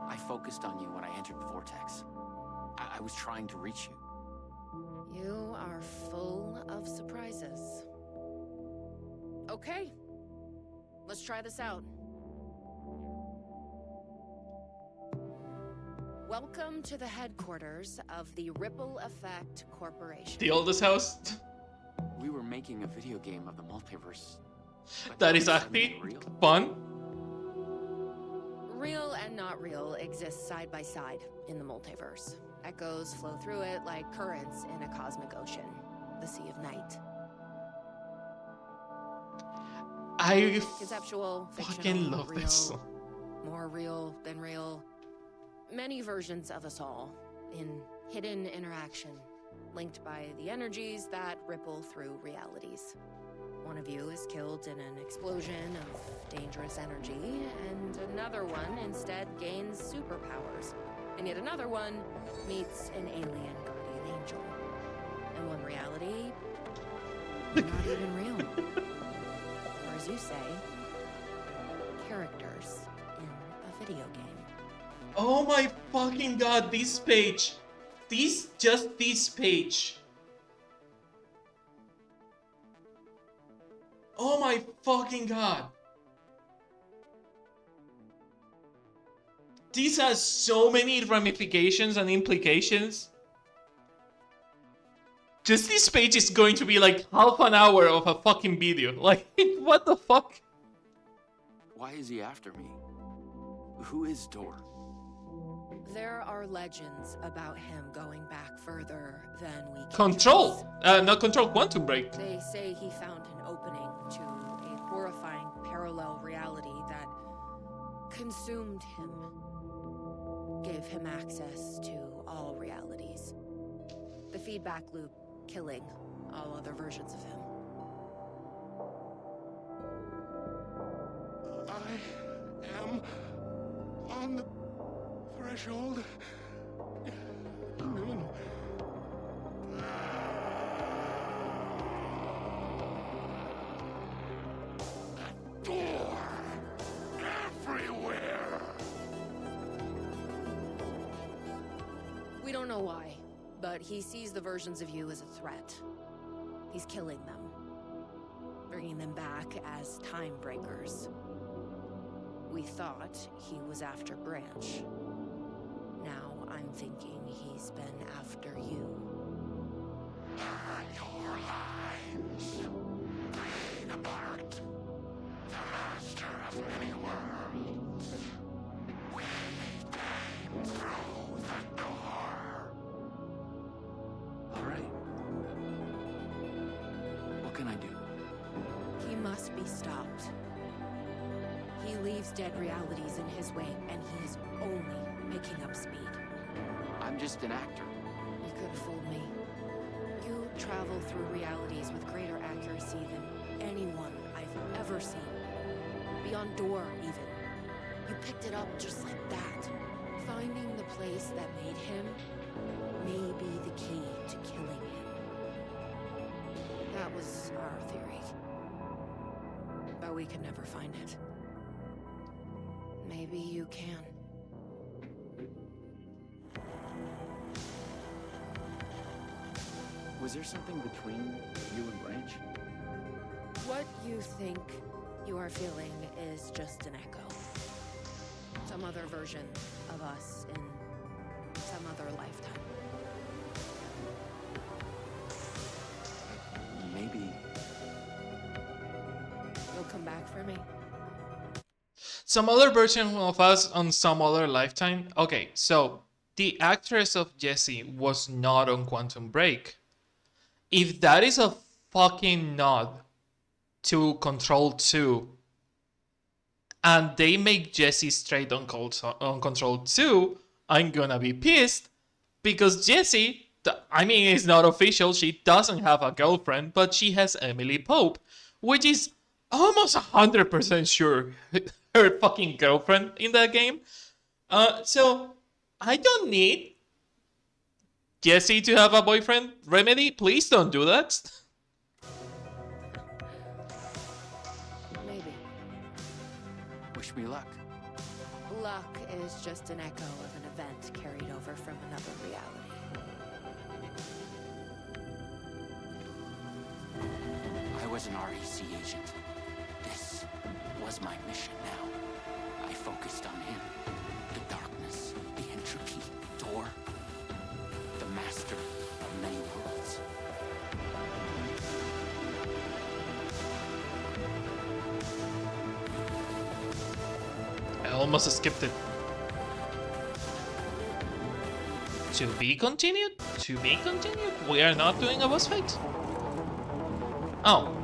I focused on you when I entered the vortex. I was trying to reach you. You are full of surprises. Okay. Let's try this out. Welcome to the headquarters of the Ripple Effect Corporation. The oldest house? We were making a video game of the multiverse. That is actually fun. Real and not real exist side by side in the multiverse. Echoes flow through it like currents in a cosmic ocean, the Sea of Night. I Conceptual, fucking fictional, love real, this. more real than real. Many versions of us all, in hidden interaction, linked by the energies that ripple through realities. One of you is killed in an explosion of dangerous energy, and another one instead gains superpowers. And yet another one meets an alien guardian angel. In one reality, they're not even real. Or as you say, characters in a video game. Oh my fucking god, this page. This page. Oh my fucking god. This has so many ramifications and implications. Just this page is going to be like half an hour of a fucking video. Like, what the fuck? Why is he after me? Who is Door? There are legends about him going back further than we can Control! Not Control, Quantum Break. They say he found an opening to a horrifying parallel reality that consumed him, gave him access to all realities. The feedback loop killing all other versions of him. I am on the threshold. Door everywhere. We don't know why, but he sees the versions of you as a threat. He's killing them, bringing them back as time breakers. We thought he was after Branch. Now I'm thinking he's been after you. Your lines bring apart the master of many worlds. We came through the door. All right. What can I do? He must be stopped. He leaves dead realities in his wake, and he is only picking up speed. I'm just an actor. You could have fooled me. You travel through realities with greater accuracy than anyone I've ever seen. Beyond Door, even. You picked it up just like that. Finding the place that made him may be the key to killing him. That was our theory. But we could never find it. Maybe you can. Was there something between you and Branch? What you think you are feeling is just an echo. Some other version of us in some other lifetime. Maybe. You'll come back for me. some other version of us on some other lifetime. Okay, so the actress of Jessie was not on Quantum Break. If that is a fucking nod to Control 2, and they make Jessie straight on Control 2, I'm gonna be pissed because Jessie, I mean, it's not official, she doesn't have a girlfriend, but she has Emily Pope, which is almost 100% sure her fucking girlfriend in that game. So I don't need Jessie to have a boyfriend. Remedy, please don't do that. Maybe. Wish me luck. Luck is just an echo of an event carried over from another reality. I was an REC agent. This was my mission now. I focused on him. The darkness, the entropy, Tor. The master of many worlds. I almost skipped it. To be continued? To be continued? We are not doing a boss fight? Oh.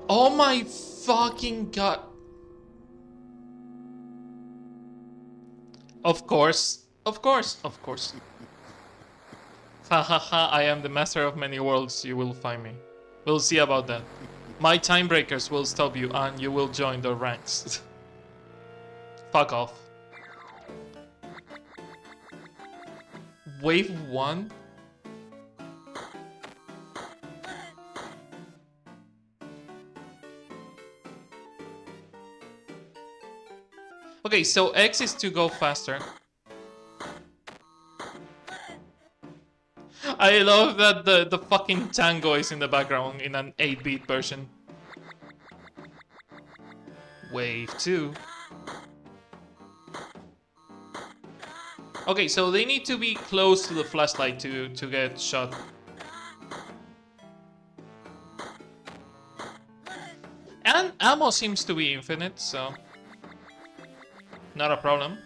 Oh my fucking god. Of course. Of course. Of course. Ha ha ha, I am the master of many worlds. You will find me. We'll see about that. My time breakers will stop you and you will join the ranks. Fuck off. Wave 1? Okay, so X is to go faster. I love that the fucking tango is in the background in an 8-bit version. Wave 2. Okay, so they need to be close to the flashlight to get shot. And ammo seems to be infinite, so not a problem.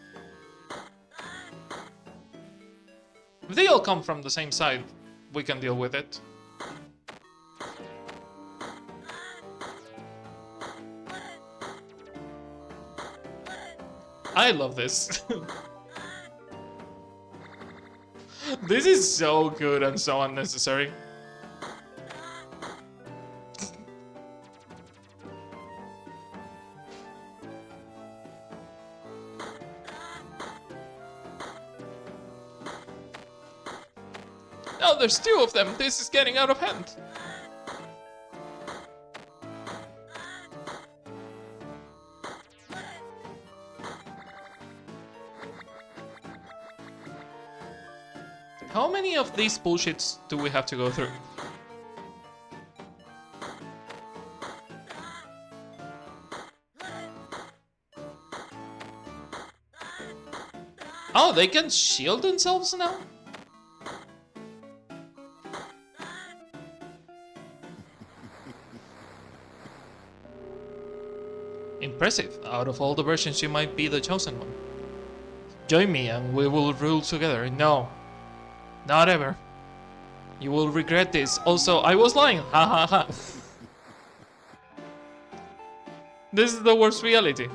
If they all come from the same side, we can deal with it. I love this. This is so good and so unnecessary. Oh, there's 2 of them. This is getting out of hand. How many of these bullshits do we have to go through? Oh, they can shield themselves now? Impressive. Out of all the versions, you might be the chosen one. Join me and we will rule together. No. Not ever. You will regret this. Also, I was lying. Ha ha ha. This is the worst reality.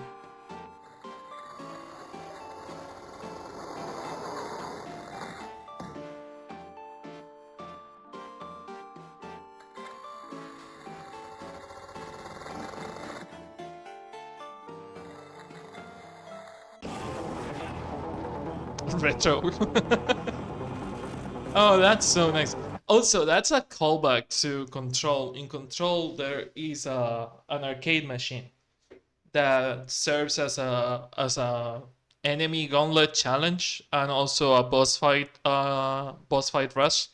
Retro. Oh, that's so nice. Also, that's a callback to Control. In Control, there is an arcade machine that serves as a enemy gauntlet challenge and also a boss fight rush.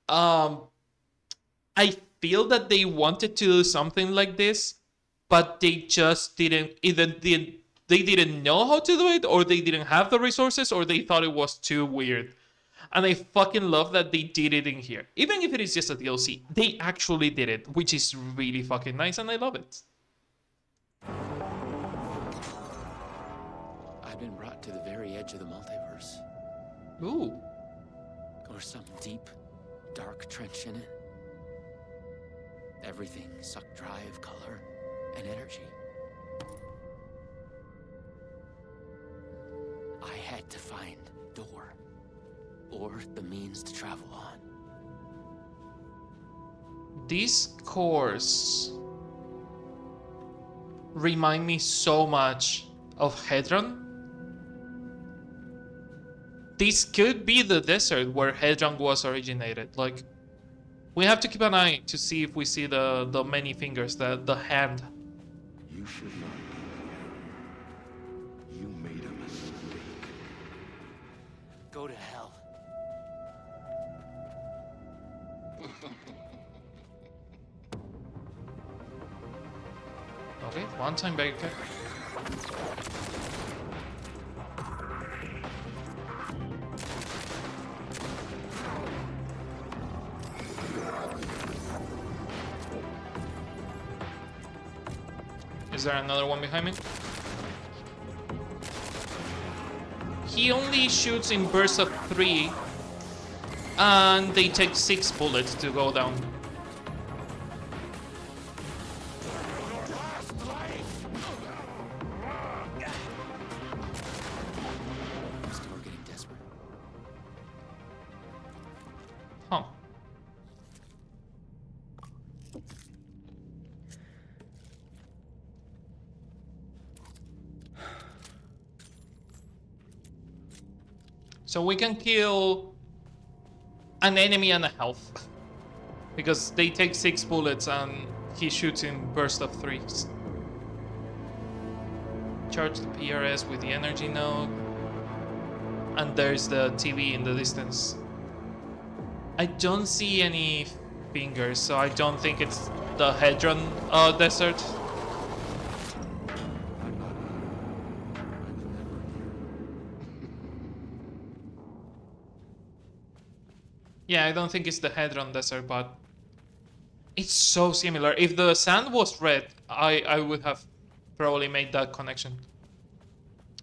I feel that they wanted to do something like this, but they just didn't they didn't know how to do it, or they didn't have the resources, or they thought it was too weird. And I fucking love that they did it in here. Even if it is just a DLC, they actually did it, which is really fucking nice, and I love it. I've been brought to the very edge of the multiverse. Ooh. Or some deep, dark trench in it. Everything sucked dry of color and energy. I had to find a door, or the means to travel on. These cores remind me so much of Hedron. This could be the desert where Hedron was originated. Like, we have to keep an eye to see if we see the many fingers, the hand. You should not be here. You made a mistake. Go to hell. Okay, one time baker. Is there another one behind me? He only shoots in bursts of 3, and they take 6 bullets to go down. Still getting desperate. Huh. So we can kill an enemy and a health. Because they take 6 bullets and he shoots in bursts of 3s. Charge the PRS with the energy node. And there's the TV in the distance. I don't see any fingers, so I don't think it's the Hedron desert. Yeah, I don't think it's the Hedron desert, but it's so similar. If the sand was red, I would have probably made that connection.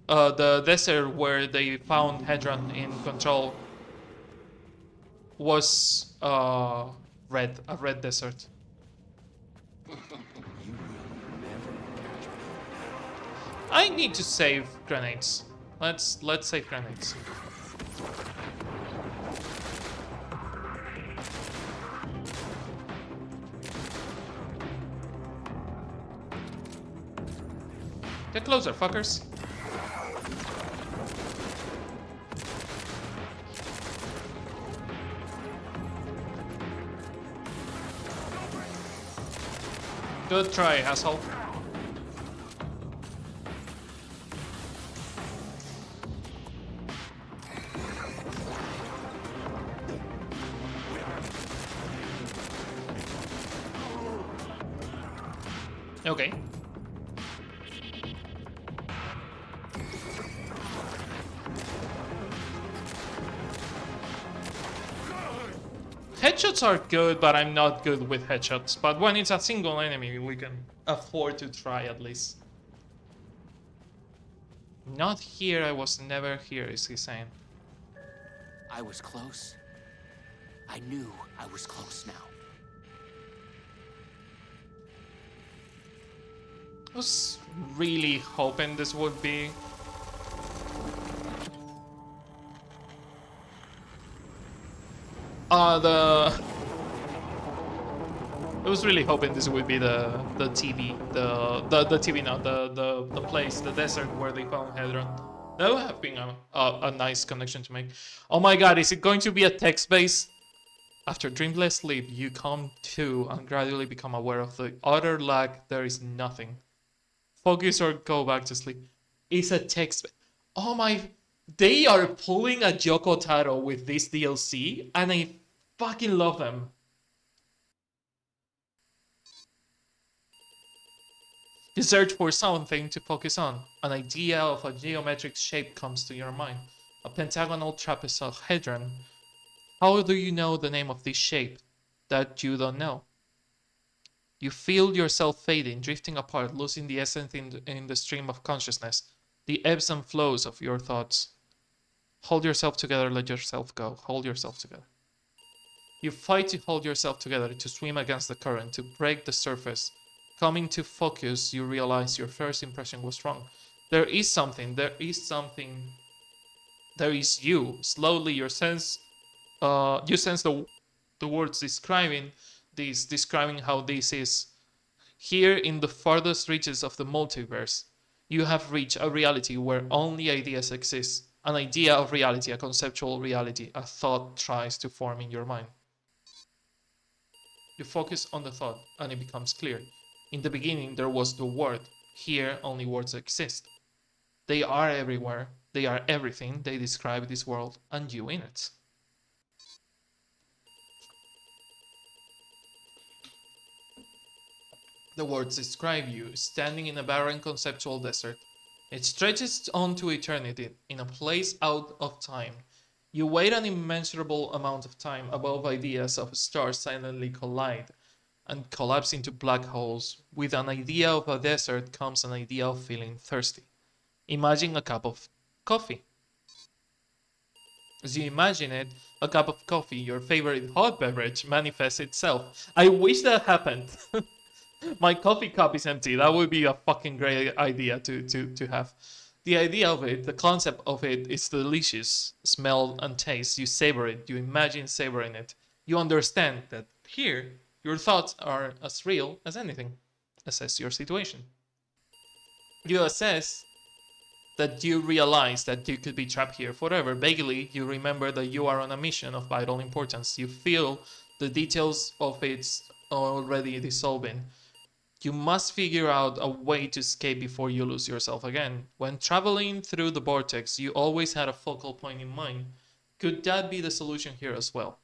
The desert where they found Hedron in control was red, a red desert. I need to save grenades. Let's save grenades. Get closer, fuckers. Good try, asshole. Okay. Headshots are good, but I'm not good with headshots. But when it's a single enemy, we can afford to try at least. Not here, I was never here, is he saying? I was close. I knew I was close now. I was really hoping this would be... I was really hoping this would be the TV, the TV, no, the place, the desert where they found Hedron. That would have been a nice connection to make. Oh my god, is it going to be a text-based? After dreamless sleep, you come to and gradually become aware of the utter lack there is nothing. Focus or go back to sleep. It's a text. Oh my... They are pulling a Yoko Taro with this DLC, and I fucking love them. You search for something to focus on. An idea of a geometric shape comes to your mind. A pentagonal trapezohedron How do you know the name of this shape that you don't know? You feel yourself fading, drifting apart, losing the essence in the stream of consciousness, the ebbs and flows of your thoughts. Hold yourself together, let yourself go. Hold yourself together. You fight to hold yourself together, to swim against the current, to break the surface. Coming to focus, you realize your first impression was wrong. There is something, there is you. Slowly, you sense the words describing this, describing how this is. Here in the farthest reaches of the multiverse, you have reached a reality where only ideas exist. An idea of reality, a conceptual reality, a thought tries to form in your mind. You focus on the thought and it becomes clear. In the beginning, there was the word. Here, only words exist. They are everywhere. They are everything. They describe this world and you in it. The words describe you standing in a barren conceptual desert. It stretches on to eternity, in a place out of time. You wait an immeasurable amount of time above ideas of stars silently collide and collapse into black holes. With an idea of a desert comes an idea of feeling thirsty. Imagine a cup of coffee. As you imagine it, a cup of coffee, your favorite hot beverage, manifests itself. I wish that happened. My coffee cup is empty. That would be a fucking great idea to have. The idea of it, the concept of it is delicious. Smell and taste. You savor it. You imagine savoring it. You understand that here, your thoughts are as real as anything. Assess your situation. You assess that you realize that you could be trapped here forever. Vaguely, you remember that you are on a mission of vital importance. You feel the details of it already dissolving. You must figure out a way to escape before you lose yourself again. When traveling through the vortex, you always had a focal point in mind. Could that be the solution here as well?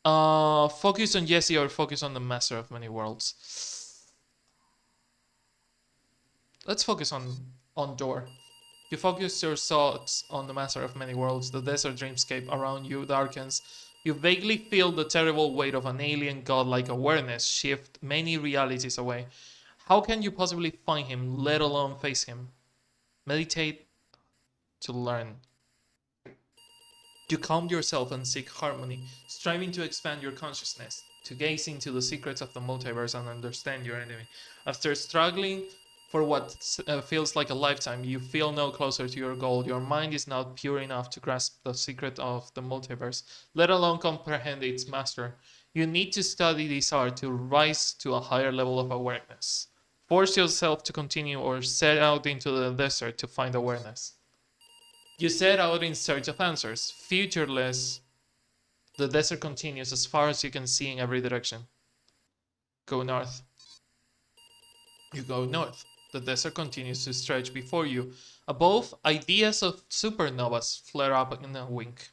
Focus on Jesse or focus on the Master of Many Worlds? Let's focus on Door. You focus your thoughts on the Master of Many Worlds. The desert dreamscape around you darkens. You vaguely feel the terrible weight of an alien godlike awareness shift many realities away. How can you possibly find him, let alone face him? Meditate to learn. You calm yourself and seek harmony, striving to expand your consciousness, to gaze into the secrets of the multiverse and understand your enemy. After struggling for what feels like a lifetime, you feel no closer to your goal. Your mind is not pure enough to grasp the secret of the multiverse, let alone comprehend its master. You need to study this art to rise to a higher level of awareness. Force yourself to continue or set out into the desert to find awareness. You set out in search of answers. Futureless, the desert continues as far as you can see in every direction. Go north. You go north. The desert continues to stretch before you. Above, ideas of supernovas flare up in a wink.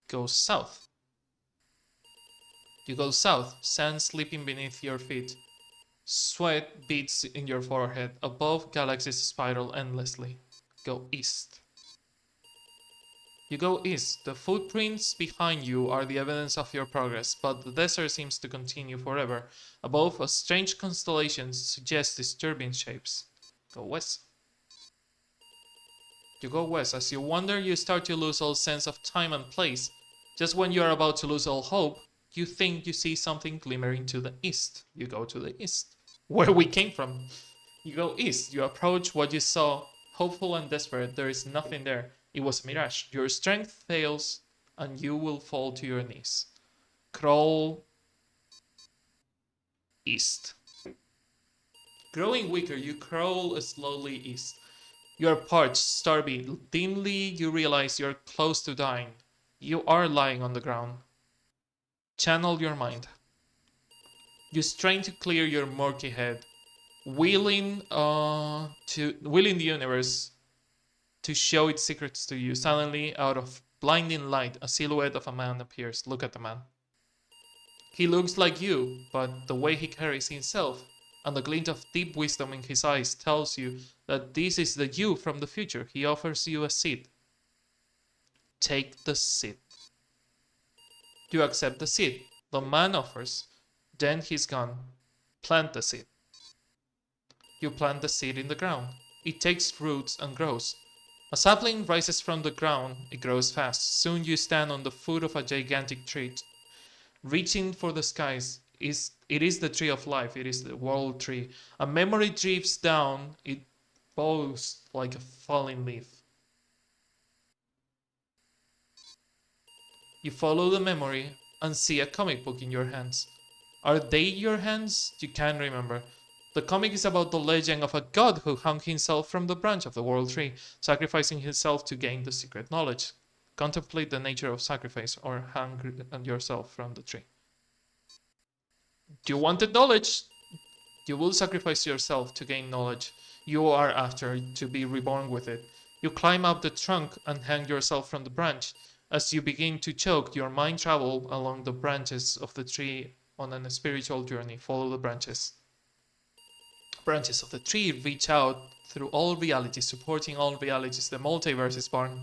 Go south. You go south, sand slipping beneath your feet. Sweat beats in your forehead. Above, galaxies spiral endlessly. Go east. You go east. The footprints behind you are the evidence of your progress, but the desert seems to continue forever. Above, a strange constellation suggests disturbing shapes. Go west. You go west. As you wander, you start to lose all sense of time and place. Just when you are about to lose all hope, you think you see something glimmering to the east. You go to the east, where we came from. You go east. You approach what you saw, hopeful and desperate. There is nothing there. It was a mirage. Your strength fails, and you will fall to your knees. Crawl east. Growing weaker, you crawl slowly east. You are parched, starving. Dimly, you realize you are close to dying. You are lying on the ground. Channel your mind. You strain to clear your murky head, willing the universe to show its secrets to you. Suddenly, out of blinding light, a silhouette of a man appears. Look at the man. He looks like you, but the way he carries himself and the glint of deep wisdom in his eyes tells you that this is the you from the future. He offers you a seat. Take the seat. You accept the seed. The man offers. Then he's gone. Plant the seed. You plant the seed in the ground. It takes roots and grows. A sapling rises from the ground. It grows fast. Soon you stand on the foot of a gigantic tree, reaching for the skies. It is the tree of life. It is the world tree. A memory drifts down. It bows like a falling leaf. You follow the memory and see a comic book in your hands. Are they your hands? You can't remember. The comic is about the legend of a god who hung himself from the branch of the world tree, sacrificing himself to gain the secret knowledge. Contemplate the nature of sacrifice or hang yourself from the tree. You wanted knowledge? You will sacrifice yourself to gain knowledge. You are after to be reborn with it. You climb up the trunk and hang yourself from the branch. As you begin to choke, your mind travels along the branches of the tree on a spiritual journey. Follow the branches. Branches of the tree reach out through all realities, supporting all realities. The multiverse is born.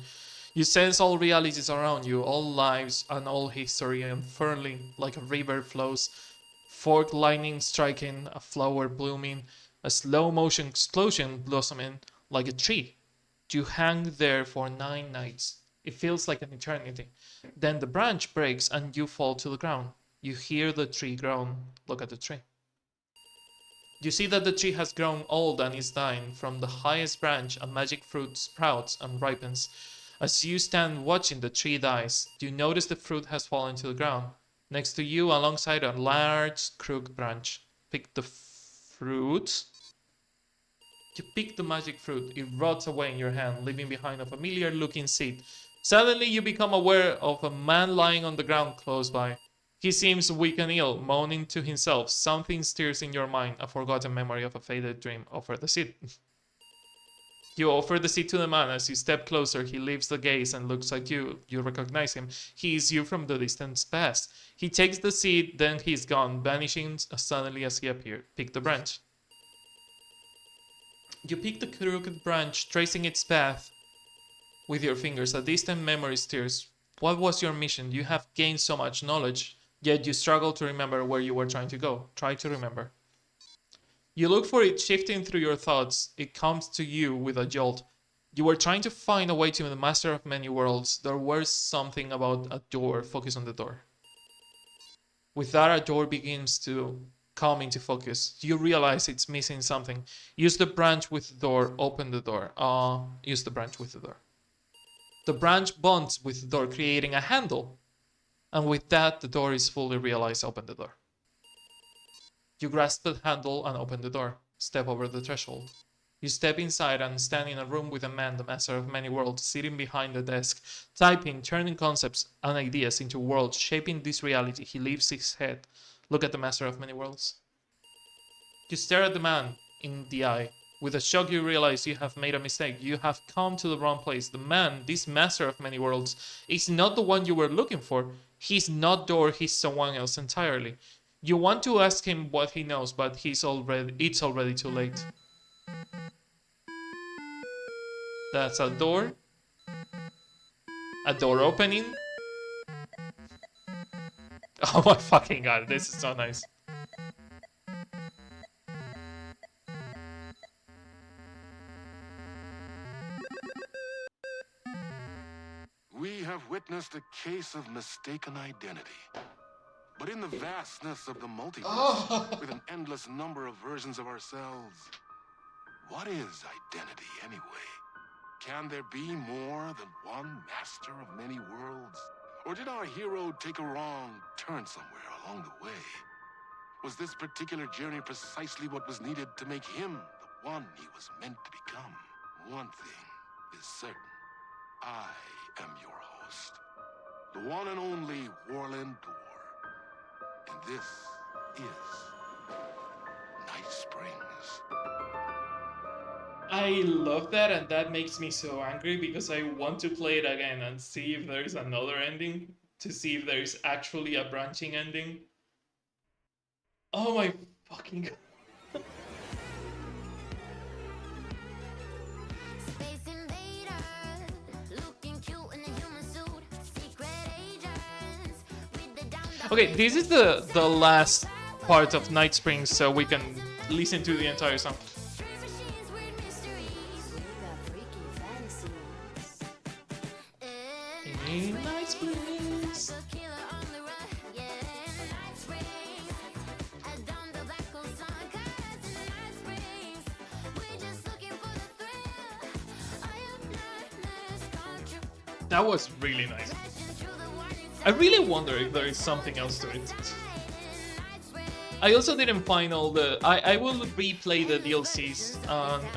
You sense all realities around you, all lives and all history unfurling like a river flows. Forked lightning striking, a flower blooming, a slow motion explosion blossoming like a tree. You hang there for 9 nights. It feels like an eternity. Then the branch breaks and you fall to the ground. You hear the tree groan. Look at the tree. You see that the tree has grown old and is dying. From the highest branch, a magic fruit sprouts and ripens. As you stand watching the tree dies, you notice the fruit has fallen to the ground. Next to you, alongside a large crooked branch. Pick the fruit. You pick the magic fruit. It rots away in your hand, leaving behind a familiar looking seed. Suddenly, you become aware of a man lying on the ground close by. He seems weak and ill, moaning to himself. Something stirs in your mind, a forgotten memory of a faded dream. Offer the seed. You offer the seed to the man. As you step closer, he lifts the gaze and looks at you. You recognize him. He is you from the distant past. He takes the seed, then he's gone, vanishing as suddenly as he appeared. Pick the branch. You pick the crooked branch, tracing its path with your fingers. A distant memory stirs. What was your mission? You have gained so much knowledge, yet you struggle to remember where you were trying to go. Try to remember. You look for it shifting through your thoughts. It comes to you with a jolt. You were trying to find a way to the master of many worlds. There was something about a door. Focus on the door. With that, a door begins to come into focus. You realize it's missing something. Use the branch with the door. Open the door. Use the branch with the door. The branch bonds with the door, creating a handle. And with that, the door is fully realized. Open the door. You grasp the handle and open the door. Step over the threshold. You step inside and stand in a room with a man, the master of many worlds, sitting behind the desk, typing, turning concepts and ideas into worlds, shaping this reality. He lifts his head. Look at the master of many worlds. You stare at the man in the eye. With a shock, you realize you have made a mistake. You have come to the wrong place. The man, this master of many worlds, is not the one you were looking for. He's not Door, he's someone else entirely. You want to ask him what he knows, but it's already too late. That's a door. A door opening. Oh my fucking god, this is so nice. We have witnessed a case of mistaken identity. But in the vastness of the multiverse, with an endless number of versions of ourselves, what is identity anyway? Can there be more than one master of many worlds? Or did our hero take a wrong turn somewhere along the way? Was this particular journey precisely what was needed to make him the one he was meant to become? One thing is certain. I am your host, the one and only Warland Door. And this is NightSprings. I love that, and that makes me so angry because I want to play it again and see if there's another ending, to see if there's actually a branching ending. Oh my fucking god. Okay, this is the last part of NightSprings, so we can listen to the entire song. In NightSprings. That was really nice. I really wonder if there is something else to it. I also didn't find all the... I will replay the DLCs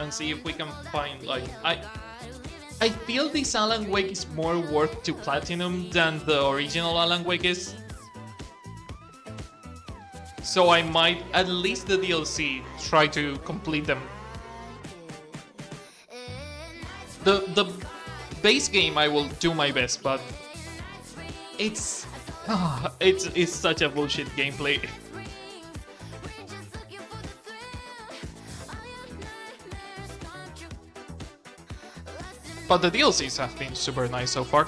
and see if we can find, like... I feel this Alan Wake is more worth to Platinum than the original Alan Wake is. So I might, at least the DLC, try to complete them. The base game I will do my best, but it's such a bullshit gameplay. But the DLCs have been super nice so far.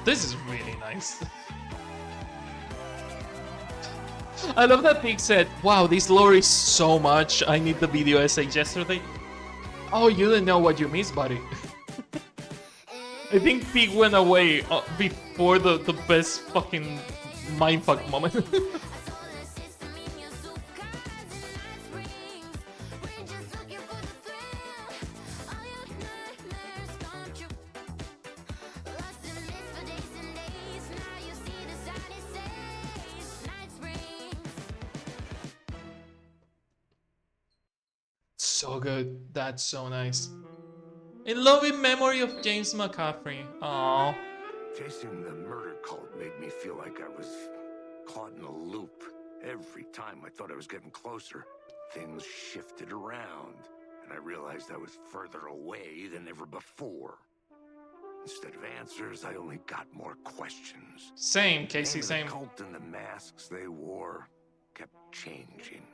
This is really nice. I love that Pig said, wow, this lore is so much, I need the video essay yesterday. Oh, you didn't know what you missed, buddy. I think Pig went away before the best fucking mindfuck moment. So good. That's so nice. In loving memory of James McCaffrey. Aww. Chasing the murder cult made me feel like I was caught in a loop. Every time I thought I was getting closer, things shifted around, and I realized I was further away than ever before. Instead of answers, I only got more questions. Same, Casey, same. The cult and the masks they wore kept changing.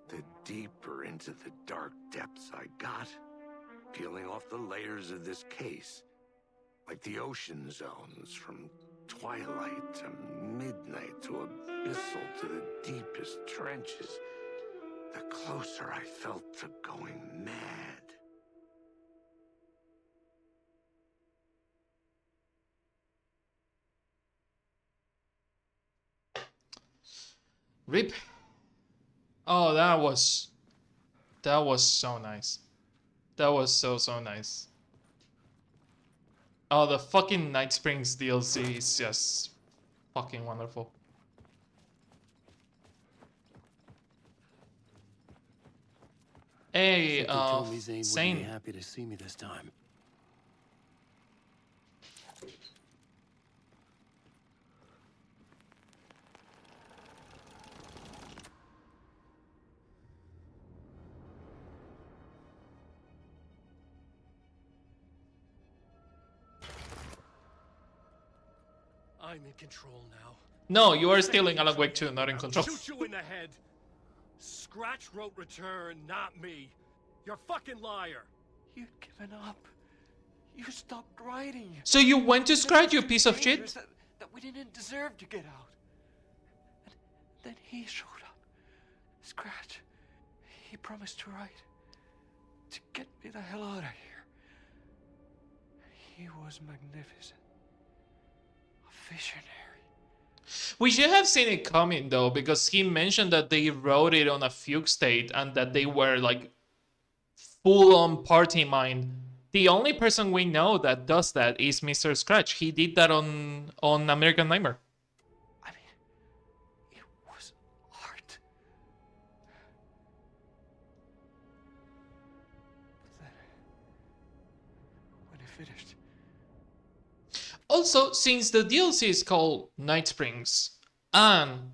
The deeper into the dark depths I got, peeling off the layers of this case, like the ocean zones, from twilight to midnight to abyssal to the deepest trenches, the closer I felt to going mad. Rip. Oh, that was so nice. That was so nice. Oh, the fucking NightSprings DLC is just fucking wonderful. Hey, Zane would be happy to see me this time. I'm in control now. No, you are still in Alan Wake 2, not in control. Shoot you in the head. Scratch wrote return, not me. You're a fucking liar. You'd given up. You stopped writing. So you went to Scratch, you piece of shit? That we didn't deserve to get out. And then he showed up. Scratch. He promised to write. To get me the hell out of here. He was magnificent. A visionary. We should have seen it coming though, because he mentioned that they wrote it on a fugue state and that they were like full-on party mind. The only person we know that does that is Mr. Scratch. He did that on American Nightmare. I mean, it was art. But then, when it finished... Also, since the DLC is called NightSprings and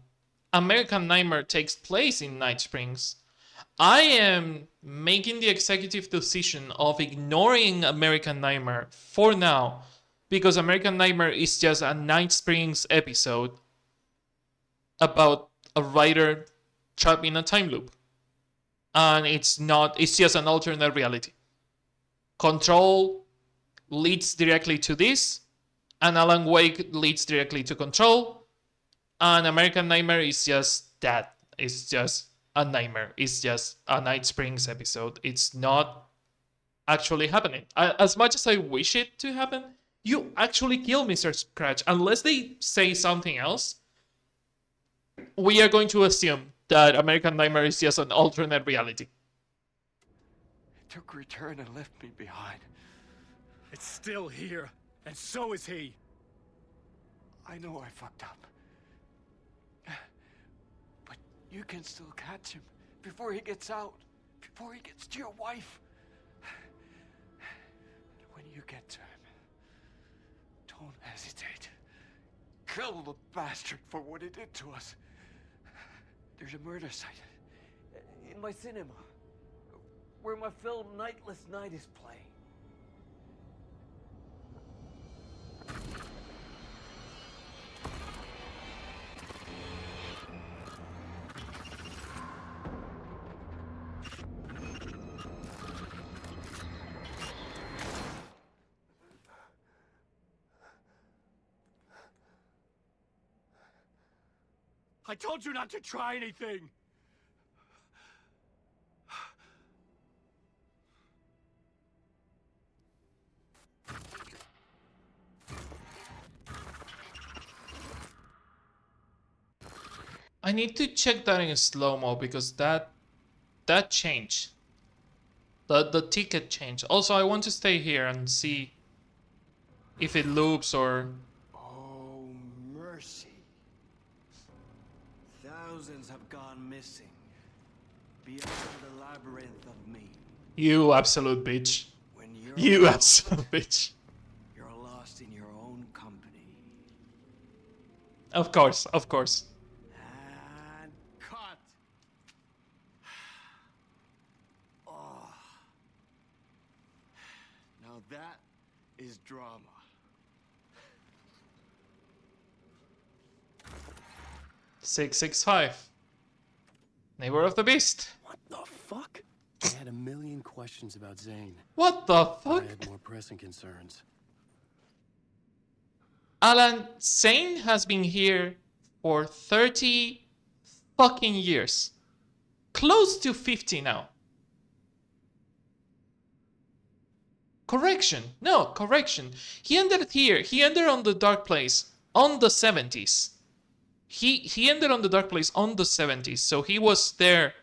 American Nightmare takes place in NightSprings, I am making the executive decision of ignoring American Nightmare for now, because American Nightmare is just a NightSprings episode about a writer trapped in a time loop. and it's just an alternate reality. Control leads directly to this, and Alan Wake leads directly to Control, and American Nightmare is just that. It's just a nightmare. It's just a NightSprings episode. It's not actually happening. As much as I wish it to happen, you actually kill Mr. Scratch. Unless they say something else, we are going to assume that American Nightmare is just an alternate reality. Took return and left me behind. It's still here, and so is he. I know I fucked up. But you can still catch him before he gets out, before he gets to your wife. And when you get to him, don't hesitate. Kill the bastard for what he did to us. There's a murder site in my cinema where my film Nightless Night is playing. I told you not to try anything! I need to check that in slow-mo because that changed. The ticket changed. Also, I want to stay here and see if it loops or... Oh, mercy. Thousands have gone missing. Beyond the labyrinth of me. You absolute bitch. You absolute bitch. You're lost in your own company. Of course, of course. And cut! Oh. Now that is drama. 665. Neighbor of the Beast. What the fuck? I had a million questions about Zane. What the fuck? I had more pressing concerns. Alan, Zane has been here for 30 fucking years. Close to 50 now. Correction. No, correction. He ended here. He ended on the Dark Place on the 70s. He ended on the Dark Place on the 70s. So he was there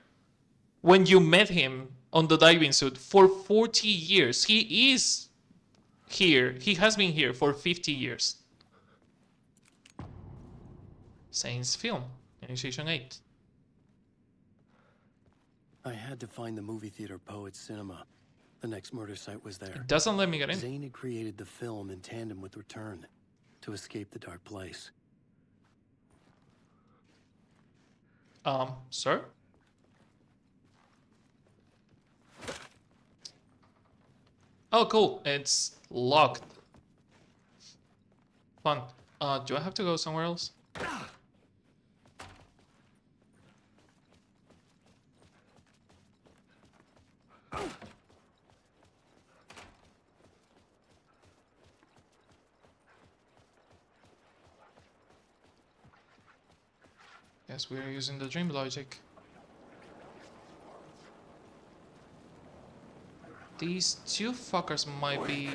when you met him on the diving suit for 40 years. He is here. He has been here for 50 years. Zane's film, Initiation 8. I had to find the movie theater Poets Cinema. The next murder site was there. It doesn't let me get in. Zane had created the film in tandem with Return to escape the Dark Place. Sir? Oh, cool. It's locked. Fun. Do I have to go somewhere else? Yes, we are using the dream logic. These two fuckers might be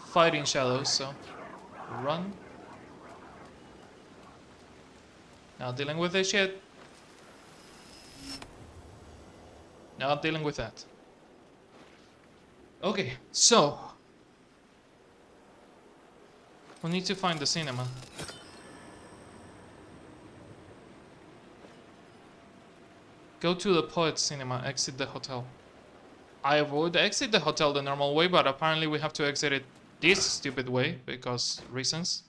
fighting shadows, so run. Not dealing with this shit. Not dealing with that. Okay, so we need to find the cinema. Go to the Poet Cinema, exit the hotel. I would exit the hotel the normal way, but apparently we have to exit it this stupid way, because reasons.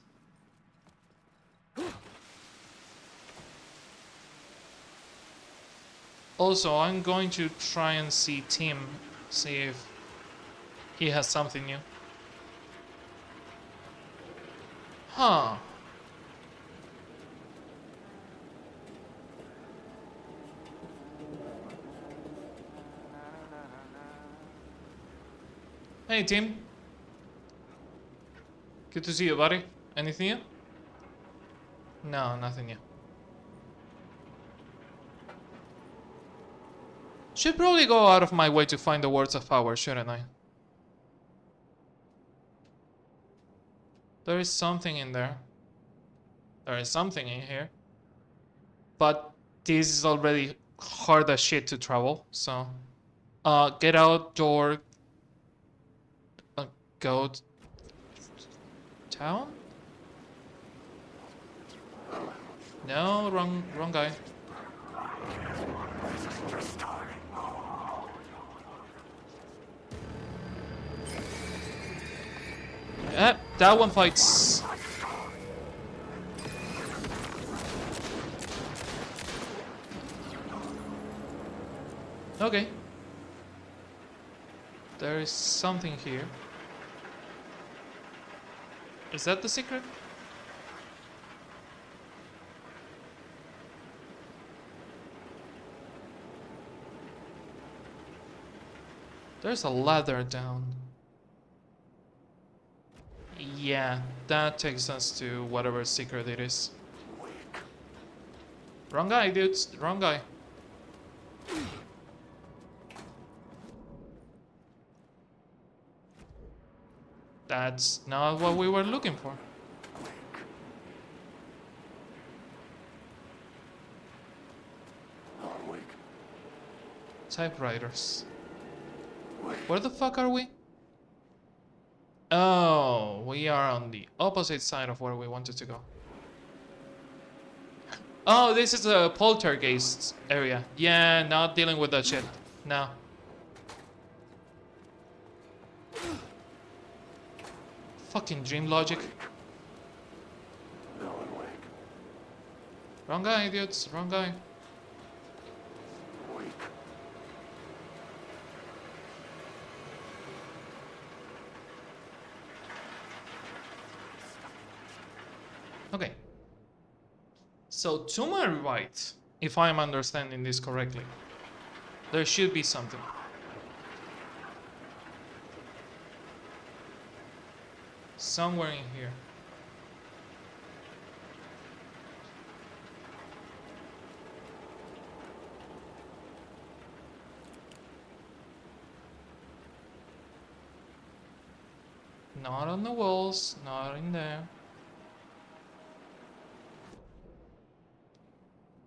Also, I'm going to try and see Tim, see if he has something new. Huh. Hey, Tim. Good to see you, buddy. Anything new? No, nothing new. Should probably go out of my way to find the words of power, shouldn't I? There is something in there. There is something in here. But this is already hard as shit to travel, so... get out door... go... town? No, wrong guy. That one fights. Okay. There is something here. Is that the secret? There's a ladder down. Yeah, that takes us to whatever secret it is. Wrong guy, dudes. Wrong guy. That's not what we were looking for. Typewriters. Where the fuck are we? Oh, we are on the opposite side of where we wanted to go. Oh, this is a poltergeist area. Yeah, not dealing with that shit. No. Fucking dream logic. Wrong guy, idiots. Wrong guy. Okay. So to my right, if I'm understanding this correctly, there should be something. Somewhere in here. Not on the walls, not in there.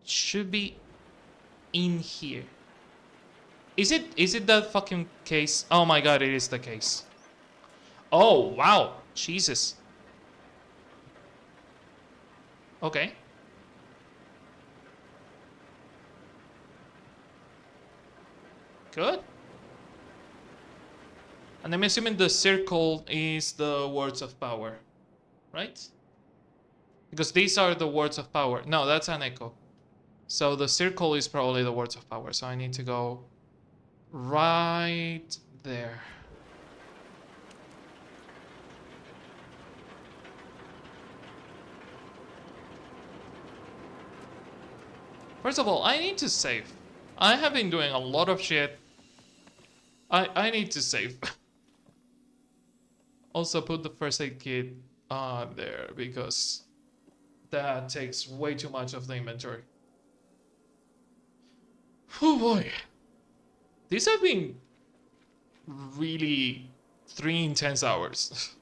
Should be in here. Is it that fucking case? Oh my god, it is the case. Oh, wow. Jesus. Okay. Good. And I'm assuming the circle is the words of power, right? Because these are the words of power. No, that's an echo. So the circle is probably the words of power. So I need to go right there. First of all, I need to save. I have been doing a lot of shit. I need to save. Also put the first aid kit on there because that takes way too much of the inventory. Oh boy. These have been really 3 intense hours.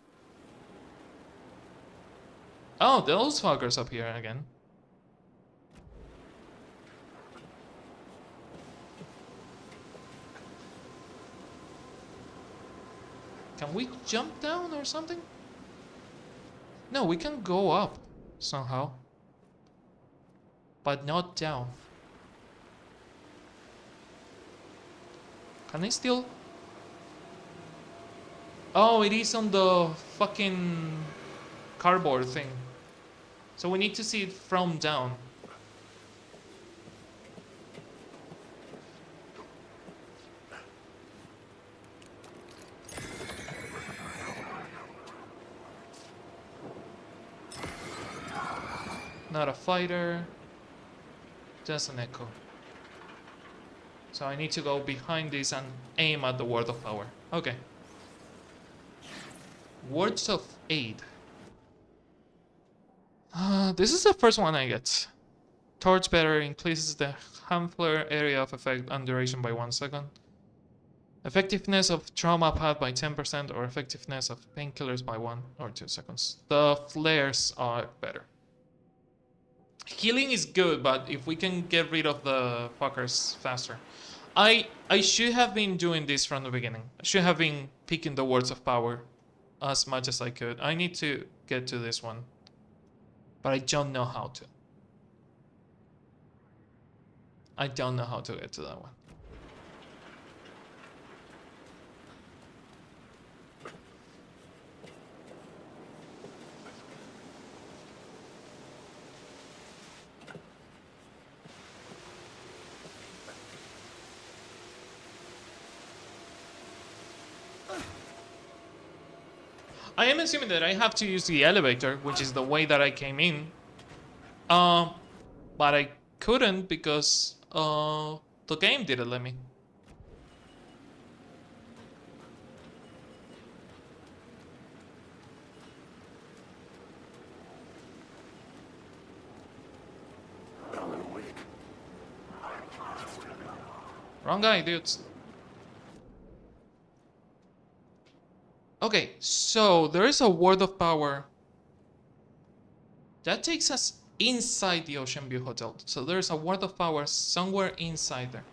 Oh, those fuckers up here again. Can we jump down or something? No, we can go up somehow. But not down. Can I still... Oh, it is on the fucking cardboard thing. So we need to see it from down. Not a fighter. Just an echo. So I need to go behind this and aim at the word of power. Okay. Words of aid. This is the first one I get. Torch bearer increases the harmful area of effect and duration by 1 second. Effectiveness of trauma pad by 10% or effectiveness of painkillers by 1 or 2 seconds. The flares are better. Healing is good, but if we can get rid of the fuckers faster. I should have been doing this from the beginning. I should have been picking the words of power as much as I could. I need to get to this one, but I don't know how to. I don't know how to get to that one. I am assuming that I have to use the elevator, which is the way that I came in. But I couldn't because the game didn't let me. Wrong guy, dudes. Okay, so there is a word of power that takes us inside the Ocean View Hotel. So there's a word of power somewhere inside there.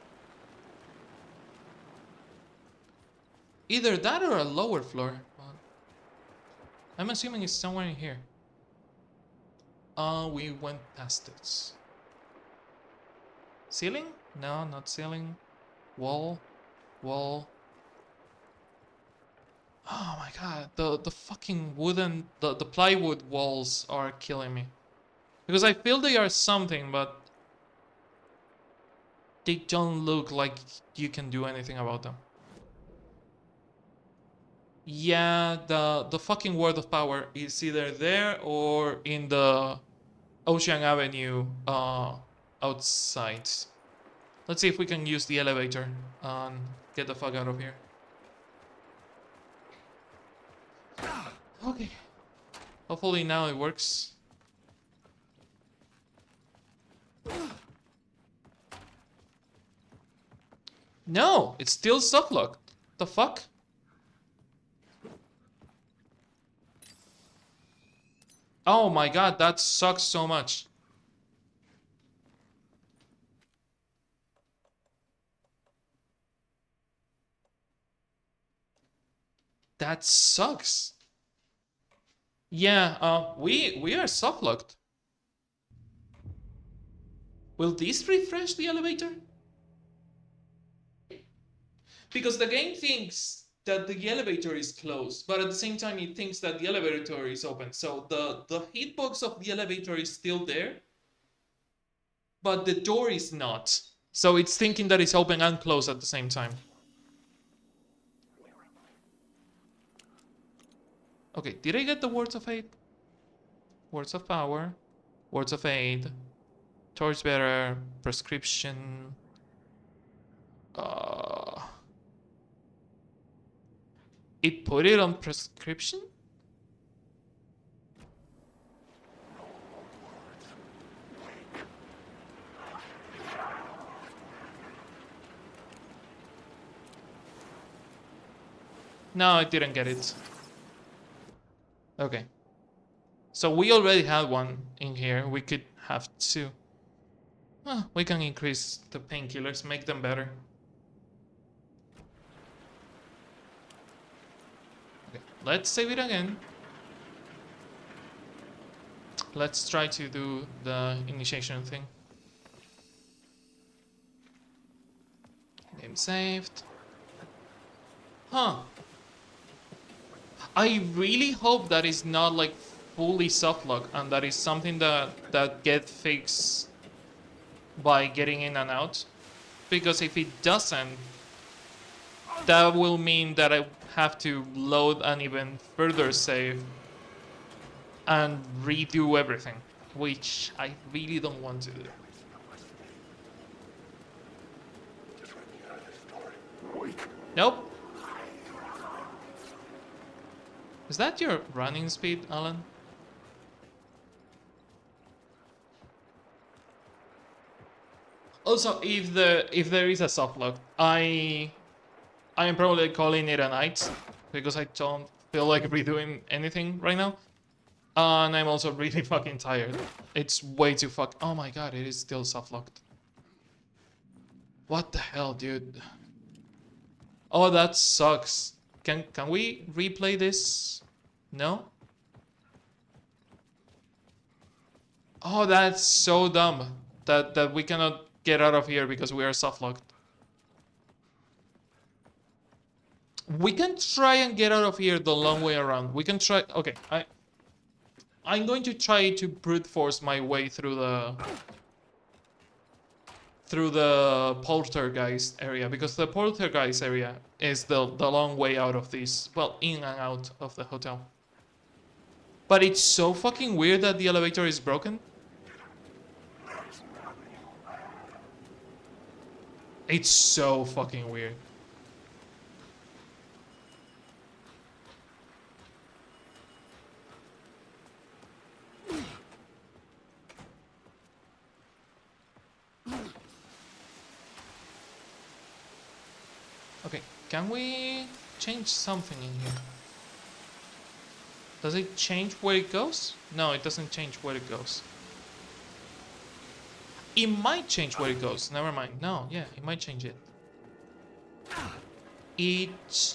Either that or a lower floor. I'm assuming it's somewhere in here. We went past it. Ceiling? No, not ceiling. Wall. Wall. Oh my god, the fucking wooden, the plywood walls are killing me. Because I feel they are something, but they don't look like you can do anything about them. Yeah, the fucking word of power is either there or in the Ocean Avenue outside. Let's see if we can use the elevator and get the fuck out of here. Okay. Hopefully now it works. No, it's still softlocked. The fuck? Oh my god, that sucks so much. That sucks. Yeah, we are softlocked. Will this refresh the elevator? Because the game thinks that the elevator is closed, but at the same time it thinks that the elevator is open. So the hitbox of the elevator is still there, but the door is not. So it's thinking that it's open and closed at the same time. Okay, did I get the words of aid? Words of power, words of aid, torchbearer, prescription. It put it on prescription? No, I didn't get it. Okay. So we already had one in here. We could have two. We can increase the painkillers, make them better. Okay, let's save it again. Let's try to do the initiation thing. Game saved. Huh. I really hope that is not like fully softlock and that is something that gets fixed by getting in and out. Because if it doesn't, that will mean that I have to load an even further save and redo everything, which I really don't want to do. Nope. Is that your running speed, Alan? Also, if there is a soft lock, I am probably calling it a night because I don't feel like redoing anything right now. And I'm also really fucking tired. It's way too oh my god, it is still soft locked. What the hell, dude? Oh, that sucks. Can we replay this? No? Oh, that's so dumb. That we cannot get out of here because we are soft locked. We can try and get out of here the long way around. We can try. Okay, I'm going to try to brute force my way through the poltergeist area, because the poltergeist area is the long way out of this, well, in and out of the hotel. But it's so fucking weird that the elevator is broken. It's so fucking weird. Okay, can we change something in here? Does it change where it goes? No, it doesn't change where it goes. It might change where it goes. Never mind. No, yeah, it might change it. It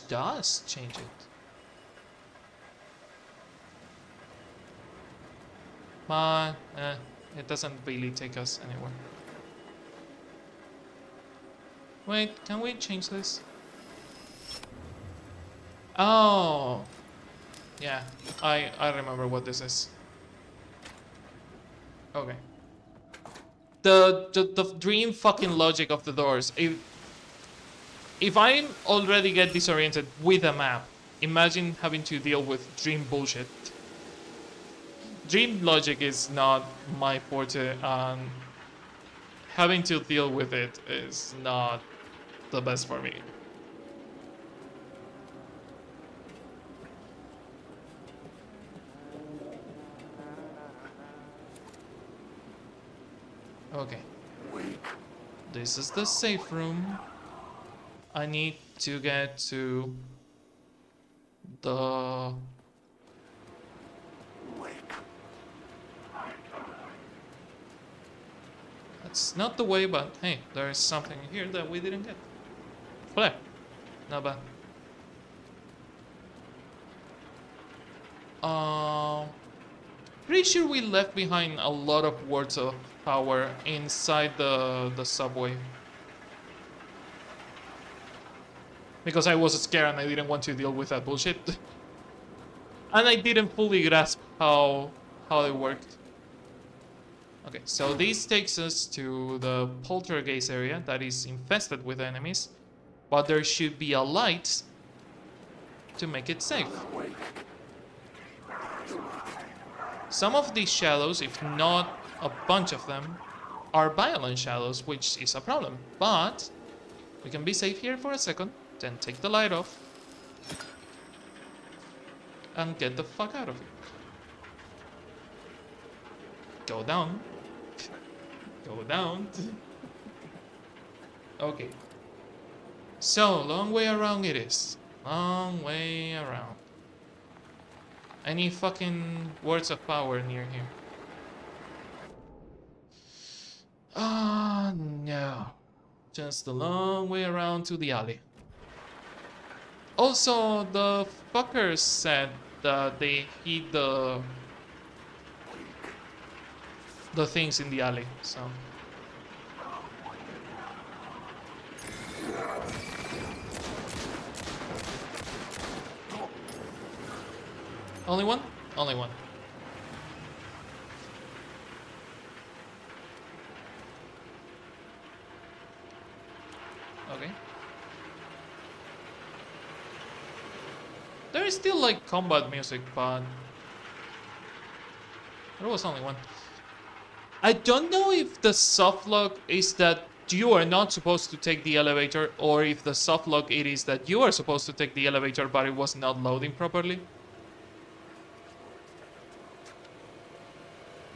does change it. But it doesn't really take us anywhere. Wait, can we change this? Oh, yeah, I remember what this is. Okay. The dream fucking logic of the doors. If I already get disoriented with a map, imagine having to deal with dream bullshit. Dream logic is not my forte, and having to deal with it is not the best for me. Okay. This is the safe room. I need to get to the... That's not the way, but hey, there is something here that we didn't get. Flare. Not bad. Pretty sure we left behind a lot of words of power inside the subway. Because I was scared and I didn't want to deal with that bullshit. And I didn't fully grasp how it worked. Okay, so this takes us to the poltergeist area that is infested with enemies. But there should be a light to make it safe. Some of these shadows, if not a bunch of them, are violent shadows, which is a problem. But we can be safe here for a second, then take the light off, and get the fuck out of here. Go down. Go down. Okay. So, long way around it is. Long way around. Any fucking words of power near here? Ah, no. Just a long way around to the alley. Also, the fuckers said that they hid the things in the alley, so... Only one? Only one. Okay. There is still like combat music, but there was only one. I don't know if the soft lock is that you are not supposed to take the elevator, or if the soft lock it is that you are supposed to take the elevator but it was not loading properly.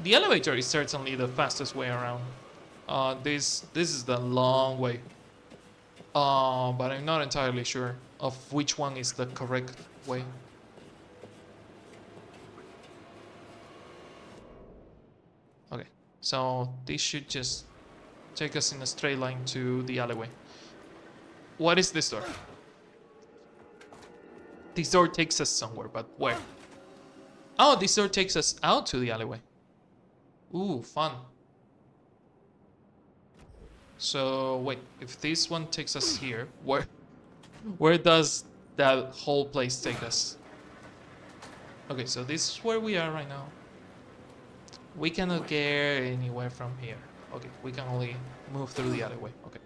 The elevator is certainly the fastest way around. This is the long way. But I'm not entirely sure of which one is the correct way. Okay, so this should just take us in a straight line to the alleyway. What is this door? This door takes us somewhere, but where? Oh, this door takes us out to the alleyway. Ooh, fun. So wait, if this one takes us here, where does that whole place take us? Okay, so this is where we are right now. We cannot get anywhere from here. Okay, we can only move through the alleyway. Okay.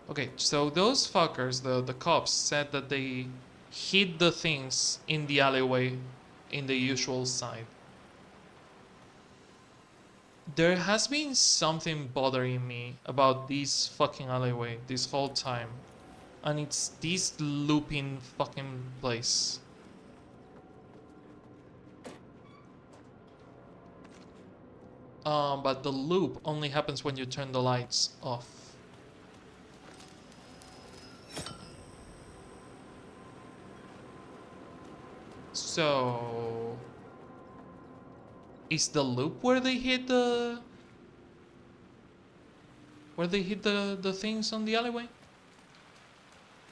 Okay, so those fuckers, the cops, said that they hid the things in the alleyway in the usual side. There has been something bothering me about this fucking alleyway this whole time. And it's this looping fucking place. But the loop only happens when you turn the lights off. So... is the loop where they hit the... where they hit the things on the alleyway?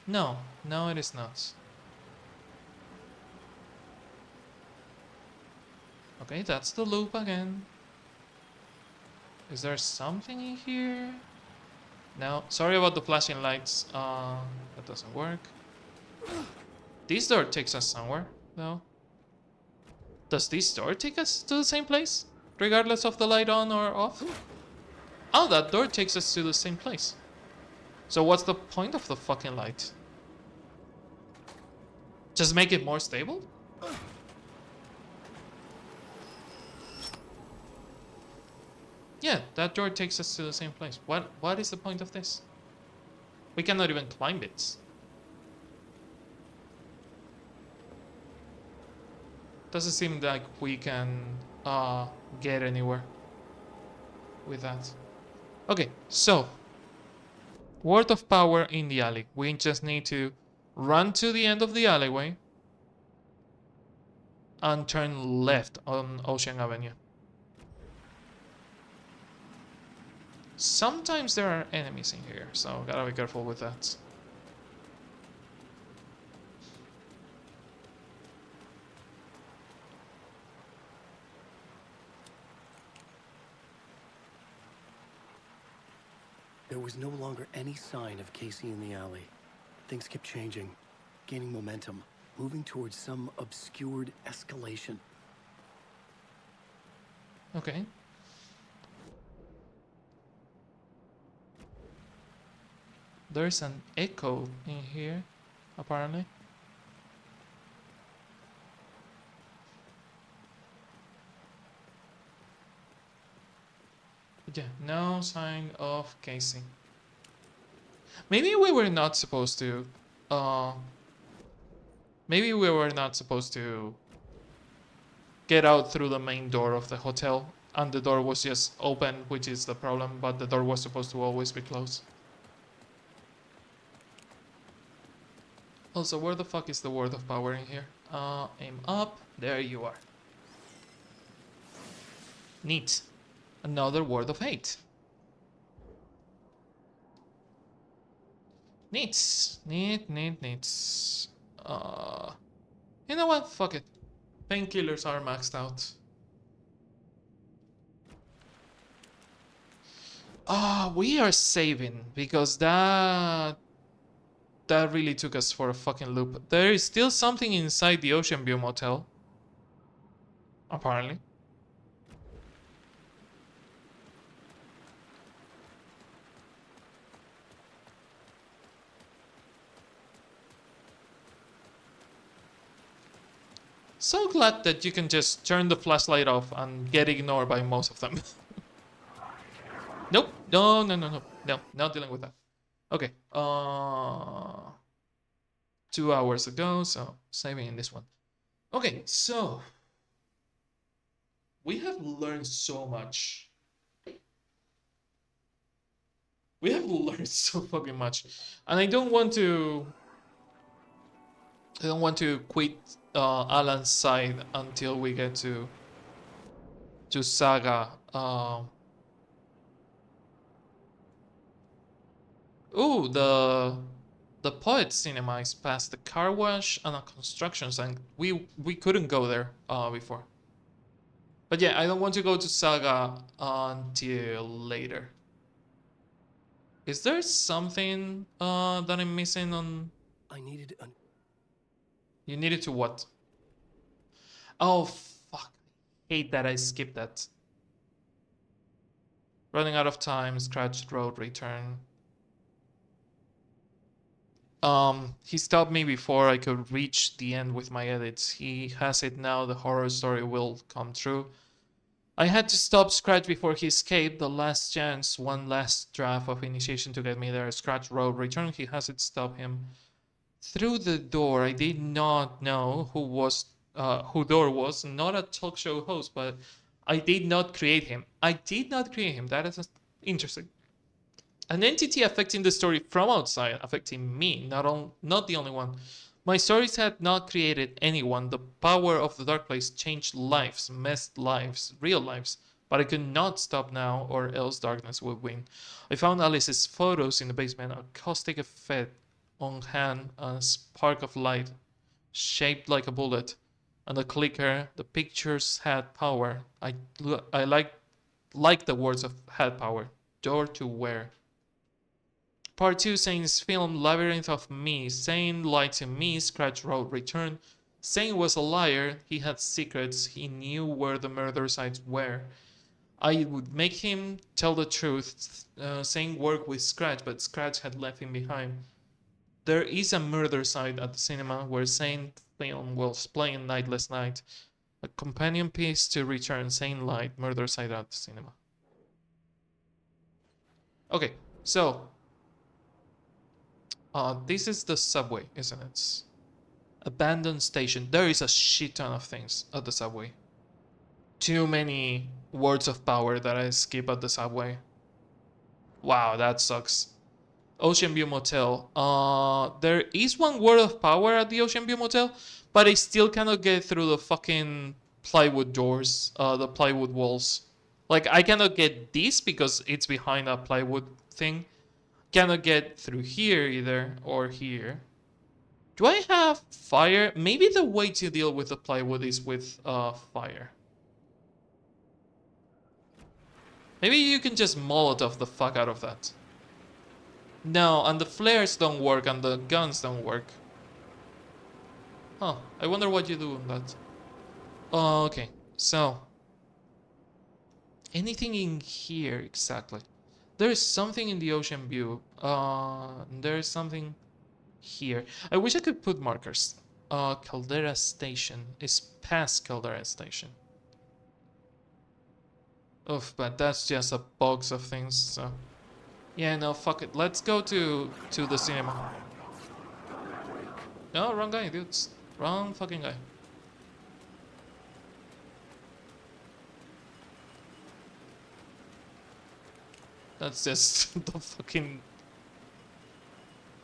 No, no it is not. Okay, that's the loop again. Is there something in here? No, sorry about the flashing lights. That doesn't work. This door takes us somewhere, though. Does this door take us to the same place? Regardless of the light on or off? Oh, that door takes us to the same place. So what's the point of the fucking light? Just make it more stable? Yeah, that door takes us to the same place. What is the point of this? We cannot even climb it. Doesn't seem like we can get anywhere with that. Okay, so word of power in the alley. We just need to run to the end of the alleyway and turn left on Ocean Avenue. Sometimes there are enemies in here, so gotta be careful with that. There was no longer any sign of Casey in the alley. Things kept changing, gaining momentum, moving towards some obscured escalation. Okay. There's an echo in here, apparently. Yeah, no sign of Casey. Maybe we were not supposed to... maybe we were not supposed to get out through the main door of the hotel, and the door was just open, which is the problem, but the door was supposed to always be closed. Also, where the fuck is the word of power in here? Aim up. There you are. Neat. Another word of hate. Neat. Neat. You know what? Fuck it. Painkillers are maxed out. We are saving because that really took us for a fucking loop. There is still something inside the Ocean View Motel. Apparently. So glad that you can just turn the flashlight off and get ignored by most of them. Nope. No, not dealing with that. Okay. 2 hours ago, so saving in this one. Okay, so we have learned so much. We have learned so fucking much, and I don't want to. I don't want to quit Alan's side until we get to Saga. Ooh, the Poet Cinema is past the car wash and a construction site. We couldn't go there before. But yeah, I don't want to go to Saga until later. Is there something that I'm missing on? I needed an. You needed to what? Oh fuck! Hate that I skipped that. Running out of time. Scratched road. Return. He stopped me before I could reach the end with my edits. He has it now. The horror story will come true. I had to stop Scratch before he escaped. The last chance, one last draft of initiation to get me there. Scratch road. Return. He has it. Stop him. Through the door, I did not know who Door was. Not a talk show host, but I did not create him. I did not create him. That is interesting. An entity affecting the story from outside, affecting me, not the only one. My stories had not created anyone. The power of the dark place changed lives, messed lives, real lives. But I could not stop now, or else darkness would win. I found Alice's photos in the basement, a caustic effect on hand, a spark of light, shaped like a bullet, and a clicker. The pictures had power. I like the words of had power. Door to where? Part 2, Saint's film Labyrinth of Me. Saint lied to me, Scratch wrote return. Saint was a liar, he had secrets, he knew where the murder sites were. I would make him tell the truth. Saint worked with Scratch, but Scratch had left him behind. There is a murder site at the cinema where Saint film was playing Nightless Night. A companion piece to return. Saint light, murder site at the cinema. Okay, so this is the subway, isn't it? Abandoned station. There is a shit ton of things at the subway. Too many words of power that I skip at the subway. Wow, that sucks. Ocean View Motel. There is one word of power at the Ocean View Motel, but I still cannot get through the fucking plywood doors, the plywood walls. Like, I cannot get this because it's behind a plywood thing. Cannot get through here either, or here. Do I have fire? Maybe the way to deal with the plywood is with fire. Maybe you can just Molotov the fuck out of that. No, and the flares don't work and the guns don't work. Huh, I wonder what you do on that. Okay, so. Anything in here exactly? There is something in the ocean view. There is something here. I wish I could put markers. Caldera Station is past Caldera Station. Oof, but that's just a box of things, so. Yeah, no, fuck it. Let's go to the cinema. No, wrong guy, dudes. Wrong fucking guy. That's just the fucking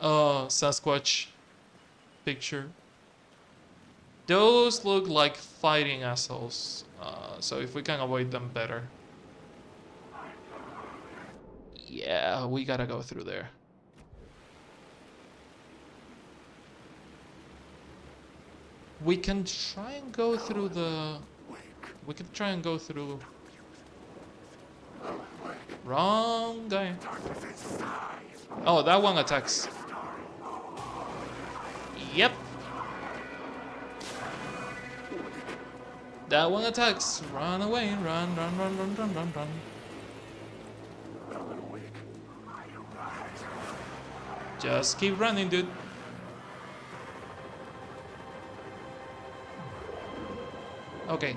Sasquatch picture. Those look like fighting assholes. So if we can avoid them, better. Yeah, we gotta go through there. We can try and go through the... We can try and go through... Wrong guy. Oh, that one attacks. Yep. That one attacks. Run away. Run, run, run, run, run, run, run. Just keep running, dude. Okay.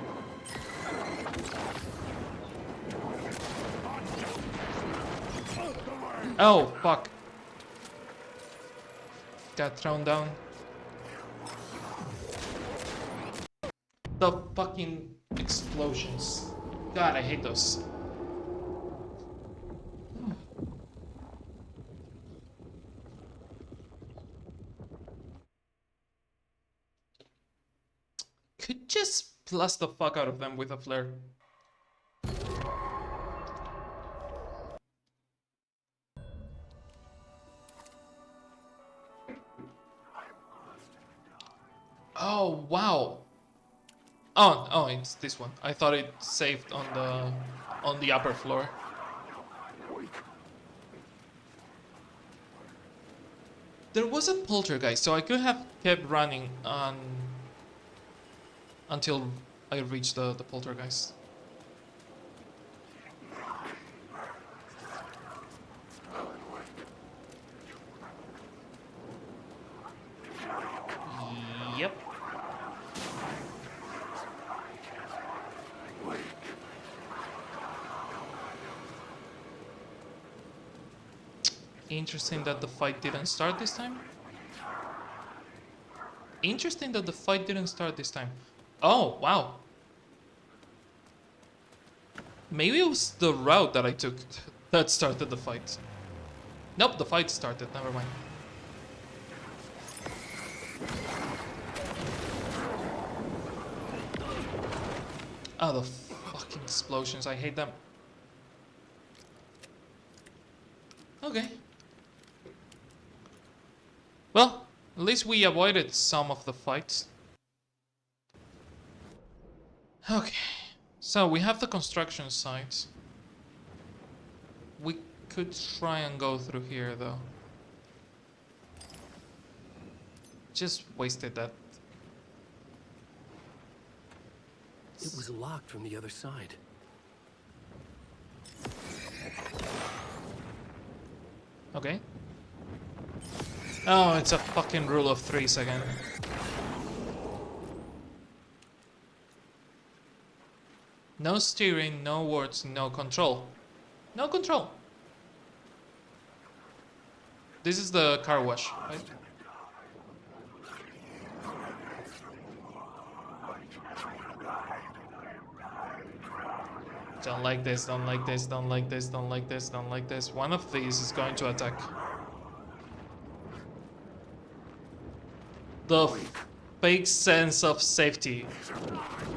Oh, fuck. Got thrown down. The fucking explosions. God, I hate those. Could just blast the fuck out of them with a flare. Oh, wow. Oh, it's this one. I thought it saved on the upper floor. There was a poltergeist, so I could have kept running on until I reached the poltergeist. Yep. Interesting that the fight didn't start this time. Interesting that the fight didn't start this time. Oh, wow. Maybe it was the route that I took that started the fight. Nope, the fight started. Never mind. Oh, the fucking explosions. I hate them. Okay. Well, at least we avoided some of the fights. Okay. So, we have the construction site. We could try and go through here, though. Just wasted that. It was locked from the other side. Okay. Oh, it's a fucking rule of threes again. No steering, no words, no control. No control. This is the car wash, right? Don't like this, don't like this, don't like this, don't like this, don't like this. One of these is going to attack. The fake sense of safety.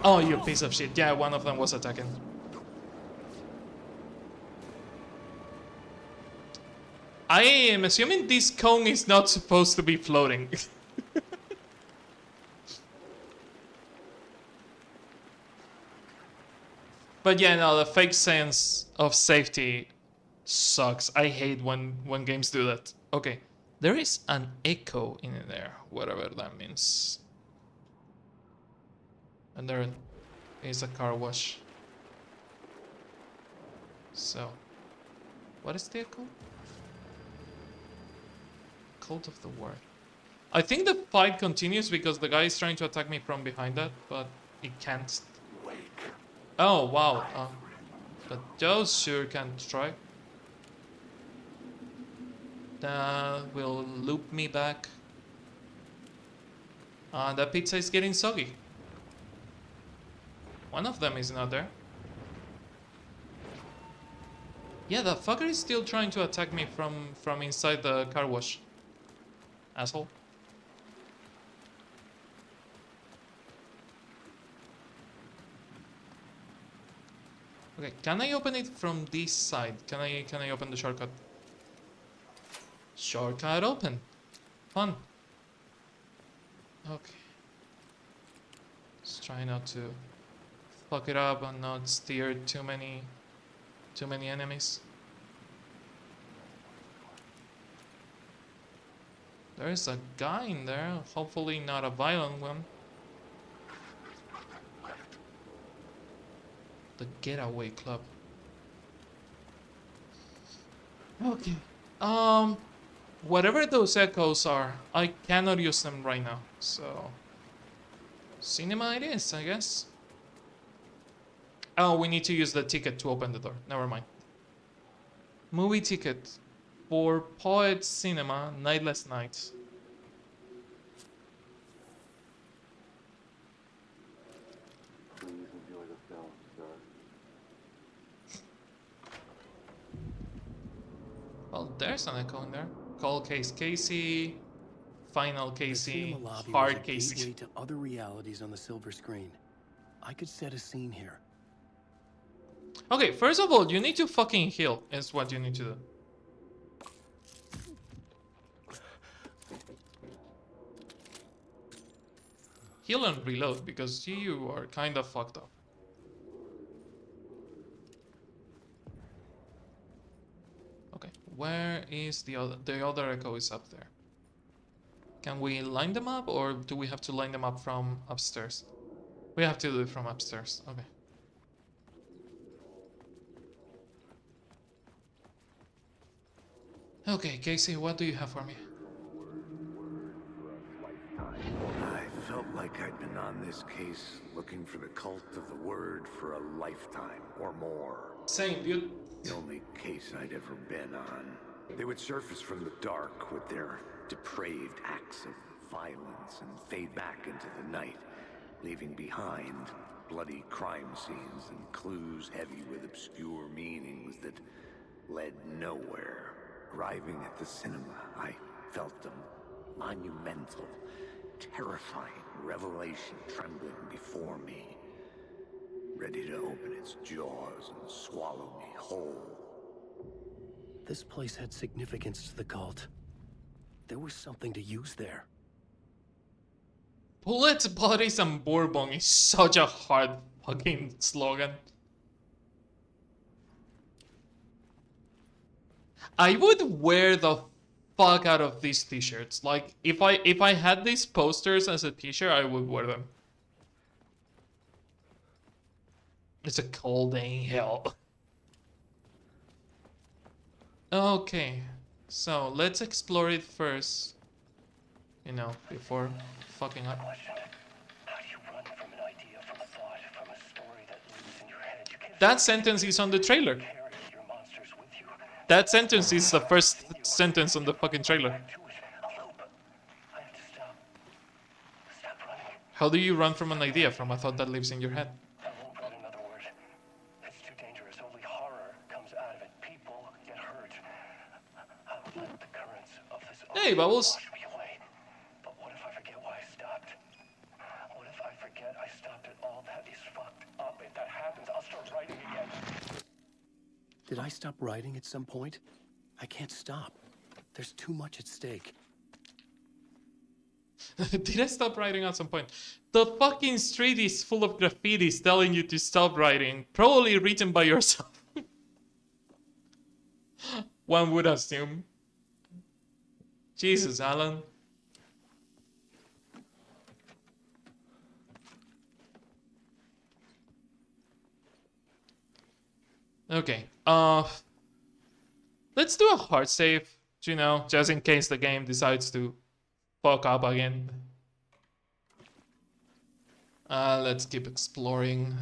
Oh, you piece of shit. Yeah, one of them was attacking. I am assuming this cone is not supposed to be floating. But yeah, no, the fake sense of safety sucks. I hate when games do that. Okay, there is an echo in there, whatever that means. And there is a car wash. So, what is the echo? Cult of the Word. I think the fight continues because the guy is trying to attack me from behind that, but it can't. Oh, wow. But those sure can try. That will loop me back. That pizza is getting soggy. One of them is not there. Yeah, the fucker is still trying to attack me from inside the car wash. Asshole. Okay, can I open it from this side? Can I open the shortcut? Shortcut open. Fun. Okay. Let's try not to fuck it up and not steer too many enemies. There's a guy in there, hopefully not a violent one. The Getaway Club. Okay. Whatever those echoes are, I cannot use them right now. So, cinema it is, I guess. Oh, we need to use the ticket to open the door. Never mind. Movie ticket for Poet Cinema, Nightless Nights. Well, there's an echo in there. Cold case Casey, final The Casey, cinema lobby was a hard Casey. gateway to other realities on the silver screen. I could set a scene here. Okay, first of all, you need to fucking heal, is what you need to do. Heal and reload, because you are kind of fucked up. Okay, where is the other? The other echo is up there. Can we line them up, or do we have to line them up from upstairs? We have to do it from upstairs, okay. Okay, Casey, what do you have for me? I felt like I'd been on this case looking for the cult of the word for a lifetime or more. Same, dude. The only case I'd ever been on. They would surface from the dark with their depraved acts of violence and fade back into the night, leaving behind bloody crime scenes and clues heavy with obscure meanings that led nowhere. Arriving at the cinema, I felt a monumental, terrifying revelation trembling before me, ready to open its jaws and swallow me whole. This place had significance to the cult. There was something to use there. Bullets, bodies, and bourbon is such a hard fucking slogan. I would wear the fuck out of these t-shirts. Like, if I had these posters as a t-shirt, I would wear them. It's a cold day in hell. Okay, so let's explore it first. You know, before fucking up. That sentence is on the trailer. That sentence is the first sentence on the fucking trailer. How do you run from an idea, from a thought that lives in your head? Hey, Bubbles. But what if I forget why I stopped? What if I forget I stopped at all that is fucked up? If that happens, I'll start writing again. Did I stop writing at some point? I can't stop. There's too much at stake. Did I stop writing at some point? The fucking street is full of graffitis telling you to stop writing. Probably written by yourself. One would assume. Jesus, Alan. Okay, let's do a hard save, you know, just in case the game decides to fuck up again. Let's keep exploring.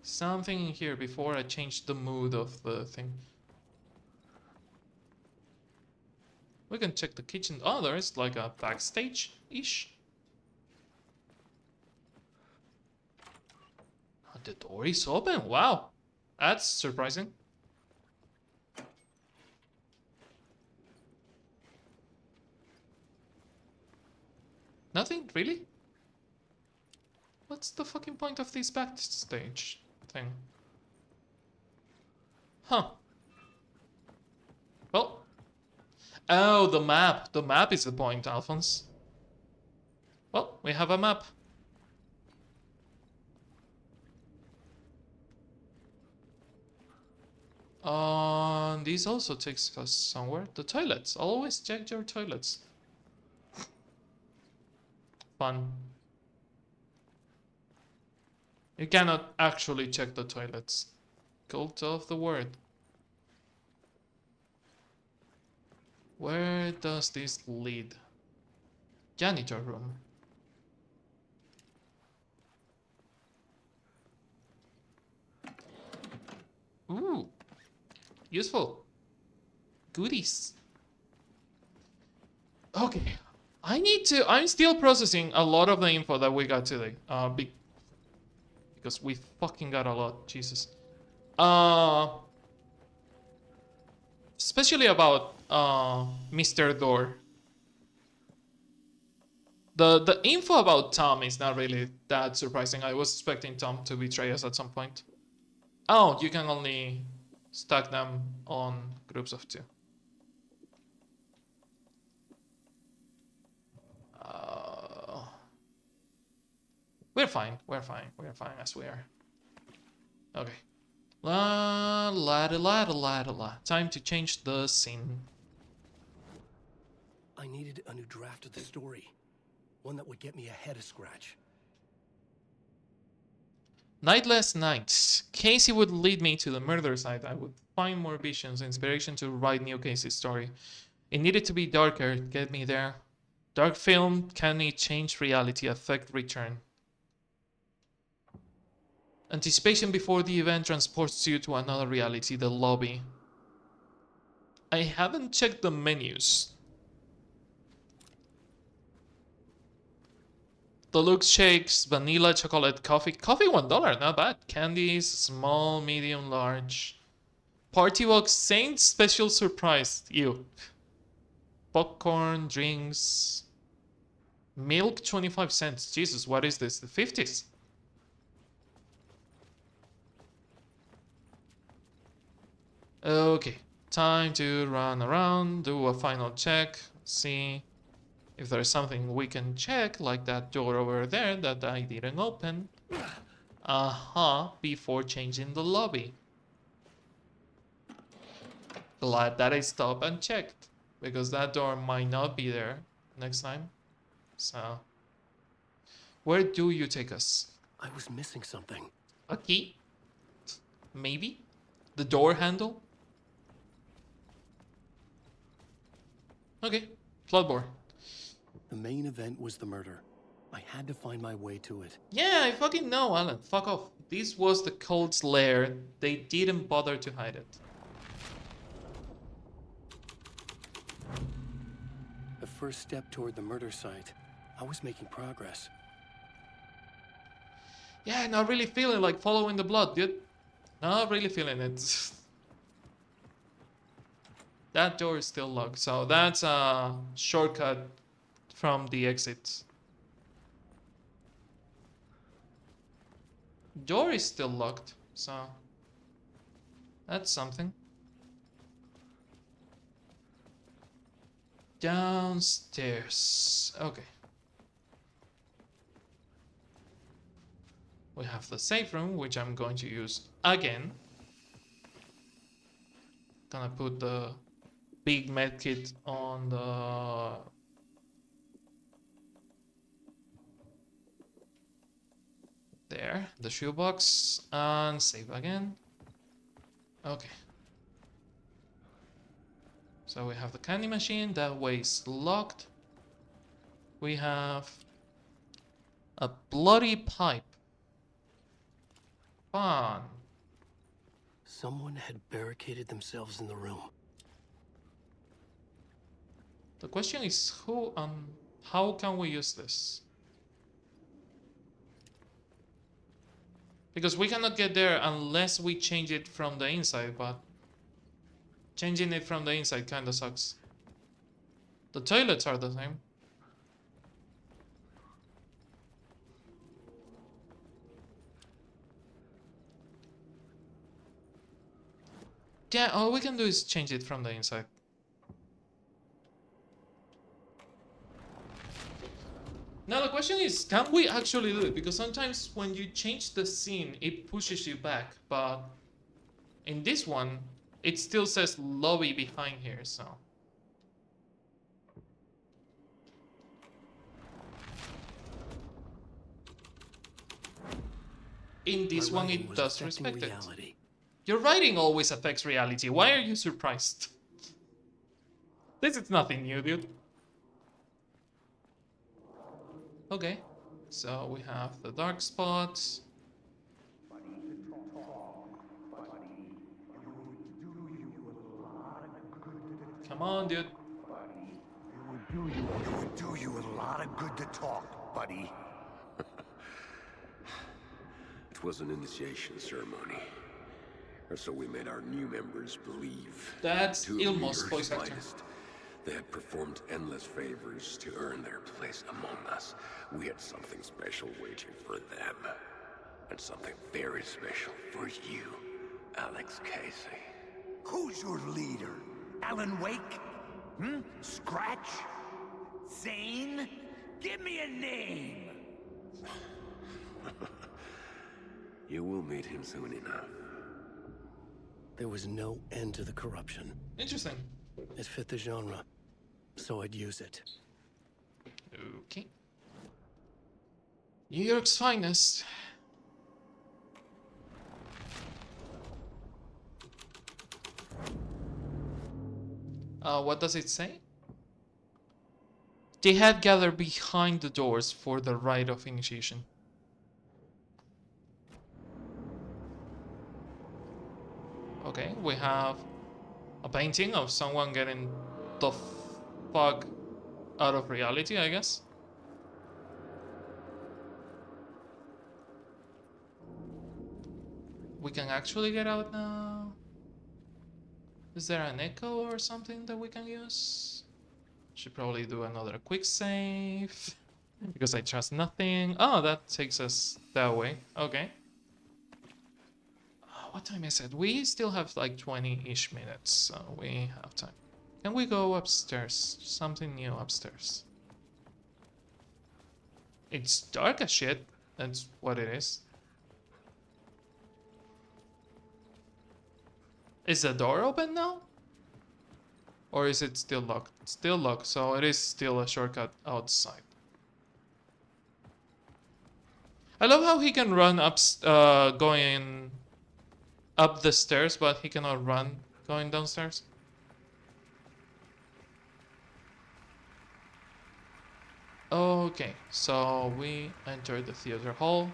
Something in here before I change the mood of the thing. We can check the kitchen. Oh, there's like a backstage-ish. Oh, the door is open. Wow. That's surprising. Nothing? Really? What's the fucking point of this backstage thing? Huh. Well. Oh, the map. The map is the point, Alphonse. Well, we have a map. This also takes us somewhere. The toilets. Always check your toilets. Fun. You cannot actually check the toilets. Cult of the word. Where does this lead? Janitor room. Ooh. Useful. Goodies. Okay. I'm still processing a lot of the info that we got today. Because because we fucking got a lot. Jesus. Especially about Mr. Door. The info about Tom is not really that surprising. I was expecting Tom to betray us at some point. Oh, you can only stack them on groups of 2. We're fine. We're fine. We're fine as we are. Okay. La la da la da la da la. Time to change the scene. I needed a new draft of the story. One that would get me ahead of Scratch. Nightless nights. Casey would lead me to the murder site. I would find more visions, inspiration to write new Casey's story. It needed to be darker, get me there. Dark film, can it change reality, affect return? Anticipation before the event transports you to another reality, the lobby. I haven't checked the menus. Deluxe shakes, vanilla, chocolate, coffee. Coffee $1, not bad. Candies, small, medium, large. Party box, Saint special surprise. Ew. Popcorn, drinks. Milk, 25 cents. Jesus, what is this? The 50s. Okay, time to run around, do a final check, see if there's something we can check, like that door over there that I didn't open. Before changing the lobby. Glad that I stopped and checked, because that door might not be there next time. So, where do you take us? I was missing something. A key? Maybe? The door handle? Okay, floodboard. The main event was the murder. I had to find my way to it. Yeah, I fucking know, Alan. Fuck off. This was the cult's lair. They didn't bother to hide it. The first step toward the murder site. I was making progress. Yeah, not really feeling like following the blood, dude. Not really feeling it. That door is still locked, so that's a shortcut from the exit. Door is still locked, so that's something. Downstairs. Okay. We have the safe room, which I'm going to use again. Gonna put the big medkit on the... There, the shoebox, and save again. Okay. So we have the candy machine, that way is locked. We have a bloody pipe. Fun. Someone had barricaded themselves in the room. The question is who and how can we use this? Because we cannot get there unless we change it from the inside, but changing it from the inside kinda sucks. The toilets are the same. Yeah, all we can do is change it from the inside. Now the question is, can we actually do it? Because sometimes when you change the scene, it pushes you back, but in this one, it still says lobby behind here, so. In this one, it does respect it. Your writing always affects reality. Why are you surprised? This is nothing new, dude. Okay, so we have the dark spots. Come on, dude. It would do you a lot of good to talk, buddy. It was an initiation ceremony. Or so we made our new members believe. That's Two Ilmo's Reaper's voice actor. finest. They had performed endless favors to earn their place among us. We had something special waiting for them. And something very special for you, Alex Casey. Who's your leader? Alan Wake? Scratch? Zane? Give me a name! You will meet him soon enough. There was no end to the corruption. Interesting. It fit the genre, so I'd use it. Okay. New York's finest. What does it say? They had gathered behind the doors for the rite of initiation. Okay, we have a painting of someone getting the fuck out of reality, I guess. We can actually get out now. Is there an echo or something that we can use? Should probably do another quick save. Because I trust nothing. Oh, that takes us that way. Okay. What time is it? We still have like 20-ish minutes, so we have time. Can we go upstairs? Something new upstairs. It's dark as shit. That's what it is. Is the door open now? Or is it still locked? It's still locked, so it is still a shortcut outside. I love how he can run up, going up the stairs, but he cannot run going downstairs. Okay, so we enter the theater hall,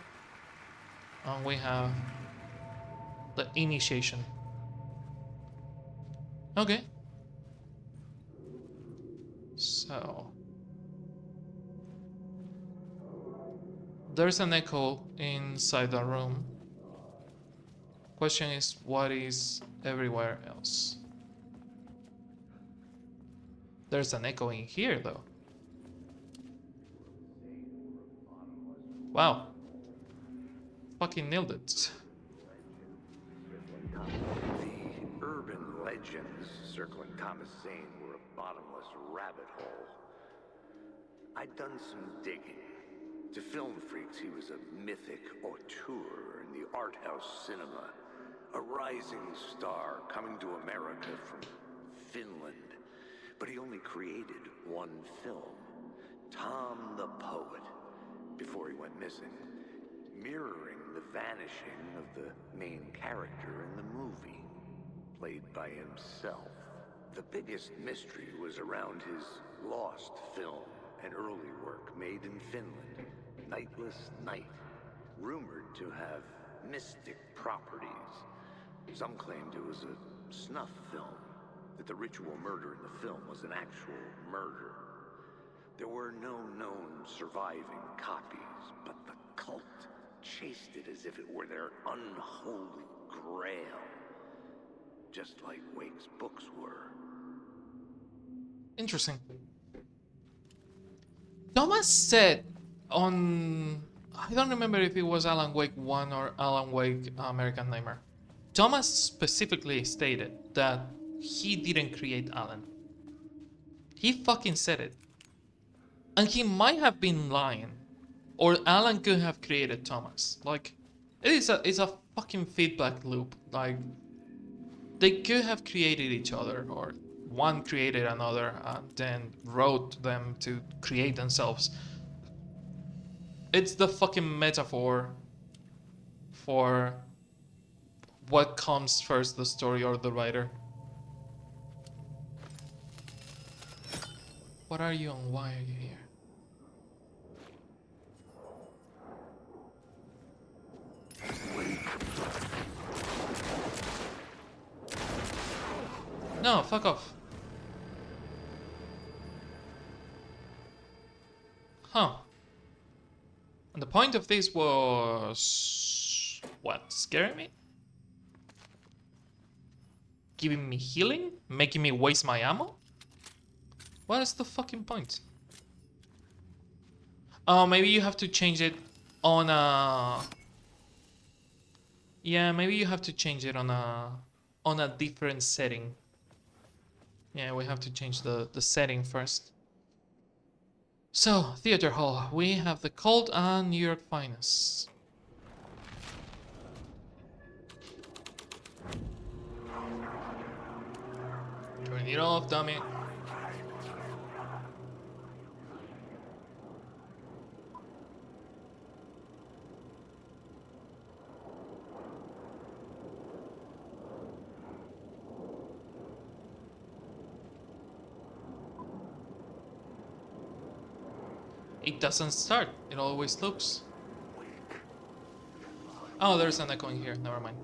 and we have the initiation. Okay. So there's an echo inside the room. Question is, what is everywhere else? There's an echo in here, though. Wow. Fucking nailed it. The urban legends circling Thomas Zane were a bottomless rabbit hole. I'd done some digging. To film freaks, he was a mythic auteur in the art house cinema. A rising star coming to America from Finland. But he only created one film, Tom the Poet, before he went missing, mirroring the vanishing of the main character in the movie, played by himself. The biggest mystery was around his lost film, an early work made in Finland, Nightless Night, rumored to have mystic properties. Some claimed it was a snuff film, that the ritual murder in the film was an actual murder. There were no known surviving copies, but the cult chased it as if it were their unholy grail. Just like Wake's books were. Interesting. Thomas said on... I don't remember if it was Alan Wake 1 or Alan Wake American Nightmare. Thomas specifically stated that he didn't create Alan. He fucking said it. And he might have been lying. Or Alan could have created Thomas. Like, it's a fucking feedback loop. Like, they could have created each other, or one created another and then wrote them to create themselves. It's the fucking metaphor for what comes first, the story or the writer. What are you and why are you here? No, fuck off. Huh. And the point of this was... What? Scaring me? Giving me healing? Making me waste my ammo? What is the fucking point? Oh, maybe you have to change it on a... Yeah, maybe you have to change it on a different setting. Yeah, we have to change the setting first. So, Theater Hall. We have the Cult and New York Finest. Turn it off, dummy. It doesn't start. It always loops. Oh, there's an echo in here. Never mind.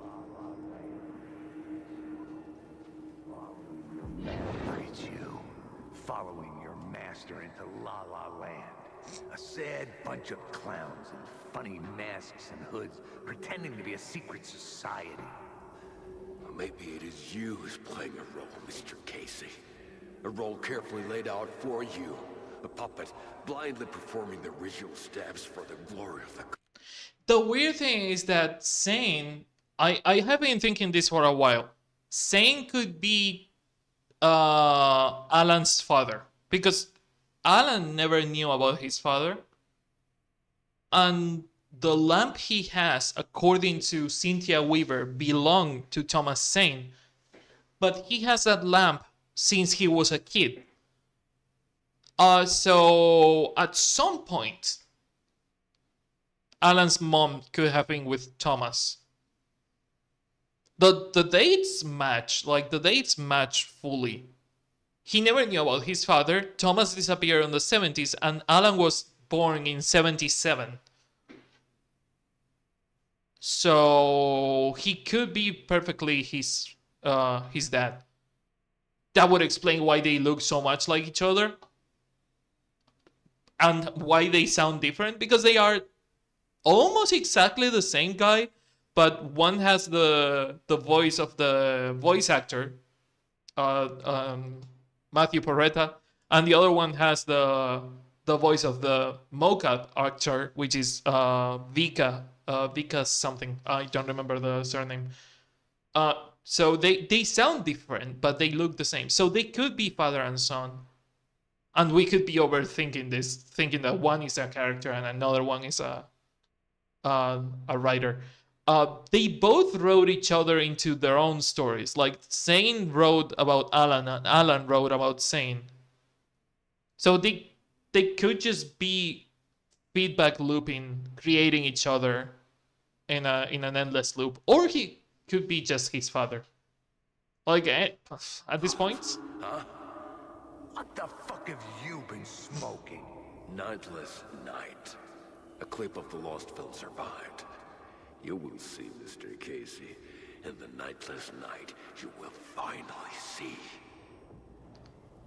Look at you, following your master into La La Land. A sad bunch of clowns in funny masks and hoods, pretending to be a secret society. Maybe it is you who's playing a role, Mr. Casey. A role carefully laid out for you. A puppet, blindly performing the ritual steps for the glory of the... The weird thing is that Sane... I have been thinking this for a while. Sane could be Alan's father. Because Alan never knew about his father. And the lamp he has, according to Cynthia Weaver, belonged to Thomas Sane. But he has that lamp since he was a kid. So at some point, Alan's mom could have been with Thomas. The dates match, like the dates match fully. He never knew about his father. Thomas disappeared in the 70s and Alan was born in 77. So he could be perfectly his dad. That would explain why they look so much like each other. And why they sound different, because they are almost exactly the same guy, but one has the voice of the voice actor, Matthew Porretta, and the other one has the voice of the mocap actor, which is Vika something. I don't remember the surname. So they sound different, but they look the same. So they could be father and son. And we could be overthinking this, thinking that one is a character and another one is a writer. They both wrote each other into their own stories. Like Sane wrote about Alan and Alan wrote about Sane. So they could just be feedback looping, creating each other in an endless loop. Or he could be just his father. Like at this point. Huh? What the fuck have you been smoking? Nightless Night. A clip of the lost film survived. You will see, Mr. Casey. In the Nightless Night, you will finally see.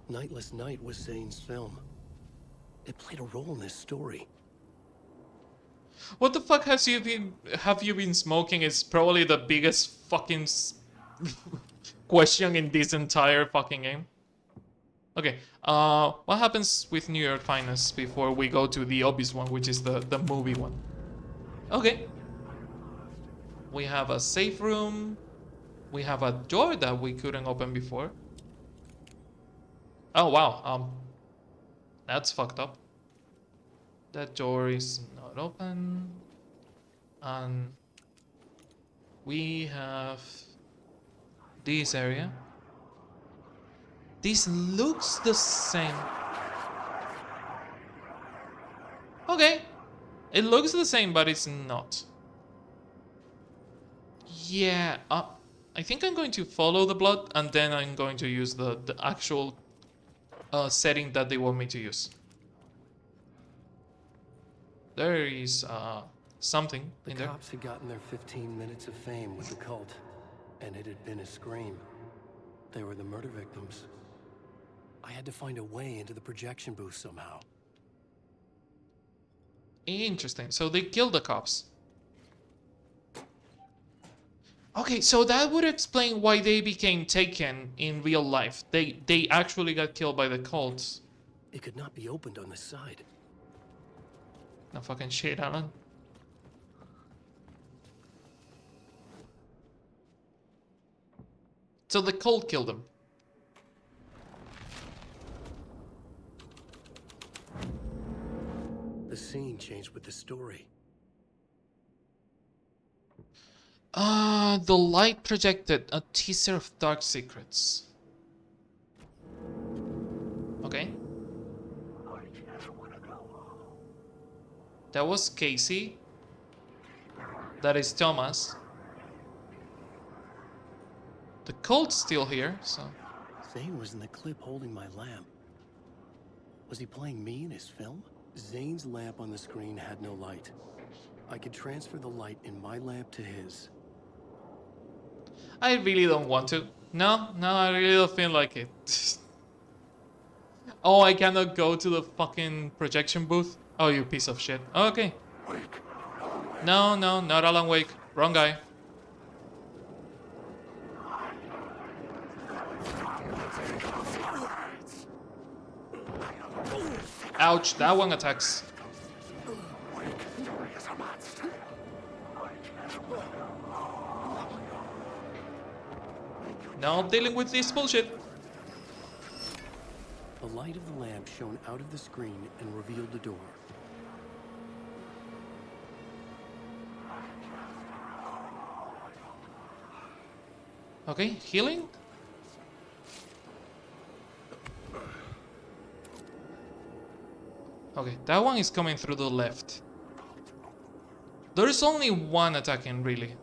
Nightless Night was Zane's film. It played a role in this story. What the fuck have you been smoking is probably the biggest fucking question in this entire fucking game. Okay, what happens with New York Finest before we go to the obvious one, which is the movie one? Okay. We have a safe room. We have a door that we couldn't open before. Oh, wow. That's fucked up. That door is not open. And we have this area. This looks the same. Okay. It looks the same, but it's not. Yeah, I think I'm going to follow the blood, and then I'm going to use the actual setting that they want me to use. There is something in there. The cops had gotten their 15 minutes of fame with the cult, and it had been a scream. They were the murder victims. I had to find a way into the projection booth somehow. Interesting. So they killed the cops. Okay, so that would explain why they became taken in real life. They actually got killed by the cults. It could not be opened on this side. No fucking shit, Alan. So the cult killed him. The scene changed with the story. The light projected a teaser of Dark Secrets. Okay. That was Casey. That is Thomas. The cult's still here, so... Zane was in the clip holding my lamp. Was he playing me in his film? Zane's lamp on the screen had no light. I could transfer the light in my lamp to his. I really don't want to. No, I really don't feel like it. Oh, I cannot go to the fucking projection booth? Oh, you piece of shit. Okay. No, not Alan Wake. Wrong guy. Ouch, that one attacks. Now dealing with this bullshit. The light of the lamp shone out of the screen and revealed the door. Okay, healing? Okay, that one is coming through the left. There's only one attacking, really.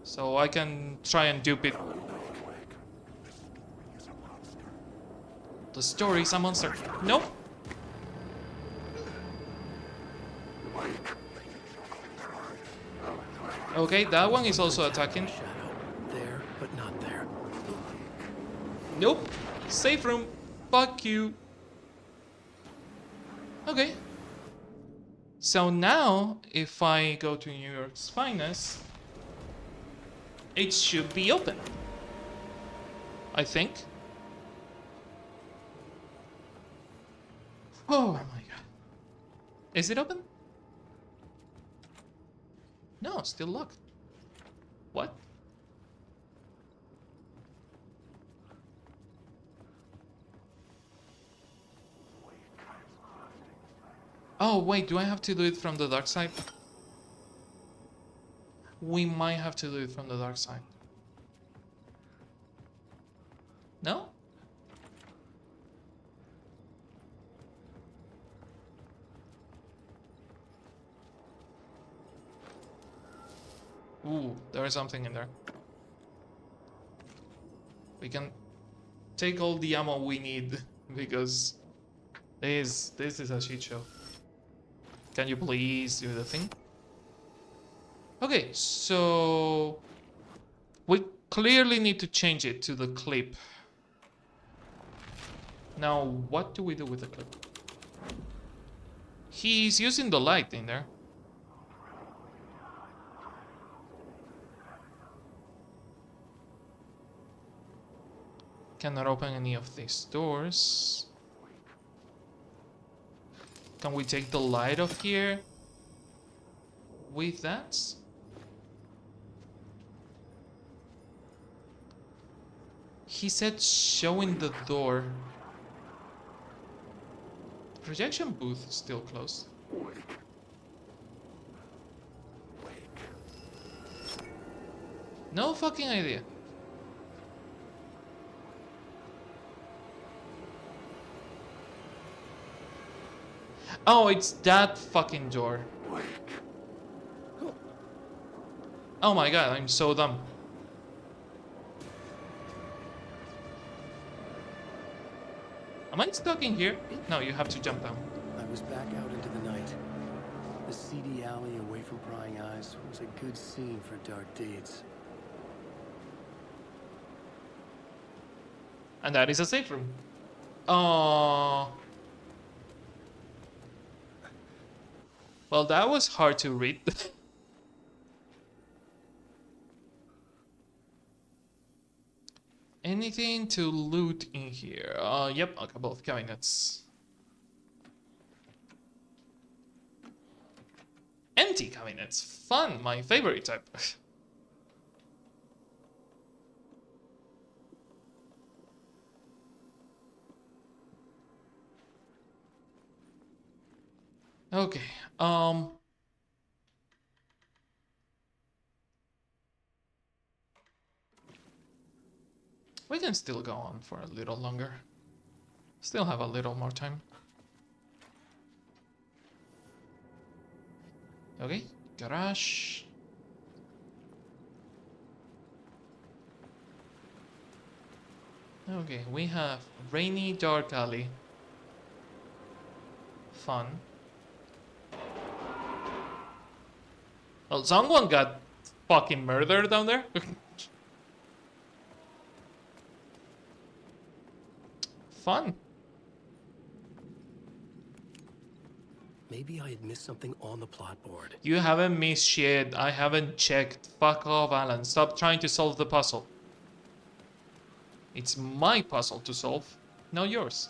So I can try and dupe it. The story is a monster. Nope. Okay, that one is also attacking. There, but not there. Nope. Safe room. Fuck you. Okay. So now, if I go to New York's Finest, it should be open. I think. Oh my god. Is it open? No, still locked. What? Oh, wait, do I have to do it from the dark side? We might have to do it from the dark side. No? Ooh, there is something in there. We can take all the ammo we need because this is a shit show. Can you please do the thing? Okay, so we clearly need to change it to the clip. Now, what do we do with the clip? He's using the light in there. Cannot open any of these doors. Can we take the light off here? With that? He said showing the door. The projection booth is still closed. No fucking idea. Oh, it's that fucking door. Oh my god, I'm so dumb. Am I stuck in here? No, you have to jump down. I was back out into the night. The seedy alley away from prying eyes was a good scene for dark deeds. And that is a safe room. Oh. Well, that was hard to read. Anything to loot in here? Yep, a couple of cabinets. Empty cabinets. Fun, my favorite type. Okay, we can still go on for a little longer. Still have a little more time. Okay, garage. Okay, we have rainy dark alley. Fun. Well, someone got fucking murdered down there. Fun. Maybe I had missed something on the plot board. You haven't missed shit. I haven't checked. Fuck off, Alan. Stop trying to solve the puzzle. It's my puzzle to solve, not yours.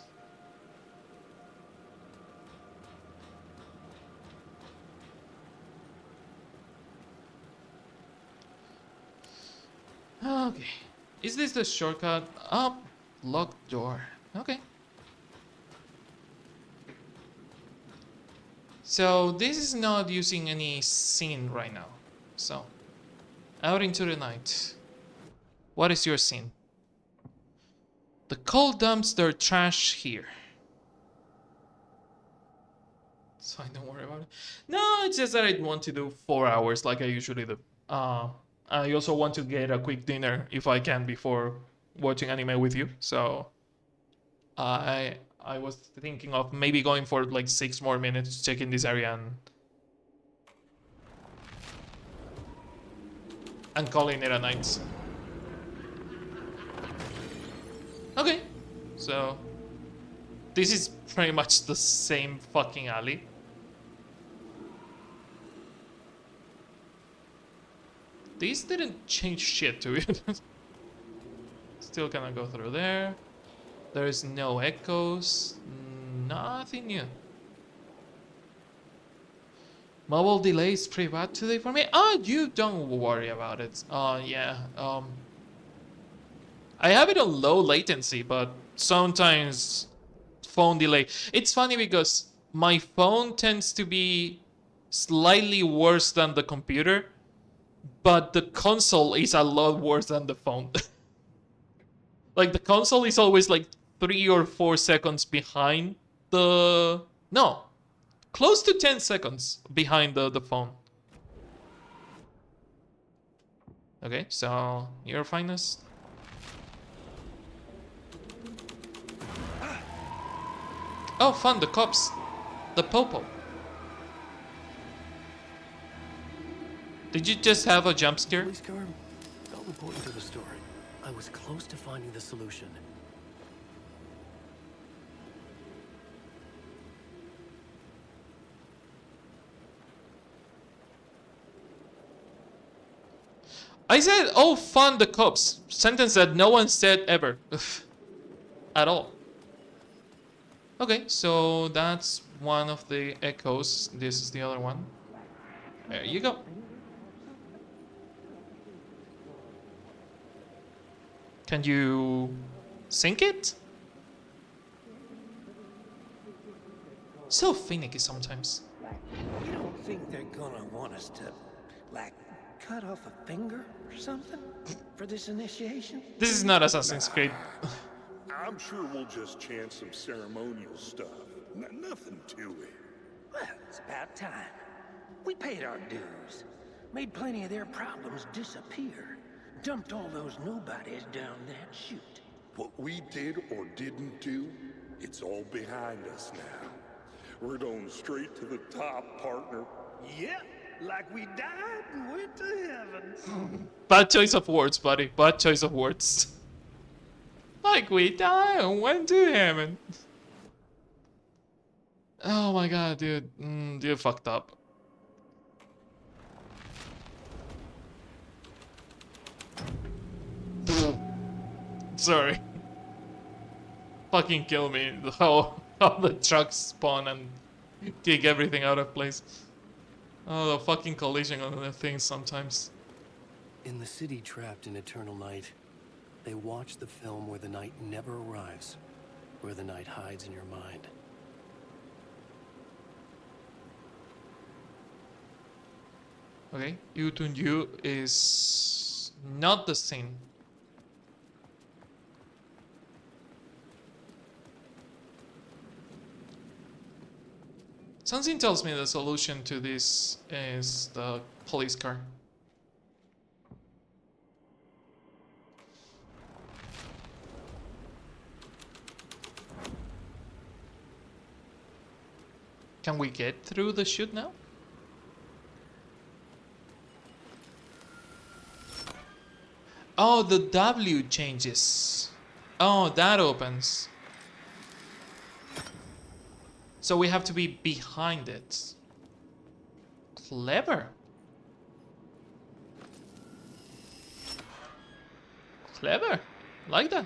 Okay. Is this the shortcut? Up. Locked door. Okay. So this is not using any scene right now. So, out into the night. What is your scene? The cold dumps their trash here. So I don't worry about it. No, it's just that I want to do 4 hours like I usually do. I also want to get a quick dinner if I can before watching anime with you. So I was thinking of maybe going for like 6 more minutes, checking this area and calling it a night. Okay, so this is pretty much the same fucking alley. These didn't change shit to it. Still gonna go through there. There's no echoes. Nothing new. Mobile delay is pretty bad today for me. You don't worry about it. Yeah. I have it on low latency, but sometimes phone delay. It's funny because my phone tends to be slightly worse than the computer, but the console is a lot worse than the phone. Like the console is always like 3 or 4 seconds behind the... No, close to 10 seconds behind the phone. Okay, so your finest. Oh, fun, the cops. The popo. Did you just have a jump scare? Police car felt important to the story. I was close to finding the solution. I said, oh, fun, the cops. Sentence that no one said ever. At all. Okay, so that's one of the echoes. This is the other one. There you go. Can you sync it? So finicky sometimes. You don't think they're gonna want us to, like, cut off a finger or something for this initiation? This is not Assassin's Creed. I'm sure we'll just chant some ceremonial stuff. Nothing to it. Well, it's about time. We paid our dues. Made plenty of their problems disappear. Dumped all those nobodies down that chute. What we did or didn't do, it's all behind us now. We're going straight to the top, partner. Yep, like we died and went to heaven. Bad choice of words, buddy. Bad choice of words. Like we died and went to heaven. Oh my god, dude. You fucked up. Sorry. Fucking kill me. How the trucks spawn and kick everything out of place. Oh, the fucking collision on the things sometimes. In the city trapped in eternal night, they watch the film where the night never arrives, where the night hides in your mind. Okay, you to you is not the same. Something tells me the solution to this is the police car. Can we get through the chute now? Oh, the W changes. Oh, that opens. So we have to be behind it. Clever. Clever. Like that.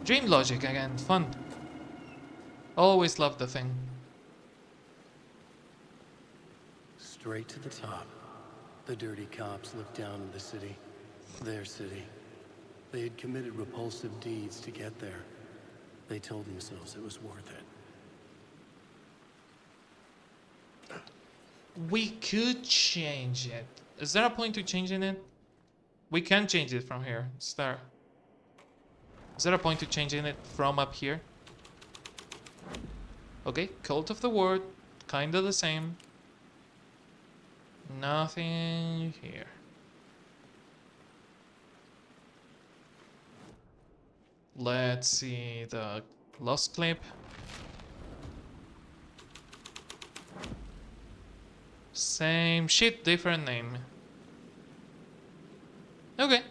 Dream logic again. Fun. Always loved the thing. Straight to the top. The dirty cops looked down on the city. Their city. They had committed repulsive deeds to get there. They told themselves it was worth it. We could change it. Is there a point to changing it? We can change it from here. Is there a point to changing it from up here? Okay, Cult of the Word. Kinda the same. Nothing here. Let's see the lost clip. Same shit, different name. Okay.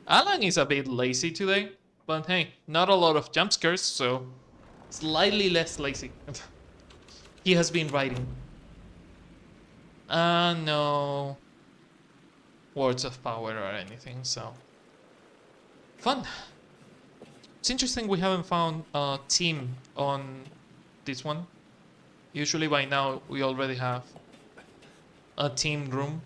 Alan is a bit lazy today, but hey, not a lot of jump scares, so slightly less lazy. He has been writing. No words of power or anything, so fun. It's interesting we haven't found a team on this one. Usually by now we already have a team room.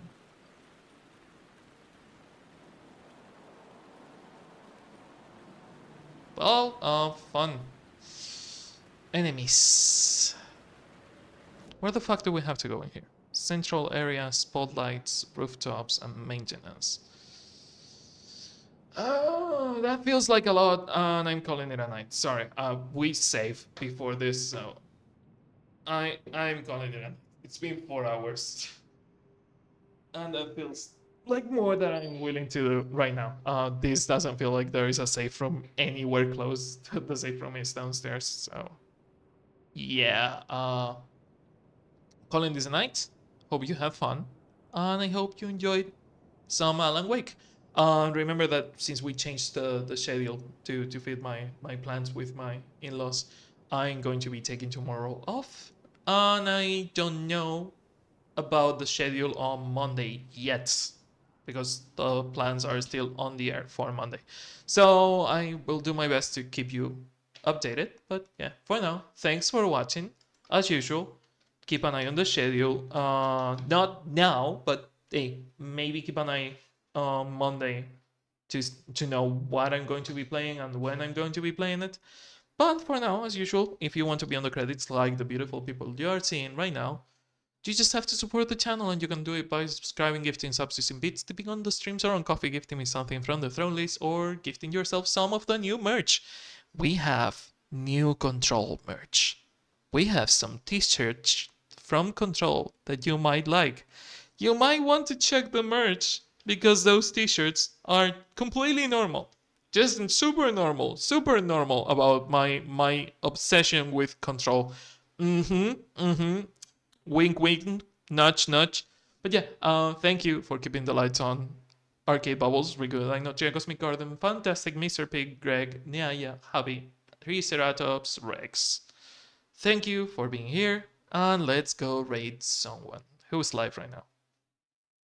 Well, fun. Enemies. Where the fuck do we have to go in here? Central area, spotlights, rooftops, and maintenance. Oh, that feels like a lot, and I'm calling it a night. Sorry, we save before this, so I'm calling it a night. It's been 4 hours, and that feels like more than I'm willing to do right now. This doesn't feel like there is a safe room anywhere close. The safe room is downstairs, so yeah. Calling this a night. Hope you have fun, and I hope you enjoyed some Alan Wake. Remember that since we changed the schedule to fit my plans with my in-laws, I'm going to be taking tomorrow off, and I don't know about the schedule on Monday yet, because the plans are still on the air for Monday. So I will do my best to keep you updated. But yeah, for now, thanks for watching. As usual, keep an eye on the schedule. Not now, but hey, maybe keep an eye on Monday to know what I'm going to be playing and when I'm going to be playing it. But for now, as usual, if you want to be on the credits like the beautiful people you are seeing right now, you just have to support the channel, and you can do it by subscribing, gifting subs using bits, tipping on the streams or on coffee, gifting me something from the throne list, or gifting yourself some of the new merch. We have new Control merch. We have some t-shirts from Control that you might like. You might want to check the merch because those t-shirts are completely normal. Just super normal about my obsession with Control. Wink, wink, nudge, nudge. But yeah, thank you for keeping the lights on. Arcade Bubbles, Rigu, I know Cosmic Garden, Fantastic, Mr. Pig, Greg, Neaya, Javi, Triceratops, Rex. Thank you for being here, and let's go raid someone. Who's live right now?